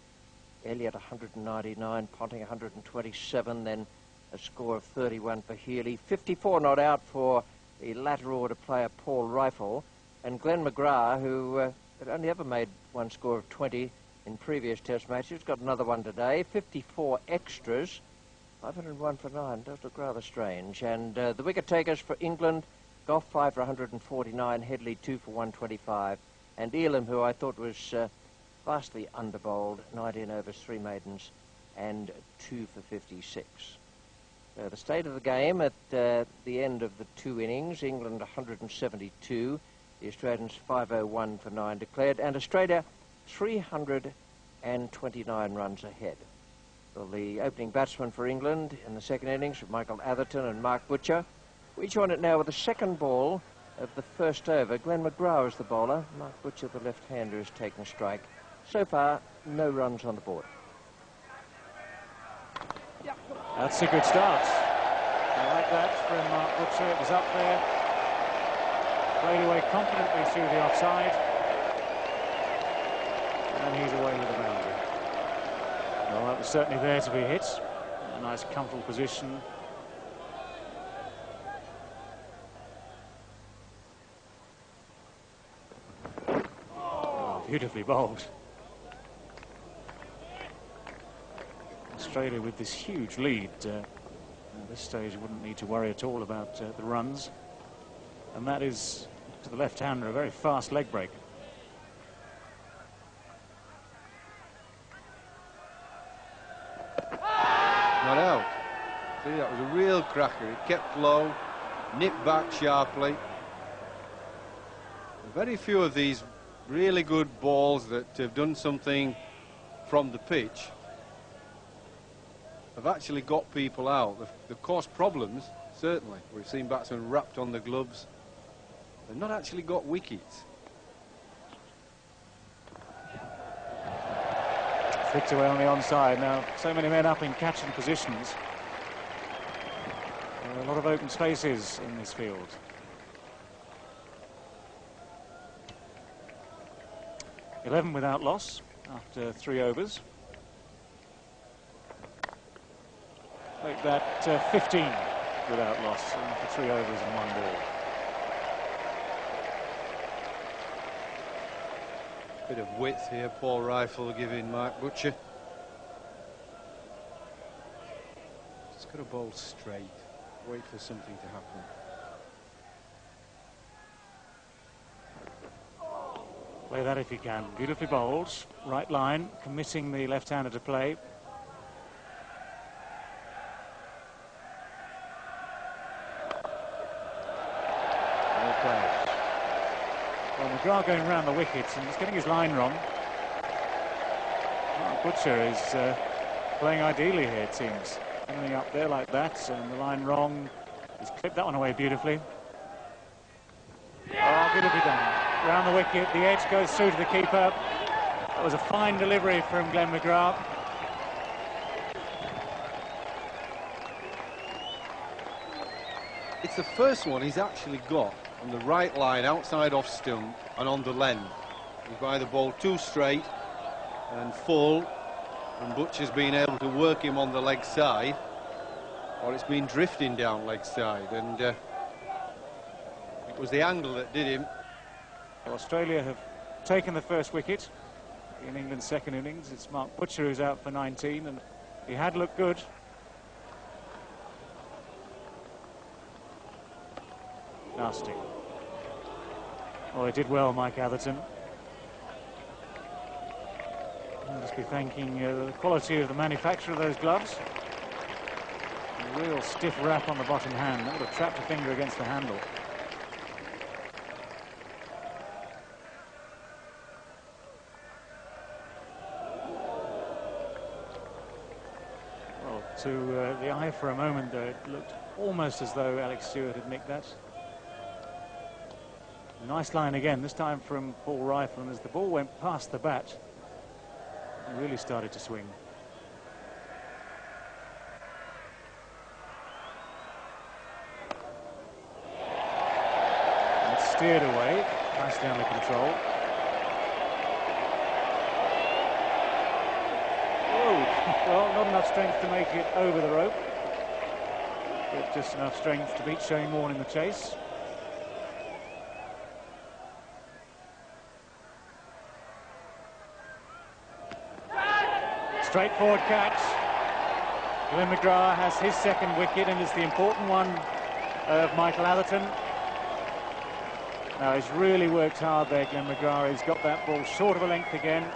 A: Elliott 199, Ponting 127, then a score of 31 for Healy, 54 not out for the latter order player Paul Rifle, and Glenn McGrath, who had only ever made one score of 20, in previous Test matches. Got another one today. 54 extras. 501 for 9. Does look rather strange. And the wicket takers for England: Gough 5 for 149, Headley 2 for 125, and Elam, who I thought was vastly underbowled, 19 overs, 3 maidens, and 2 for 56. The state of the game at the end of the 2 innings: England 172, the Australians 501 for 9 declared, and Australia 329 runs ahead. Well, the opening batsmen for England in the second innings, Michael Atherton and Mark Butcher. We join it now with the second ball of the first over. Glenn McGrath is the bowler. Mark Butcher, the left-hander, is taking strike. So far, no runs on the board.
G: That's a good start. I like that from Mark Butcher. It was up there. Played away confidently through the offside. And he's away with the boundary. Well, that was certainly there to be hit. A nice comfortable position. Oh, beautifully bowled. Australia with this huge lead. At this stage, wouldn't need to worry at all about the runs. And that is, to the left-hander, a very fast leg break.
J: Not out. See, that was a real cracker. It kept low, nipped back sharply. Very few of these really good balls that have done something from the pitch have actually got people out. They've caused problems, certainly. We've seen batsmen wrapped on the gloves. They've not actually got wickets.
G: Flicked away on the onside. Now, so many men up in catching positions. There are a lot of open spaces in this field. "11 without loss after 3 overs. Make that 15 without loss after 3 overs and 1 ball.
J: Bit of width here, Paul Rifle giving Mark Butcher. Just got to bowl straight, wait for something to happen.
G: Play that if you can. Beautifully bowled, right line, committing the left-hander to play. Well played. Well, McGrath going round the wickets and he's getting his line wrong. Mark Butcher is playing ideally here, it seems. Anything up there like that, and the line wrong. He's clipped that one away beautifully. Oh, beautifully done. Round the wicket, the edge goes through to the keeper. That was a fine delivery from Glenn McGrath.
J: It's the first one he's actually got on the right line, outside off stump, and on the length. He's either bowled too straight and full, and Butcher's been able to work him on the leg side, or it's been drifting down leg side, and it was the angle that did him.
G: Australia have taken the first wicket in England's second innings. It's Mark Butcher who's out for 19, and he had looked good. Nasty. Oh, he did well, Mike Atherton. I'll just be thanking the quality of the manufacture of those gloves. A real stiff wrap on the bottom hand. That would have trapped a finger against the handle. To the eye for a moment, though, it looked almost as though Alex Stewart had nicked that. Nice line again, this time from Paul Rifle, and as the ball went past the bat, it really started to swing. And it's steered away, nicely under control. Well, not enough strength to make it over the rope, but just enough strength to beat Shane Warne in the chase. straightforward catch. Glenn McGrath has his second wicket, and it's the important one of Michael Atherton. Now, he's really worked hard there, Glenn McGrath. He's got that ball short of a length again,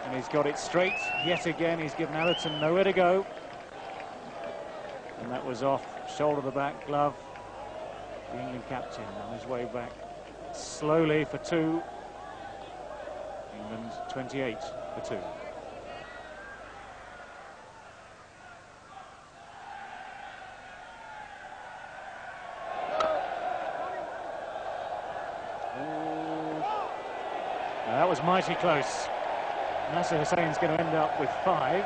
G: and he's got it straight yet again. He's given Atherton nowhere to go. And that was off, shoulder to back glove. The England captain on his way back slowly for 2. England 28 for 2. Now, that was mighty close. Nasser Hussein's going to end up with 5.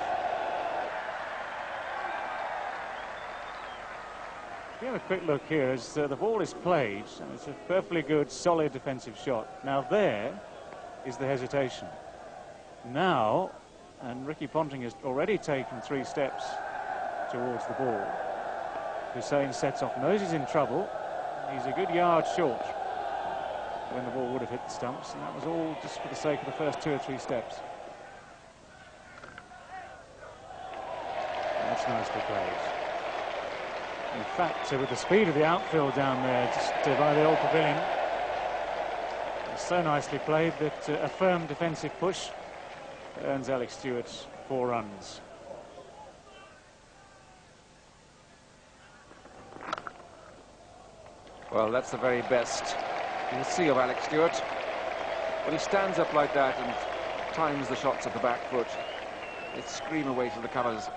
G: If you have a quick look here, as the ball is played, and it's a perfectly good, solid defensive shot. Now there is the hesitation. Now, and Ricky Ponting has already taken 3 steps towards the ball. Hussein sets off, knows he's in trouble. He's a good yard short when the ball would have hit the stumps, and that was all just for the sake of the first 2 or 3 steps. That's nicely played. In fact, with the speed of the outfield down there, just by the old pavilion, it's so nicely played that a firm defensive push earns Alex Stewart 4 runs.
H: Well, that's the very best you can see of Alex Stewart. When he stands up like that and times the shots at the back foot, they scream away to the covers.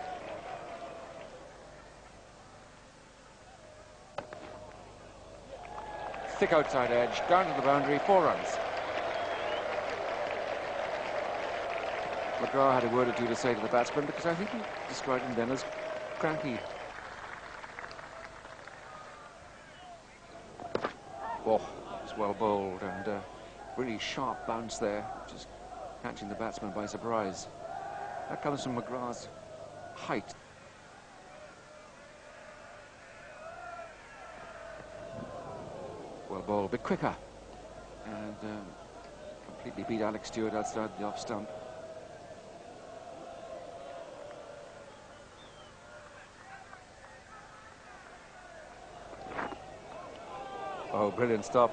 H: Thick outside edge, down to the boundary, 4 runs. McGrath had a word or 2 to say to the batsman, because I think he described him then as cranky. Oh, it was well bowled, and really sharp bounce there, just catching the batsman by surprise. That comes from McGrath's height. Well bowled, a bit quicker, and completely beat Alex Stewart outside the off stump. Oh, brilliant stop.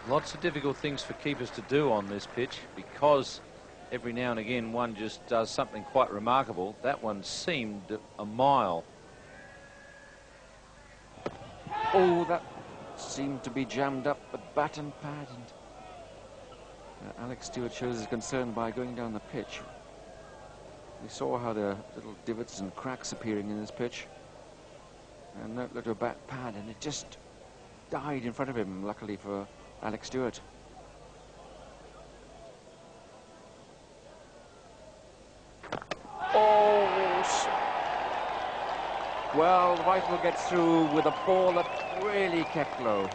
F: Lots of difficult things for keepers to do on this pitch, because every now and again one just does something quite remarkable. That one seemed a mile.
H: Oh, that seemed to be jammed up with bat and pad. And Alex Stewart shows his concern by going down the pitch. We saw how there are little divots and cracks appearing in this pitch. And that little bat pad, and it just died in front of him, luckily for Alex Stewart. Oh! Well, the rifle gets through with a ball that really kept low.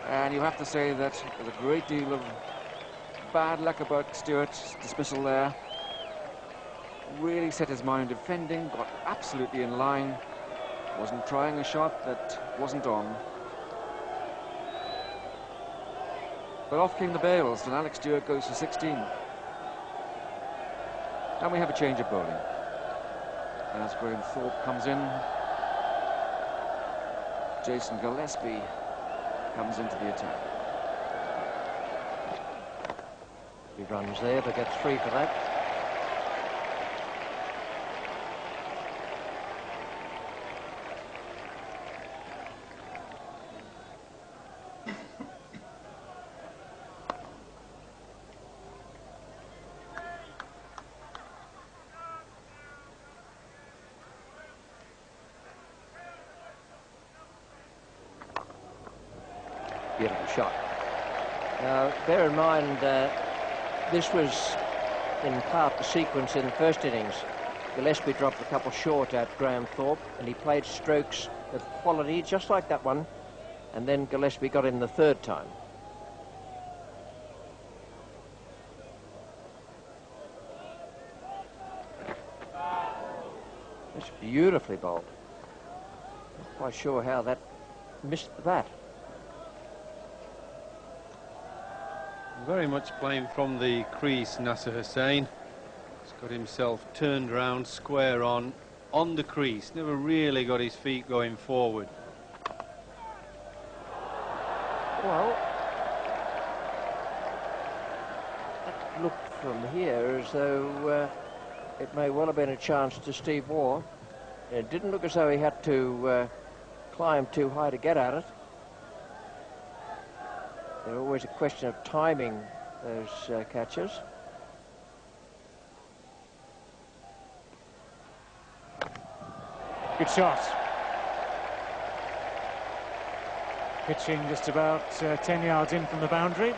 H: And you have to say that there's a great deal of bad luck about Stewart's dismissal there. Really set his mind defending, got absolutely in line, wasn't trying a shot that wasn't on. But off came the bails, and Alex Stewart goes for 16. And we have a change of bowling. As Graham Thorpe comes in, Jason Gillespie comes into the attack.
A: He runs there, but gets 3 for that. Beautiful shot. Now, bear in mind, this was in part the sequence in the first innings. Gillespie dropped a couple short at Graham Thorpe, and he played strokes of quality, just like that one, and then Gillespie got in the 3rd time. It's beautifully bowled. Not quite sure how that missed the bat.
J: very much playing from the crease, Nasser Hussain. He's got himself turned round, square on the crease. Never really got his feet going forward.
A: Well, that looked from here as though it may well have been a chance to Steve Waugh. It didn't look as though he had to climb too high to get at it. They're always a question of timing, those catches.
G: Good shot. Pitching just about 10 yards in from the boundary.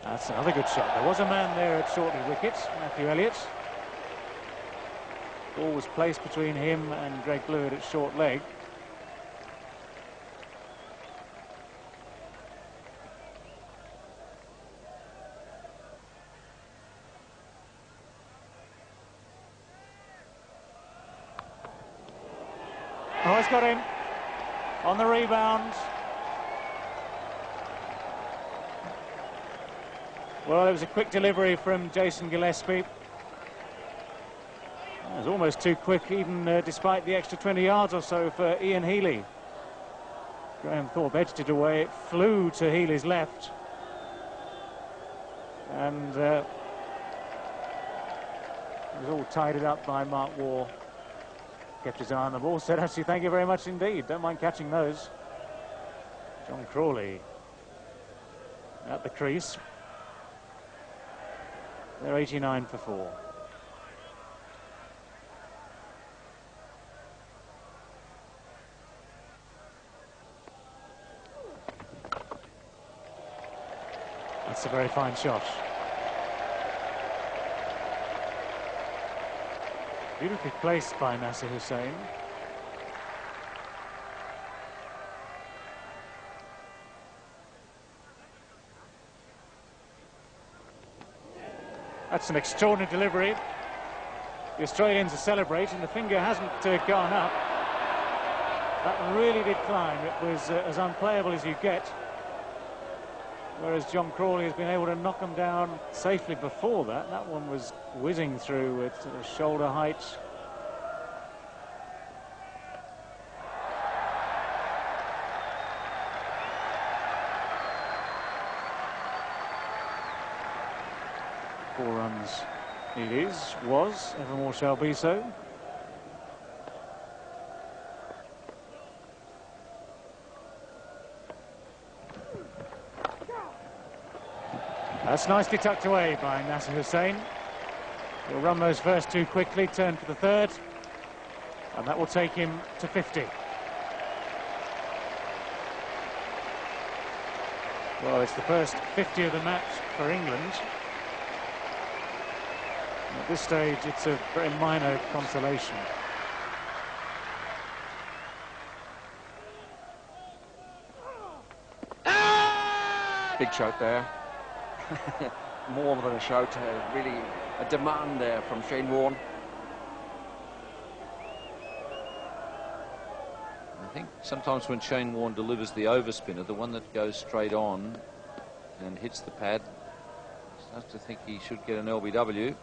G: That's another good shot. There was a man there at shortly wicket, Matthew Elliott. Ball was placed between him and Greg Blewett at short leg. Oh, he's got him on the rebound. Well, it was a quick delivery from Jason Gillespie. It was almost too quick, even despite the extra 20 yards or so for Ian Healy. Graham Thorpe edged it away. It flew to Healy's left. And it was all tidied up by Mark Waugh. Kept his eye on the ball, said, actually, thank you very much indeed. Don't mind catching those. John Crawley at the crease. They're 89 for 4. That's a very fine shot. Beautifully placed by Nasser Hussain. That's an extraordinary delivery. The Australians are celebrating. The finger hasn't gone up. That really did climb. It was as unplayable as you get. Whereas John Crawley has been able to knock them down safely before that. That one was whizzing through at shoulder height. Four runs it was, evermore shall be so. That's nicely tucked away by Nasser Hussain. He'll run those first two quickly, turn for the third, and that will take him to 50. Well, it's the first 50 of the match for England. At this stage, it's a very minor consolation.
H: Big shout there. More than a shout, really a demand there from Shane Warne.
F: I think sometimes when Shane Warne delivers the overspinner, the one that goes straight on and hits the pad, starts to think he should get an LBW.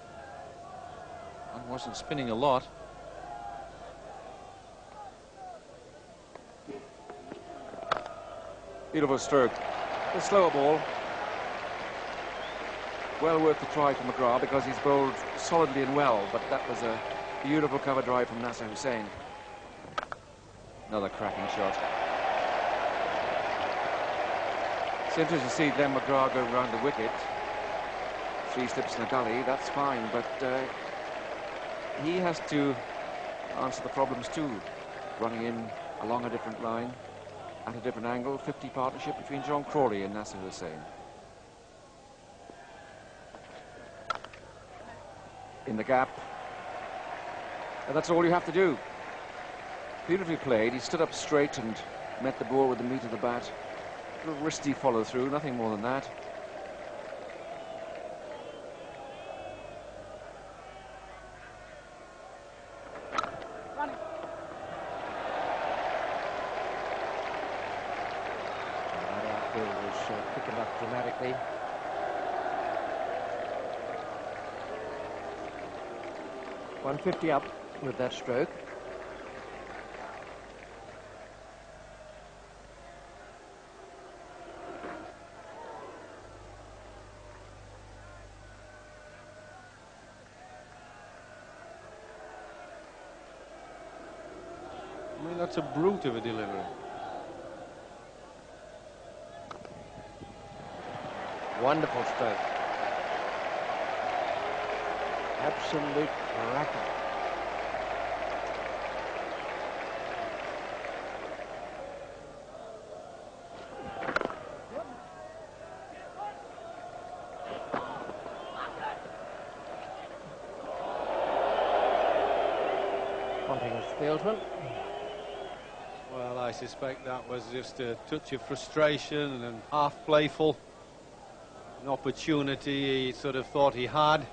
F: One wasn't spinning a lot.
H: Beautiful stroke. A slower ball. Well worth the try for McGrath because he's bowled solidly and well, but that was a beautiful cover drive from Nasser Hussain. Another cracking shot. It's interesting to see Glenn McGrath go round the wicket. 3 slips in a gully, that's fine, but he has to answer the problems too. Running in along a different line, at a different angle, 50 partnership between John Crawley and Nasser Hussain. In the gap. And that's all you have to do. Beautifully played. He stood up straight and met the ball with the meat of the bat. A little wristy follow through, nothing more than that.
A: picking up dramatically. .150 up with that stroke.
J: I mean, that's a brute of a delivery.
A: Wonderful stroke. Absolute cracker. Ponting's fieldsman.
J: Well, I suspect that was just a touch of frustration and half playful. An opportunity he sort of thought he had.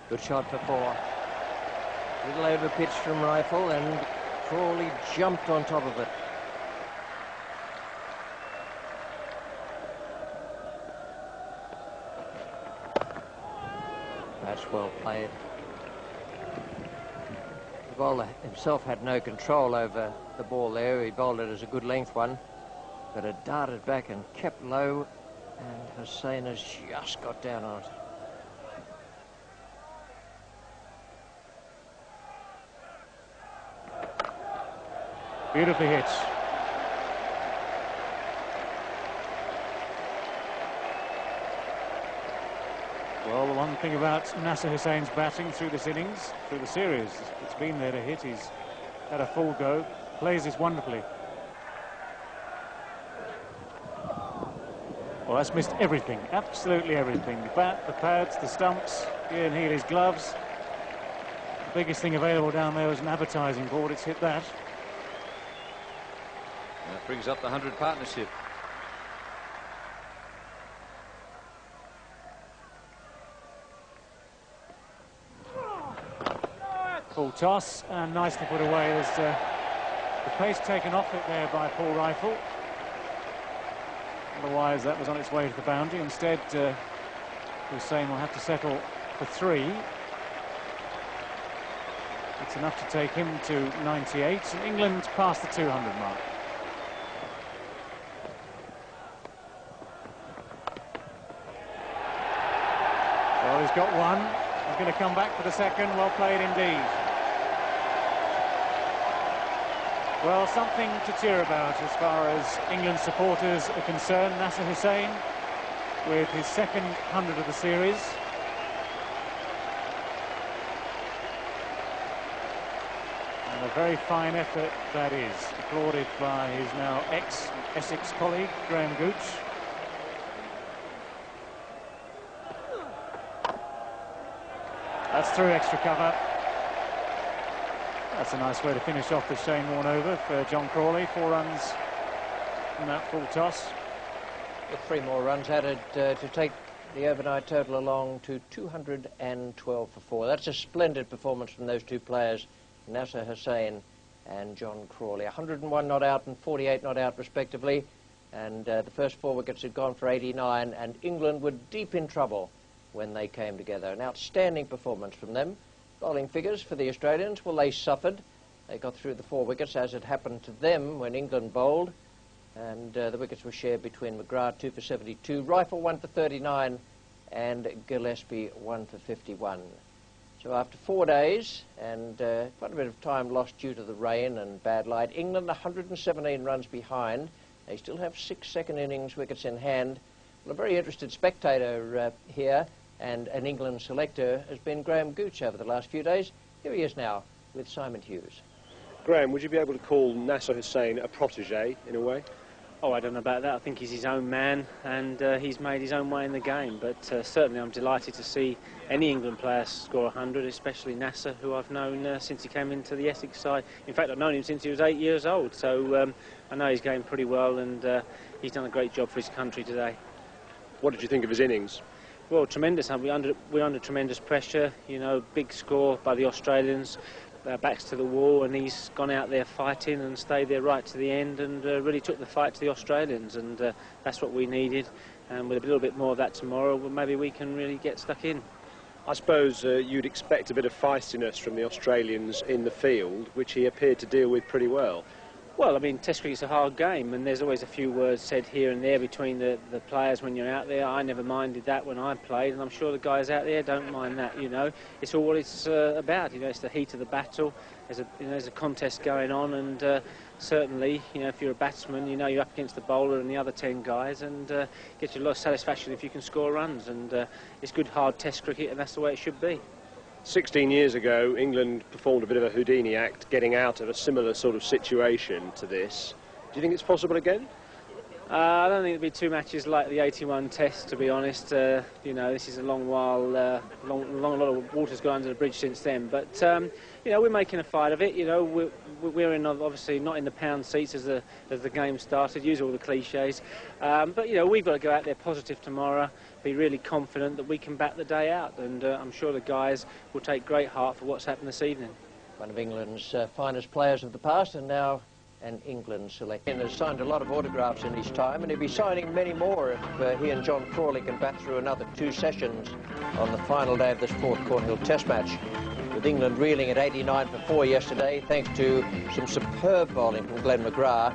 A: Good shot for 4. Little over pitch from Rifle, and Crawley jumped on top of it. That's well played. The bowler himself had no control over the ball there. He bowled it as a good length one, but it darted back and kept low, and Hussain has just got down on it.
G: Beautifully hit. Well, the one thing about Nasser Hussain's batting through this innings, through the series, it's been there to hit. He's had a full go, plays this wonderfully. Well, that's missed everything, absolutely everything. The bat, the pads, the stumps, Ian Healy's gloves. The biggest thing available down there was an advertising board. It's hit that.
F: That brings up the 100 partnership.
G: Full toss and nicely put away. There's the pace taken off it there by Paul Rifle. Otherwise that was on its way to the boundary. Instead Hussain will have to settle for 3. It's enough to take him to 98, and England past the 200 mark. Well, he's got one. He's going to come back for the second. Well played indeed. Well, something to cheer about as far as England supporters are concerned. Nasser Hussain with his second 100 of the series. And a very fine effort that is, applauded by his now ex-Essex colleague, Graham Gooch. That's through extra cover. That's a nice way to finish off the Shane Warne over for John Crawley. 4 runs in that full toss.
A: With 3 more runs added to take the overnight total along to 212 for 4. That's a splendid performance from those 2 players, Nasser Hussain and John Crawley. 101 not out and 48 not out respectively. And the first 4 wickets had gone for 89, and England were deep in trouble when they came together. An outstanding performance from them. Bowling figures for the Australians, well, they suffered. They got through the 4 wickets as it happened to them when England bowled. And the wickets were shared between McGrath, 2 for 72, Rifle 1 for 39, and Gillespie 1 for 51. So after 4 days and quite a bit of time lost due to the rain and bad light, England 117 runs behind. They still have 6 second innings wickets in hand. Well, a very interested spectator here and an England selector has been Graham Gooch over the last few days. Here he is now with Simon Hughes.
B: Graham, would you be able to call Nasser Hussain a protege in a way?
K: Oh, I don't know about that. I think he's his own man and he's made his own way in the game. But certainly I'm delighted to see any England player score 100, especially Nasser, who I've known since he came into the Essex side. In fact, I've known him since he was 8 years old. So I know he's going pretty well, and he's done a great job for his country today.
B: What did you think of his innings?
K: Well, tremendous. We're under tremendous pressure. You know, big score by the Australians. our backs to the wall, and he's gone out there fighting and stayed there right to the end, and really took the fight to the Australians, and that's what we needed. And with a little bit more of that tomorrow, well, maybe we can really get stuck in.
B: I suppose you'd expect a bit of feistiness from the Australians in the field, which he appeared to deal with pretty well.
K: Well, I mean, Test cricket's a hard game, and there's always a few words said here and there between the players when you're out there. I never minded that when I played, and I'm sure the guys out there don't mind that, you know. It's all what it's about, you know, it's the heat of the battle. There's a contest going on, and certainly, you know, if you're a batsman, you know you're up against the bowler and the other 10 guys, and gets you a lot of satisfaction if you can score runs, and it's good, hard Test cricket, and that's the way it should be.
B: 16 years ago, England performed a bit of a Houdini act, getting out of a similar sort of situation to this. Do you think it's possible again?
K: I don't think there'll be 2 matches like the 81 Test, to be honest. You know, this is a long while, a lot of water's gone under the bridge since then. But, you know, we're making a fight of it. You know, we're in, obviously not in the pound seats as the game started, use all the cliches. But, you know, we've got to go out there positive tomorrow, be really confident that we can bat the day out. And I'm sure the guys will take great heart for what's happened this evening.
A: One of England's finest players of the past, and now an England select. And has signed a lot of autographs in his time, and he'll be signing many more if he and John Crawley can bat through another 2 sessions on the final day of this 4th Cornhill Test match. With England reeling at 89 for 4 yesterday, thanks to some superb bowling from Glenn McGrath,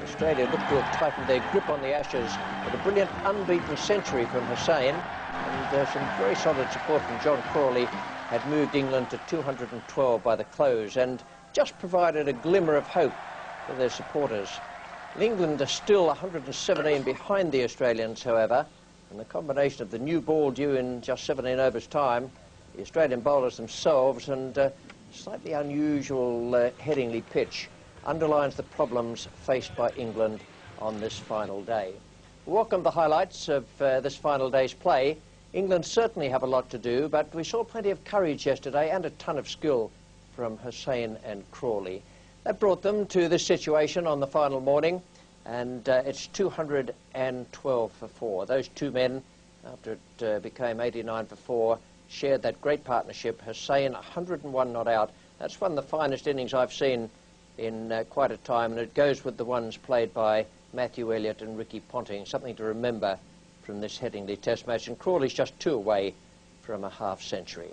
A: Australia looked to have tightened their grip on the Ashes with a brilliant unbeaten century from Hussain, and some very solid support from John Crawley had moved England to 212 by the close, and just provided a glimmer of hope for their supporters. England are still 117 behind the Australians, however, and the combination of the new ball due in just 17 overs' time, the Australian bowlers themselves, and slightly unusual Headingley pitch underlines the problems faced by England on this final day. We welcome the highlights of this final day's play. England certainly have a lot to do, but we saw plenty of courage yesterday and a ton of skill from Hussain and Crawley. That brought them to this situation on the final morning, and it's 212 for 4. Those 2 men, after it became 89 for 4, shared that great partnership. Hussain 101 not out. That's one of the finest innings I've seen in quite a time, and it goes with the ones played by Matthew Elliott and Ricky Ponting. Something to remember from this Headingley Test match, and Crawley's just 2 away from a half-century.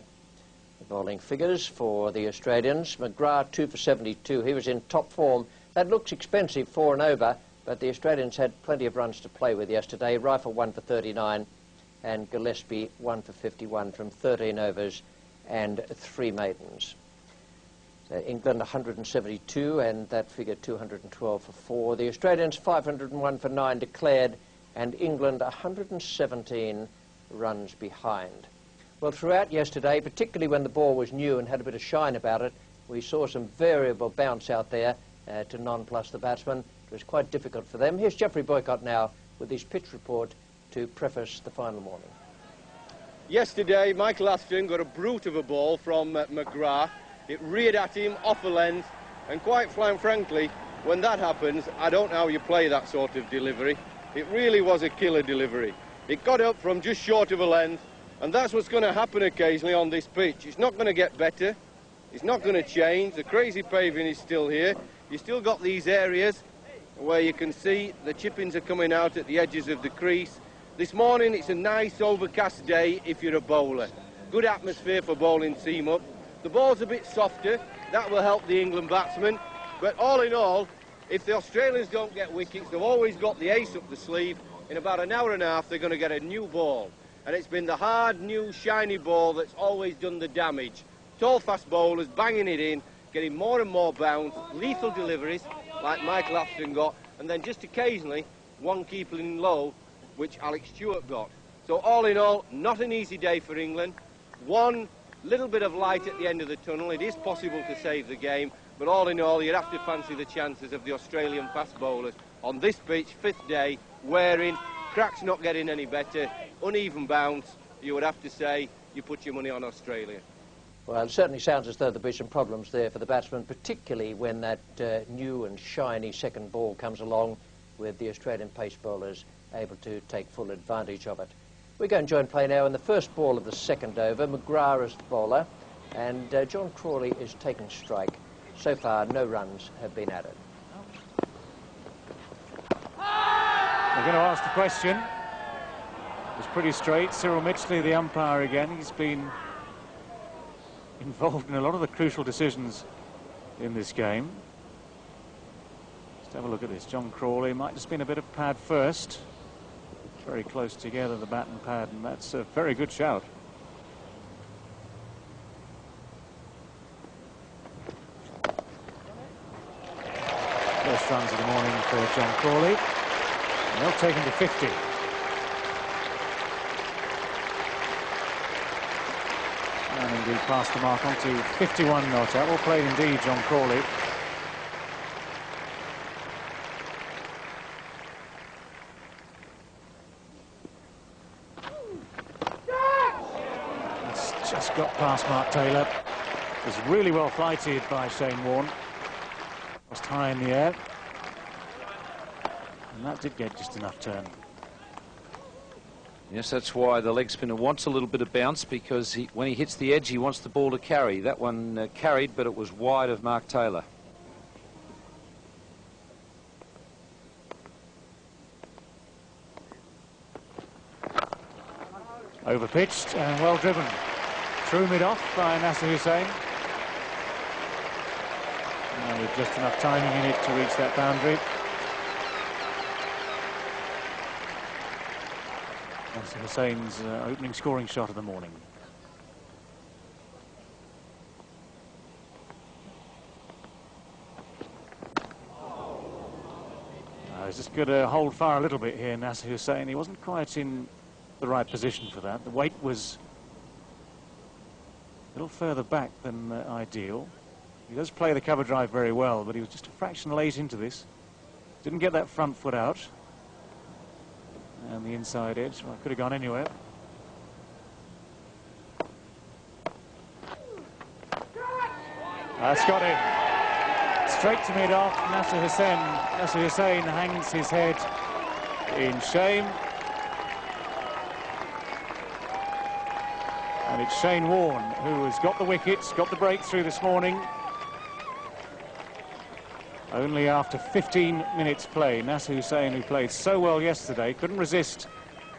A: The bowling figures for the Australians: McGrath 2 for 72. He was in top form. That looks expensive, 4 and over, but the Australians had plenty of runs to play with yesterday. Rifle 1 for 39, and Gillespie 1 for 51 from 13 overs and 3 maidens. So England 172, and that figure 212 for 4. The Australians 501 for 9 declared, and England 117 runs behind. Well, throughout yesterday, particularly when the ball was new and had a bit of shine about it, we saw some variable bounce out there to nonplus the batsmen. It was quite difficult for them. Here's Geoffrey Boycott now with his pitch report to preface the final morning.
E: Yesterday, Michael Atherton got a brute of a ball from McGrath. It reared at him off the length, and quite frankly, when that happens, I don't know how you play that sort of delivery. It really was a killer delivery. It got up from just short of a length, and that's what's going to happen occasionally on this pitch. It's not going to get better. It's not going to change. The crazy paving is still here. You still got these areas where you can see the chippings are coming out at the edges of the crease. This morning it's a nice overcast day if you're a bowler. Good atmosphere for bowling seam up. The ball's a bit softer. That will help the England batsmen. But all in all, if the Australians don't get wickets, they've always got the ace up the sleeve. In about an hour and a half, they're going to get a new ball. And it's been the hard, new, shiny ball that's always done the damage. Tall, fast bowlers banging it in, getting more and more bounce, lethal deliveries, like Michael Atherton got, and then just occasionally one keeping low, which Alex Stewart got. So all in all, not an easy day for England. One little bit of light at the end of the tunnel. It is possible to save the game, but all in all, you'd have to fancy the chances of the Australian fast bowlers on this pitch, 5th day, wearing, cracks not getting any better, uneven bounce. You would have to say you put your money on Australia.
A: Well, it certainly sounds as though there'll be some problems there for the batsmen, particularly when that new and shiny second ball comes along with the Australian pace bowlers able to take full advantage of it. We're going to join play now in the first ball of the second over. McGrath as the bowler. and John Crawley is taking strike. So far, no runs have been added.
G: We're going to ask the question. It's pretty straight. Cyril Mitchley, the umpire again. He's been involved in a lot of the crucial decisions in this game. Let's have a look at this. John Crawley might just been a bit of pad first. Very close together, the bat and pad, and that's a very good shout. First runs of the morning for John Crawley. And they'll take him to 50. And indeed passed the mark on to 51 not out. Well played indeed, John Crawley. It's just got past Mark Taylor. It was really well flighted by Shane Warne. Was high in the air. And that did get just enough turn.
F: Yes, that's why the leg spinner wants a little bit of bounce, because when he hits the edge, he wants the ball to carry. That one carried, but it was wide of Mark Taylor.
G: Overpitched and well driven. Through mid-off by Nasser Hussain. And with just enough timing in it to reach that boundary. Nasser Hussain's opening scoring shot of the morning. He's just got to hold fire a little bit here, Nasser Hussain. He wasn't quite in the right position for that. The weight was a little further back than ideal. He does play the cover drive very well, but he was just a fraction late into this. Didn't get that front foot out. And the inside edge, well, could have gone anywhere. That's got him. Straight to mid-off, Nasser Hussain hangs his head in shame. And it's Shane Warne who has got the wickets, got the breakthrough this morning. Only after 15 minutes play. Nasser Hussain, who played so well yesterday, couldn't resist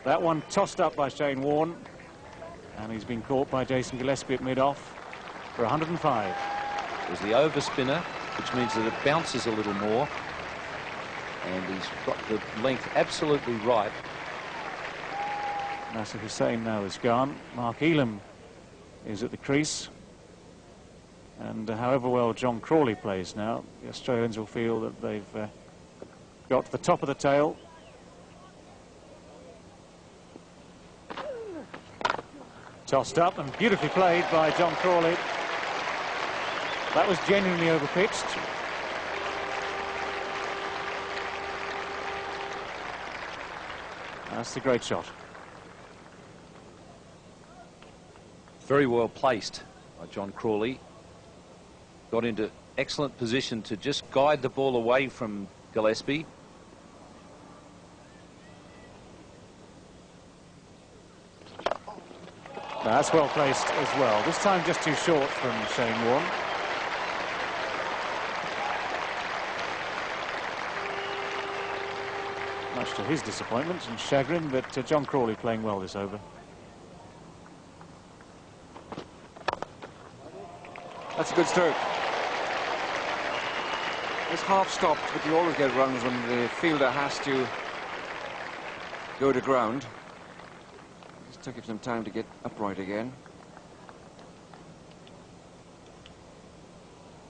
G: that one tossed up by Shane Warne. And he's been caught by Jason Gillespie at mid-off for 105.
F: It was the over spinner, which means that it bounces a little more. And he's got the length absolutely right.
G: Nasser Hussain now is gone. Mark Elam is at the crease. And however well John Crawley plays now, the Australians will feel that they've got to the top of the tail. Tossed up and beautifully played by John Crawley. That was genuinely overpitched. That's a great shot.
F: Very well placed by John Crawley. Got into excellent position to just guide the ball away from Gillespie.
G: That's well placed as well. This time just too short from Shane Warne. Much to his disappointment and chagrin, but John Crawley playing well this over.
H: That's a good stroke. It's half stopped, but you always get runs when the fielder has to go to ground. Just took him some time to get upright again.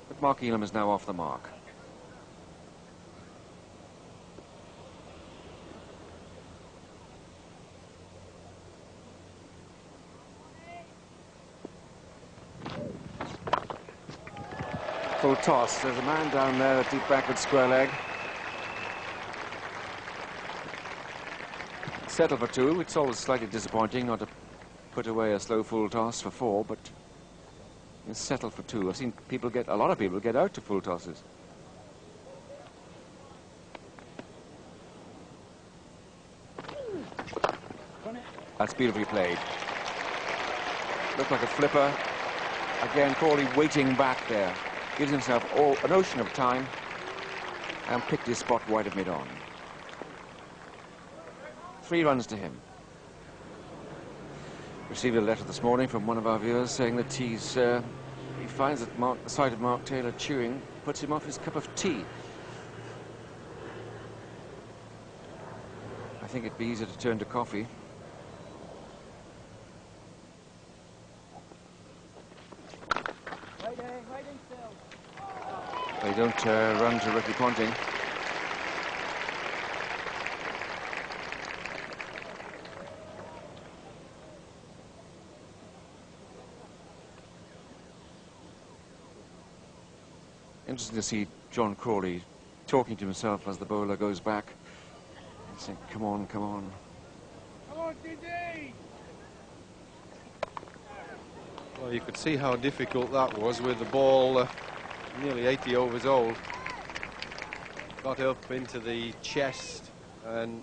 H: But Mark Elam is now off the mark. Full toss. There's a man down there at deep backward square leg. Settle for two. It's always slightly disappointing not to put away a slow full toss for four, but settle for two. I've seen people a lot of people get out to full tosses. That's beautifully played. Looked like a flipper. Again, Crawley waiting back there. Gives himself an ocean of time and picked his spot wide of mid-on. 3 runs to him. Received a letter this morning from one of our viewers saying that he finds that the sight of Mark Taylor chewing puts him off his cup of tea. I think it'd be easier to turn to coffee. They don't run to Ricky Ponting. Interesting to see John Crawley talking to himself as the bowler goes back and saying, come on, come on.
J: Come on, TD! Well, you could see how difficult that was with the ball nearly 80 overs old. Got up into the chest and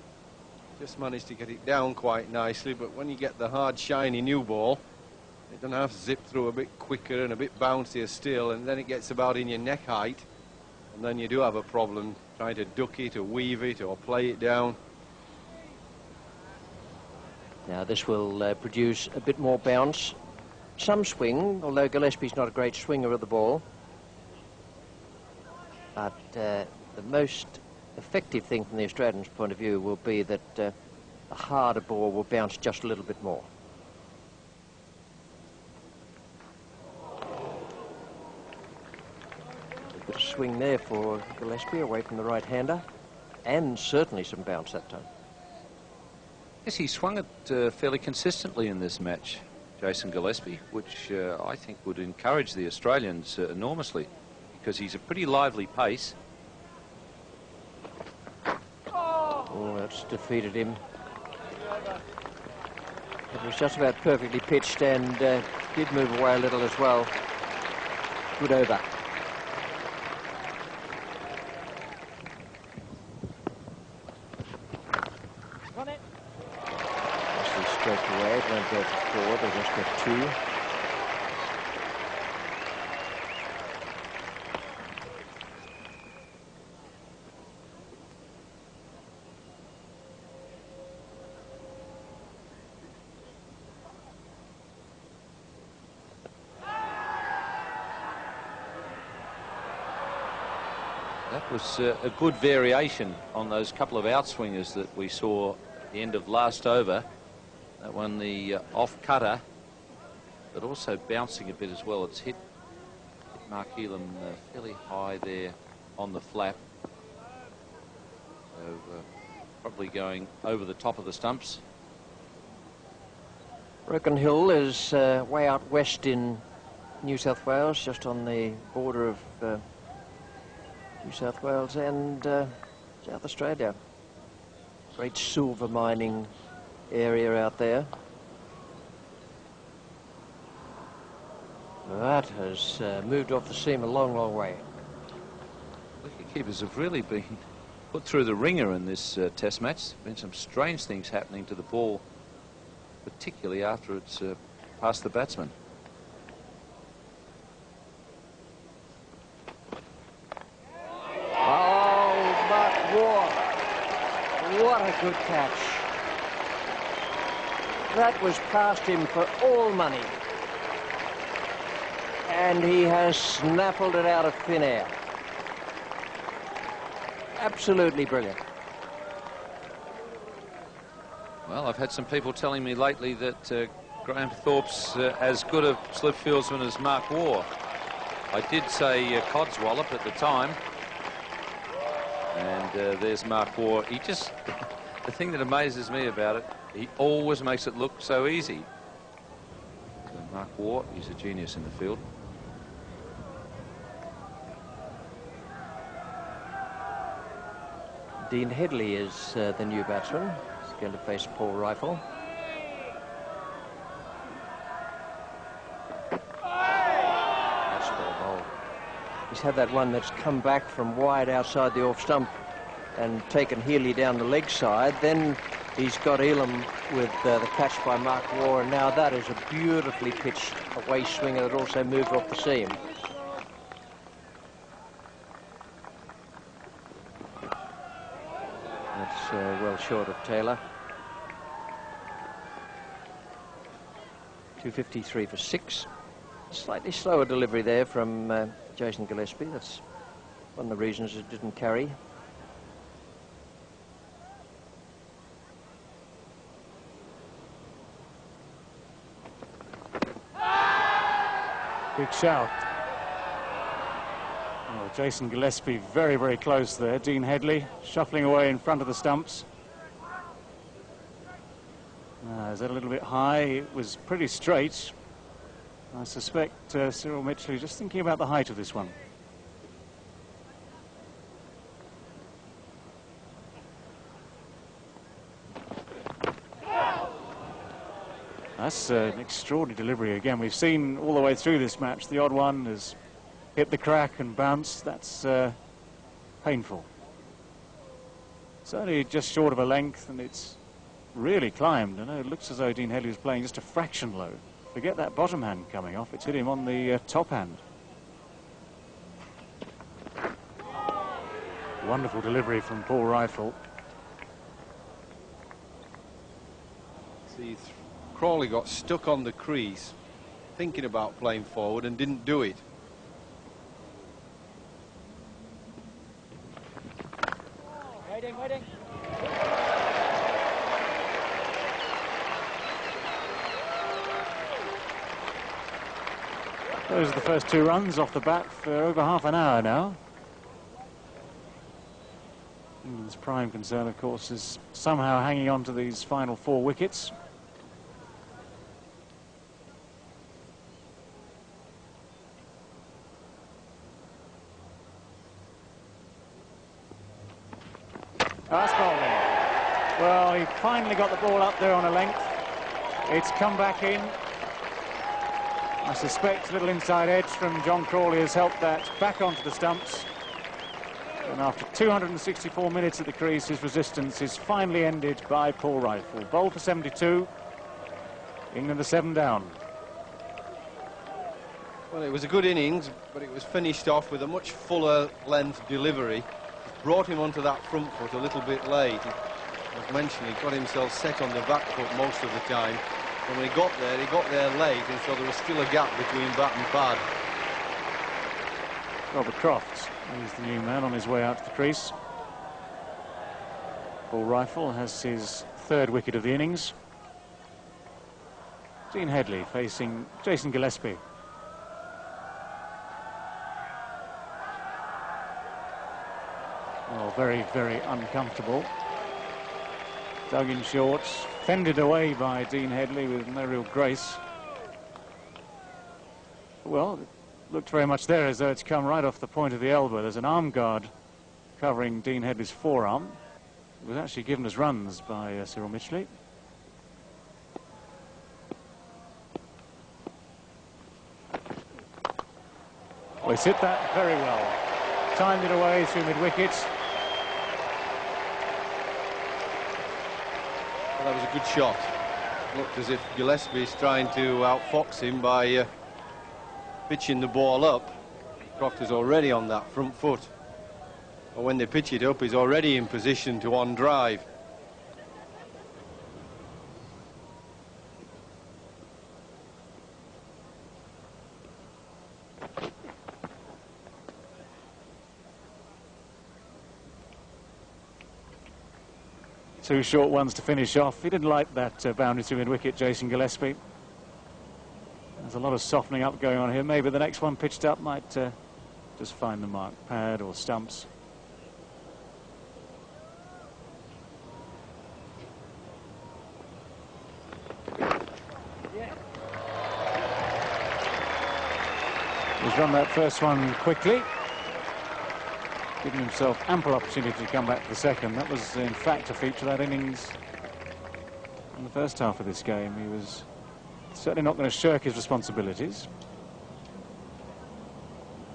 J: just managed to get it down quite nicely, but when you get the hard, shiny new ball, it doesn't have to zip through a bit quicker and a bit bouncier still, and then it gets about in your neck height, and then you do have a problem trying to duck it or weave it or play it down.
A: Now this will produce a bit more bounce, some swing, although Gillespie's not a great swinger of the ball. But the most effective thing from the Australians' point of view will be that a harder ball will bounce just a little bit more. A bit of swing there for Gillespie away from the right-hander, and certainly some bounce that time.
F: Yes, he swung it fairly consistently in this match, Jason Gillespie, which I think would encourage the Australians enormously, because he's a pretty lively pace.
A: Oh, that's defeated him. It was just about perfectly pitched and did move away a little as well. Good over. Straight away, it won't go for 4, they just get 2.
F: That was a good variation on those couple of outswingers that we saw at the end of last over. That one, the off cutter, but also bouncing a bit as well. It's hit Mark Elam fairly high there on the flap. So probably going over the top of the stumps.
A: Broken Hill is way out west in New South Wales, just on the border of New South Wales and South Australia. Great silver mining area out there. That has moved off the seam a long, long way.
F: Wicketkeepers have really been put through the ringer in this test match. There's been some strange things happening to the ball, particularly after it's past the batsman.
A: Oh, Mark Waugh. What a good catch. That was past him for all money. And he has snaffled it out of thin air. Absolutely brilliant.
F: Well, I've had some people telling me lately that Graham Thorpe's as good a slip fieldsman as Mark Waugh. I did say Codswallop at the time. And there's Mark Waugh. He just, the thing that amazes me about it, he always makes it look so easy. So Mark Waugh, he's a genius in the field.
A: Dean Headley is the new batsman. He's going to face Paul Rifle. That's well bowled. He's had that one that's come back from wide outside the off stump and taken Healy down the leg side, then He's got Elam with the catch by Mark Waugh, and now that is a beautifully pitched away swinger that also moved off the seam. That's well short of Taylor. 253 for 6. Slightly slower delivery there from Jason Gillespie. That's one of the reasons it didn't carry.
G: Big shout. Oh, Jason Gillespie very, very close there. Dean Headley shuffling away in front of the stumps. Is that a little bit high? It was pretty straight. I suspect Cyril Mitchley just thinking about the height of this one. That's an extraordinary delivery again. We've seen all the way through this match the odd one has hit the crack and bounced. That's painful. It's only just short of a length, and it's really climbed. I know it looks as though Dean Headley was playing just a fraction low. Forget that bottom hand coming off. It's hit him on the top hand. Wonderful delivery from Paul Rifle.
J: See, Crawley got stuck on the crease, thinking about playing forward, and didn't do it.
K: Waiting.
G: Those are the first 2 runs off the bat for over half an hour now. England's prime concern, of course, is somehow hanging on to these final 4 wickets. Fast bowling. Well, he finally got the ball up there on a length. It's come back in. I suspect a little inside edge from John Crawley has helped that back onto the stumps. And after 264 minutes at the crease, his resistance is finally ended by Paul Rifle. Bowled for 72. England are 7 down.
J: Well, it was a good innings, but it was finished off with a much fuller length delivery. Brought him onto that front foot a little bit late. As mentioned, he got himself set on the back foot most of the time. And when he got there late, and so there was still a gap between bat and pad.
G: Robert Crofts is the new man on his way out to the crease. Paul Rifle has his 3rd wicket of the innings. Dean Headley facing Jason Gillespie. Oh, very, very uncomfortable. Dug in shorts, fended away by Dean Headley with no real grace. Well, it looked very much there as though it's come right off the point of the elbow. There's an arm guard covering Dean Headley's forearm. It was actually given as runs by Cyril Mitchley. Well, he's hit that very well. Timed it away through mid-wicket.
J: Well, that was a good shot. Looked as if Gillespie's trying to outfox him by pitching the ball up. Croft is already on that front foot. But when they pitch it up, he's already in position to on drive.
G: Two short ones to finish off. He didn't like that boundary to mid-wicket, Jason Gillespie. There's a lot of softening up going on here. Maybe the next one pitched up might just find the mark, pad or stumps. He's run that first one quickly, giving himself ample opportunity to come back to the second. That was, in fact, a feature of that innings in the first half of this game. He was certainly not going to shirk his responsibilities.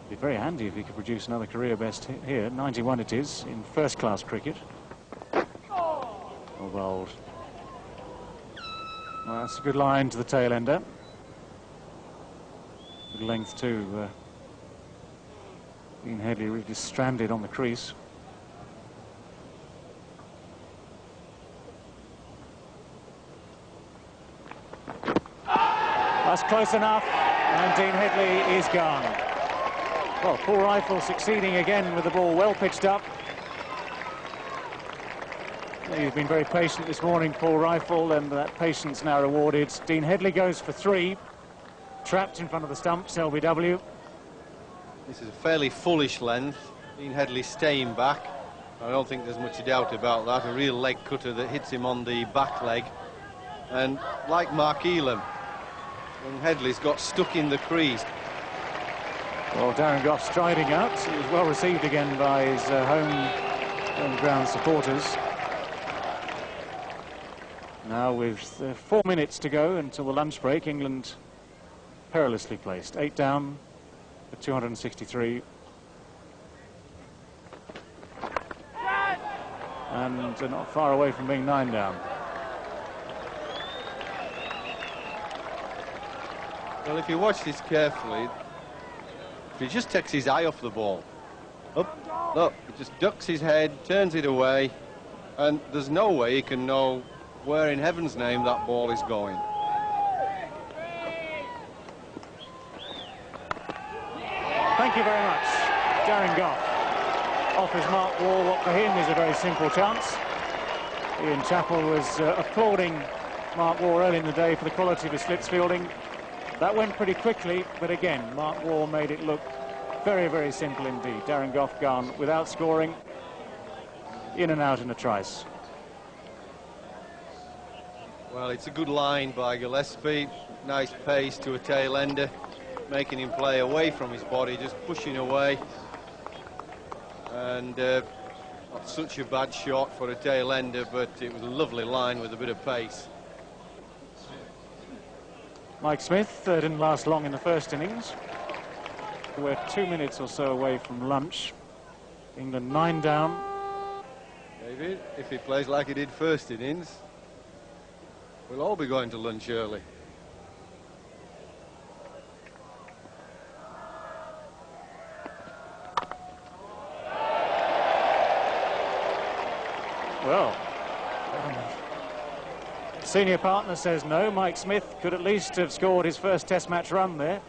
G: It'd be very handy if he could produce another career best here. 91 it is in first-class cricket. Well bowled Well, that's a good line to the tail ender. Good length too. Dean Headley really just stranded on the crease. That's close enough, and Dean Headley is gone. Well, Paul Rifle succeeding again with the ball well pitched up. He's been very patient this morning, Paul Rifle, and that patience now rewarded. Dean Headley goes for 3, trapped in front of the stumps, LBW.
J: This is a fairly fullish length. Dean Headley staying back. I don't think there's much doubt about that. A real leg cutter that hits him on the back leg. And like Mark Elam, when Headley's got stuck in the crease.
G: Well, Darren Gough striding out. He was well received again by his home ground supporters. Now with 4 minutes to go until the lunch break, England perilously placed. 8 down at 263. And not far away from being 9 down.
J: Well, if you watch this carefully, if he just takes his eye off the ball, look, he just ducks his head, turns it away, and there's no way he can know where in heaven's name that ball is going.
G: Thank you very much, Darren Gough. Offers Mark Waugh what for him is a very simple chance. Ian Chappell was applauding Mark Waugh early in the day for the quality of his slips fielding. That went pretty quickly, but again, Mark Waugh made it look very, very simple indeed. Darren Gough gone without scoring, in and out in a trice.
J: Well, it's a good line by Gillespie. Nice pace to a tail ender, making him play away from his body, just pushing away. And not such a bad shot for a tail ender, but it was a lovely line with a bit of pace.
G: Mike Smith didn't last long in the first innings. We're 2 minutes or so away from lunch. England 9 down.
J: David, if he plays like he did first innings, we'll all be going to lunch early.
G: Well, senior partner says no. Mike Smith could at least have scored his first Test match run there.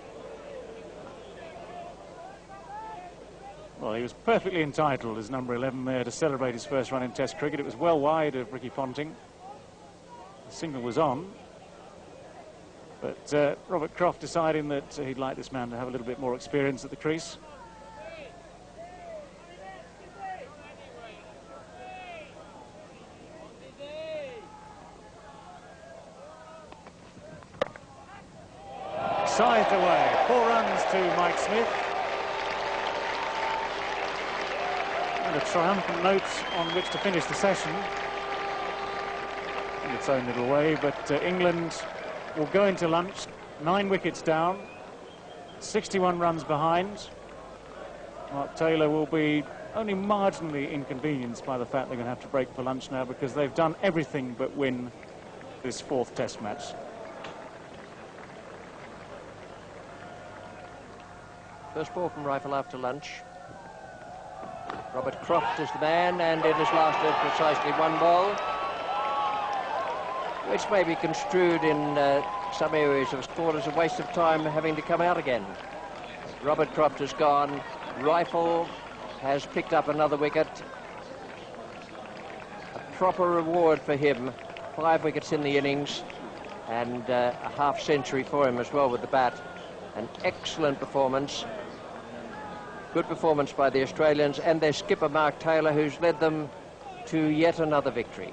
G: Well, he was perfectly entitled as number 11 there to celebrate his first run in Test cricket. It was well wide of Ricky Ponting. The single was on. But Robert Croft deciding that he'd like this man to have a little bit more experience at the crease. Scythed away. 4 runs to Mike Smith. And a triumphant note on which to finish the session in its own little way. But England will go into lunch 9 wickets down, 61 runs behind. Mark Taylor will be only marginally inconvenienced by the fact they're going to have to break for lunch now, because they've done everything but win this 4th Test match.
A: First ball from Rifle after lunch. Robert Croft is the man, and it has lasted precisely 1 ball, which may be construed in some areas of sport as a waste of time having to come out again. Robert Croft has gone. Rifle has picked up another wicket. A proper reward for him. 5 wickets in the innings, and a half century for him as well with the bat. An excellent performance. Good performance by the Australians and their skipper Mark Taylor, who's led them to yet another victory.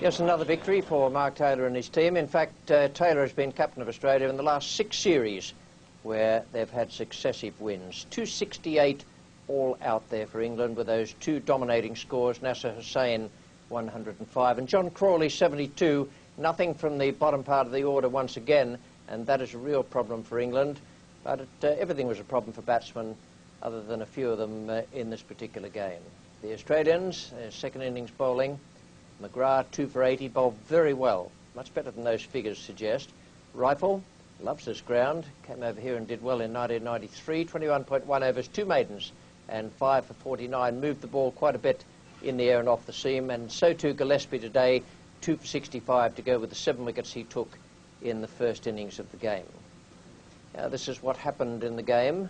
A: Yes, another victory for Mark Taylor and his team. In fact, Taylor has been captain of Australia in the last 6 series where they've had successive wins. 268 all out there for England with those 2 dominating scores. Nasser Hussain 105 and John Crawley 72. Nothing from the bottom part of the order once again, and that is a real problem for England. But everything was a problem for batsmen, other than a few of them in this particular game. The Australians, second innings bowling, McGrath 2 for 80, bowled very well, much better than those figures suggest. Rifle loves this ground, came over here and did well in 1993, 21.1 overs, 2 maidens and 5 for 49, moved the ball quite a bit in the air and off the seam, and so too Gillespie today, 2 for 65 to go with the 7 wickets he took in the first innings of the game. Now, this is what happened in the game.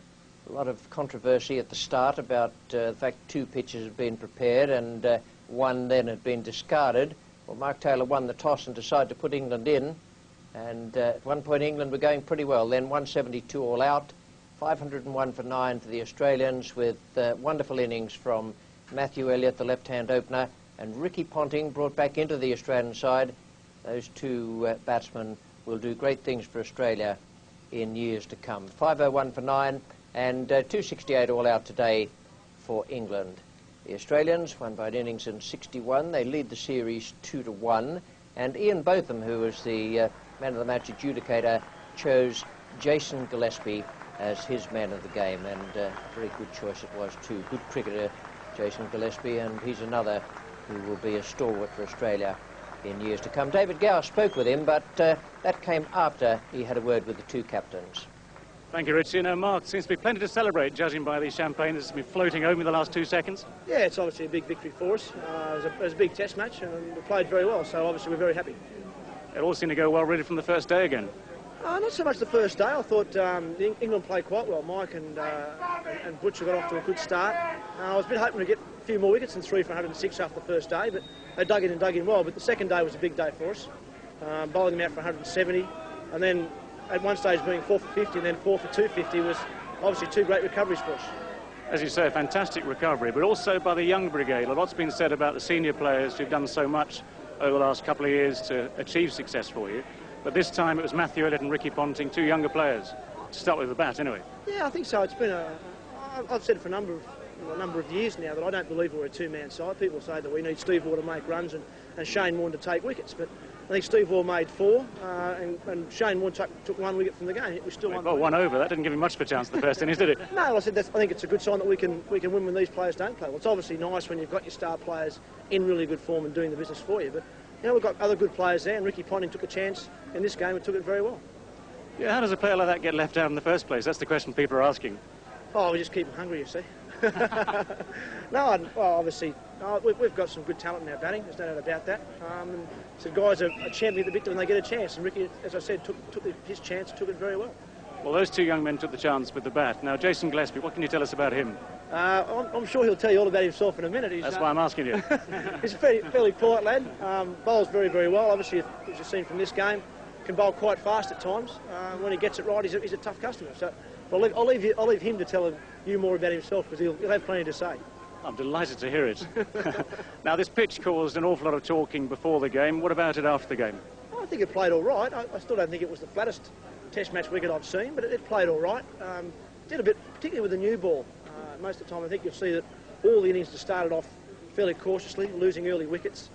A: A lot of controversy at the start about the fact 2 pitches had been prepared and 1 then had been discarded. Well, Mark Taylor won the toss and decided to put England in, and at one point England were going pretty well. Then 172 all out, 501 for 9 for the Australians, with wonderful innings from Matthew Elliott, the left-hand opener, and Ricky Ponting brought back into the Australian side. Those 2 batsmen will do great things for Australia in years to come. 501 for 9 and 268 all out today for England. The Australians won by an innings in 61. They lead the series 2-1. And Ian Botham, who was the man of the match adjudicator, chose Jason Gillespie as his man of the game. And a very good choice it was too. Good cricketer, Jason Gillespie, and he's another who will be a stalwart for Australia in years to come. David Gower spoke with him, but that came after he had a word with the 2 captains.
G: Thank you, Richie. Now, Mark, seems to be plenty to celebrate, judging by the champagne that's been floating over in the last 2 seconds.
C: Yeah, it's obviously a big victory for us. It was a big test match and we played very well, so obviously we're very happy.
G: It all seemed to go well really from the first day again.
C: Not so much the first day. I thought England played quite well. Mike and Butcher got off to a good start. I was a bit hoping to get a few more wickets than 3 for 106 after the first day, but they dug in well. But the second day was a big day for us. Bowling them out for 170, and then at one stage being 4 for 50 and then 4 for 250 was obviously 2 great recoveries for us.
G: As you say, a fantastic recovery, but also by the young brigade. A lot's been said about the senior players who've done so much over the last couple of years to achieve success for you. But this time it was Matthew Elliott and Ricky Ponting, 2 younger players, to start with the bat anyway. Yeah,
C: I think so. It's been I've said for a number of years now that I don't believe we're a 2-man side. People say that we need Steve Waugh to make runs and Shane Warne to take wickets, but I think Steve Waugh made 4 and Shane Warne took 1 wicket from the game. We still won.
G: Well, 1 over. That didn't give him much of a chance in the first innings, did it?
C: No, I said I think it's a good sign that we can win when these players don't play well. It's obviously nice when you've got your star players in really good form and doing the business for you, but you know, we've got other good players there, and Ricky Ponting took a chance in this game and took it very well.
G: Yeah, how does a player like that get left out in the first place? That's the question people are asking.
C: Oh, we just keep them hungry, you see. No, well, obviously, we've got some good talent in our batting, there's no doubt about that. So guys are champion at the bit when they get a chance, and Ricky, as I said, took his chance, took it very well.
G: Well, those 2 young men took the chance with the bat. Now, Jason Gillespie, what can you tell us about him?
C: I'm sure he'll tell you all about himself in a minute.
G: That's why I'm asking you.
C: He's a fairly quiet lad, bowls very, very well. Obviously, as you've seen from this game, can bowl quite fast at times. When he gets it right, he's a tough customer. So I'll leave him to tell you more about himself, because he'll have plenty to say.
G: I'm delighted to hear it. Now, this pitch caused an awful lot of talking before the game. What about it after the game?
C: I think it played all right. I still don't think it was the flattest test match wicket I've seen, but it played all right. Did a bit, particularly with the new ball. Most of the time, I think you'll see that all the innings started off fairly cautiously, losing early wickets.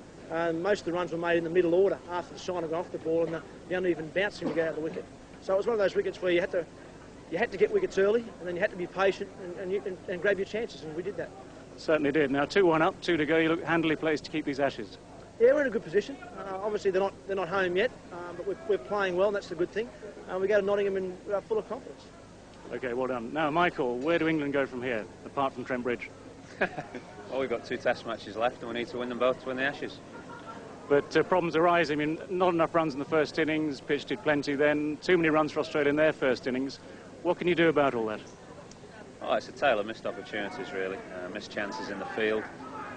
C: Most of the runs were made in the middle order after the shine had gone off the ball and the uneven bouncing to go out of the wicket. So it was one of those wickets where you had to get wickets early, and then you had to be patient and grab your chances, and we did that.
G: Certainly did. Now 2-1 up, 2 to go. You look handily placed to keep these Ashes.
C: Yeah, we're in a good position. Obviously they're not home yet, but we're playing well, and that's the good thing. We go to Nottingham and full of confidence.
G: OK, well done. Now, Michael, where do England go from here, apart from Trent Bridge?
D: Well, we've got 2 test matches left, and we need to win them both to win the Ashes.
G: But problems arise. I mean, not enough runs in the first innings. Pitch did plenty then. Too many runs for Australia in their first innings. What can you do about all that?
D: Oh, it's a tale of missed opportunities, really. Missed chances in the field.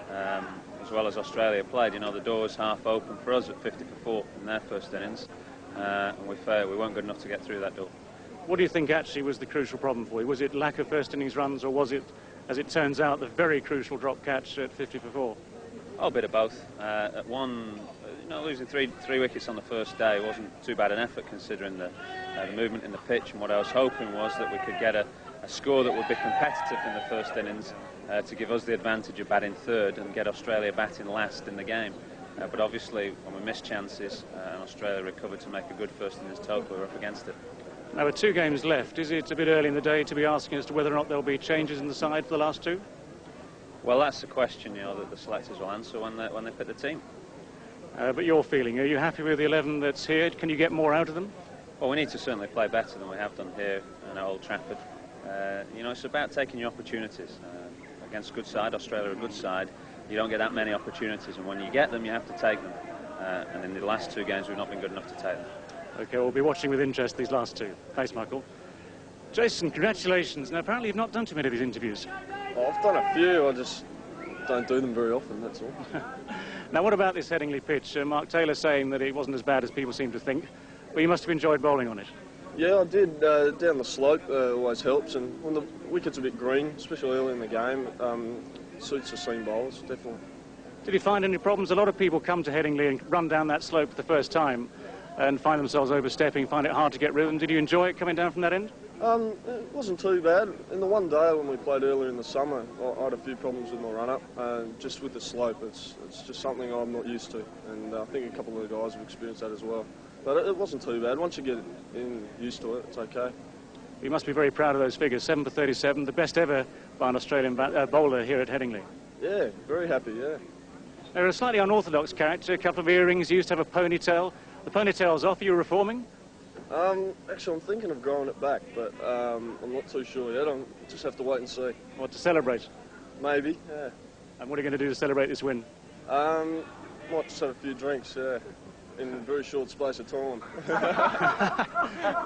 D: As well as Australia played, you know, the door was half open for us at 50 for 4 in their first innings. And we weren't good enough to get through that door.
G: What do you think actually was the crucial problem for you? Was it lack of first innings runs, or was it, as it turns out, the very crucial drop catch at 50 for 4?
D: Oh, a bit of both. At one, losing three wickets on the first day wasn't too bad an effort, considering the movement in the pitch. And what I was hoping was that we could get a score that would be competitive in the first innings to give us the advantage of batting third and get Australia batting last in the game. But obviously, when we missed chances and Australia recovered to make a good first innings total, we were up against it.
G: Now, with 2 games left, is it a bit early in the day to be asking as to whether or not there'll be changes in the side for the last 2?
D: Well, that's the question, that the selectors will answer when they pick the team.
G: But your feeling, are you happy with the 11 that's here? Can you get more out of them?
D: Well, we need to certainly play better than we have done here and at Old Trafford. You know, it's about taking your opportunities. Against a good side, Australia a good side, you don't get that many opportunities, and when you get them, you have to take them. And in the last 2 games, we've not been good enough to take them.
G: OK, we'll be watching with interest these last 2. Thanks, Michael. Jason, congratulations. Now, apparently you've not done too many of these interviews.
L: Oh, I've done a few, I just don't do them very often, that's all.
G: Now, what about this Headingley pitch? Mark Taylor saying that it wasn't as bad as people seem to think, but you must have enjoyed bowling on it.
L: Yeah, I did. Down the slope always helps, and when the wicket's a bit green, especially early in the game, suits the seam bowlers, definitely.
G: Did you find any problems? A lot of people come to Headingley and run down that slope for the first time and find themselves overstepping, find it hard to get rhythm. Did you enjoy it coming down from that end?
L: It wasn't too bad. In the one day when we played earlier in the summer, I had a few problems with my run-up, just with the slope. It's just something I'm not used to, and I think a couple of the guys have experienced that as well. But it wasn't too bad. Once you get used to it, it's okay.
G: You must be very proud of those figures. 7 for 37, the best ever by an Australian bowler here at Headingley.
L: Yeah, very happy, yeah.
G: They're a slightly unorthodox character, a couple of earrings, used to have a ponytail. The ponytail's off, are you reforming?
L: Actually, I'm thinking of growing it back, but I'm not too sure yet. I just have to wait and see.
G: What, to celebrate?
L: Maybe, yeah.
G: And what are you going to do to celebrate this win?
L: Might just have a few drinks, yeah, in a very short space of time.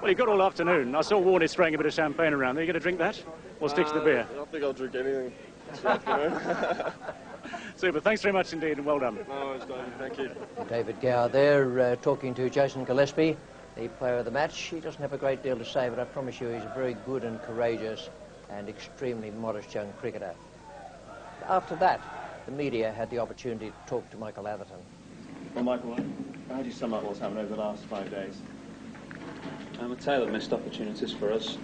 G: Well, you've got all afternoon. I saw Warney spraying a bit of champagne around. Are you going to drink that, or stick to the beer?
L: I think I'll drink anything this afternoon.
G: Super, thanks very much indeed, and well done.
L: No worries, David, thank you.
A: David Gower there talking to Jason Gillespie, the player of the match. He doesn't have a great deal to say, but I promise you he's a very good and courageous and extremely modest young cricketer. After that, the media had the opportunity to talk to Michael Atherton.
M: Well, Michael, how do you sum up what's happened over the last 5 days?
D: A tale of missed opportunities for us.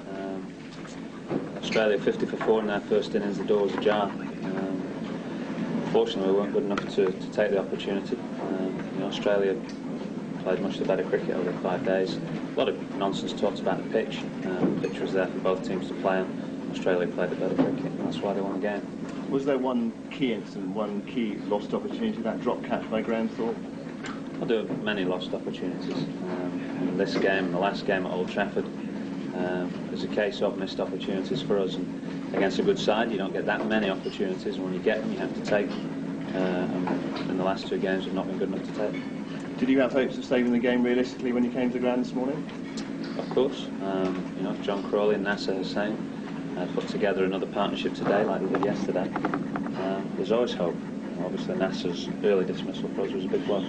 D: Australia 50 for 4 in their first innings, the door was ajar. Unfortunately, we weren't good enough to take the opportunity. Australia played much the better cricket over 5 days. A lot of nonsense talked about the pitch. The pitch was there for both teams to play on. Australia played the better cricket, and that's why they won the game.
M: Was there one key incident, one key lost opportunity, that drop catch by Graham Thorpe?
D: Well, there were many lost opportunities. In this game, the last game at Old Trafford, there's a case of missed opportunities for us. And against a good side, you don't get that many opportunities, and when you get them, you have to take them. And in the last 2 games, we've not been good enough to take them.
M: Did you have hopes of saving the game realistically when you came to the ground this morning?
D: Of course. John Crawley and Nasser Hussain put together another partnership today, like they did yesterday. There's always hope. Obviously, Nasser's early dismissal for us was a big blow.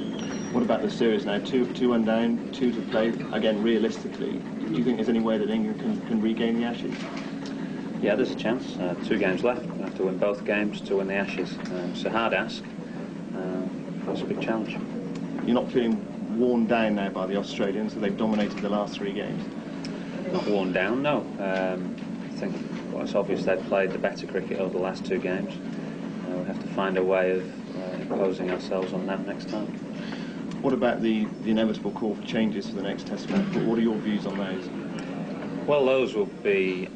M: What about the series now? 2-1 down, 2 to play. Again, realistically, do you think there's any way that England can regain the Ashes?
D: Yeah, there's a chance. 2 games left. We have to win both games to win the Ashes. It's a hard ask. It's a big challenge.
M: You're not feeling worn down now by the Australians, so they've dominated the last 3 games?
D: Not worn down, no. I think it's obvious they've played the better cricket over the last 2 games. We have to find a way of imposing ourselves on them next time.
M: What about the inevitable call for changes for the next Test match? What are your views on those?
D: Well, those will be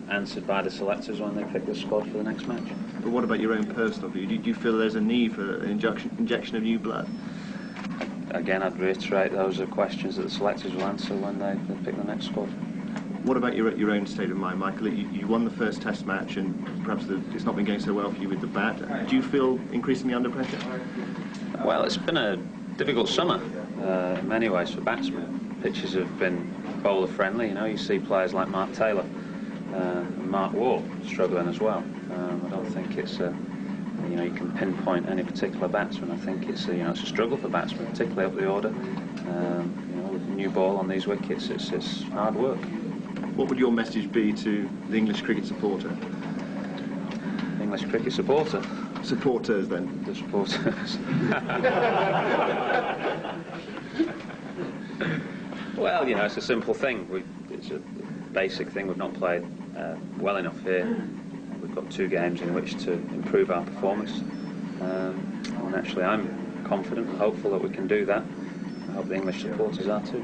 D: answered by the selectors when they pick the squad for the next match.
M: But what about your own personal view? Do you feel there's a need for an injection of new blood?
D: Again, I'd reiterate those are questions that the selectors will answer when they pick the next squad.
M: What about your own state of mind, Michael? You won the first Test match, and perhaps it's not been going so well for you with the bat. Do you feel increasingly under pressure?
D: Well, it's been a difficult summer in many ways for batsmen. Pitches have been bowler friendly. You see players like Mark Taylor and Mark Waugh struggling as well. I don't think it's you can pinpoint any particular batsman. I think it's a struggle for batsmen, particularly up the order. With a new ball on these wickets, it's hard work.
M: What would your message be to the English cricket supporter?
D: English cricket supporter?
M: Supporters, then.
D: The supporters. Well, it's a simple thing. It's a basic thing. We've not played well enough here. We've got 2 games in which to improve our performance. And actually, I'm confident and hopeful that we can do that. I hope the English supporters are too.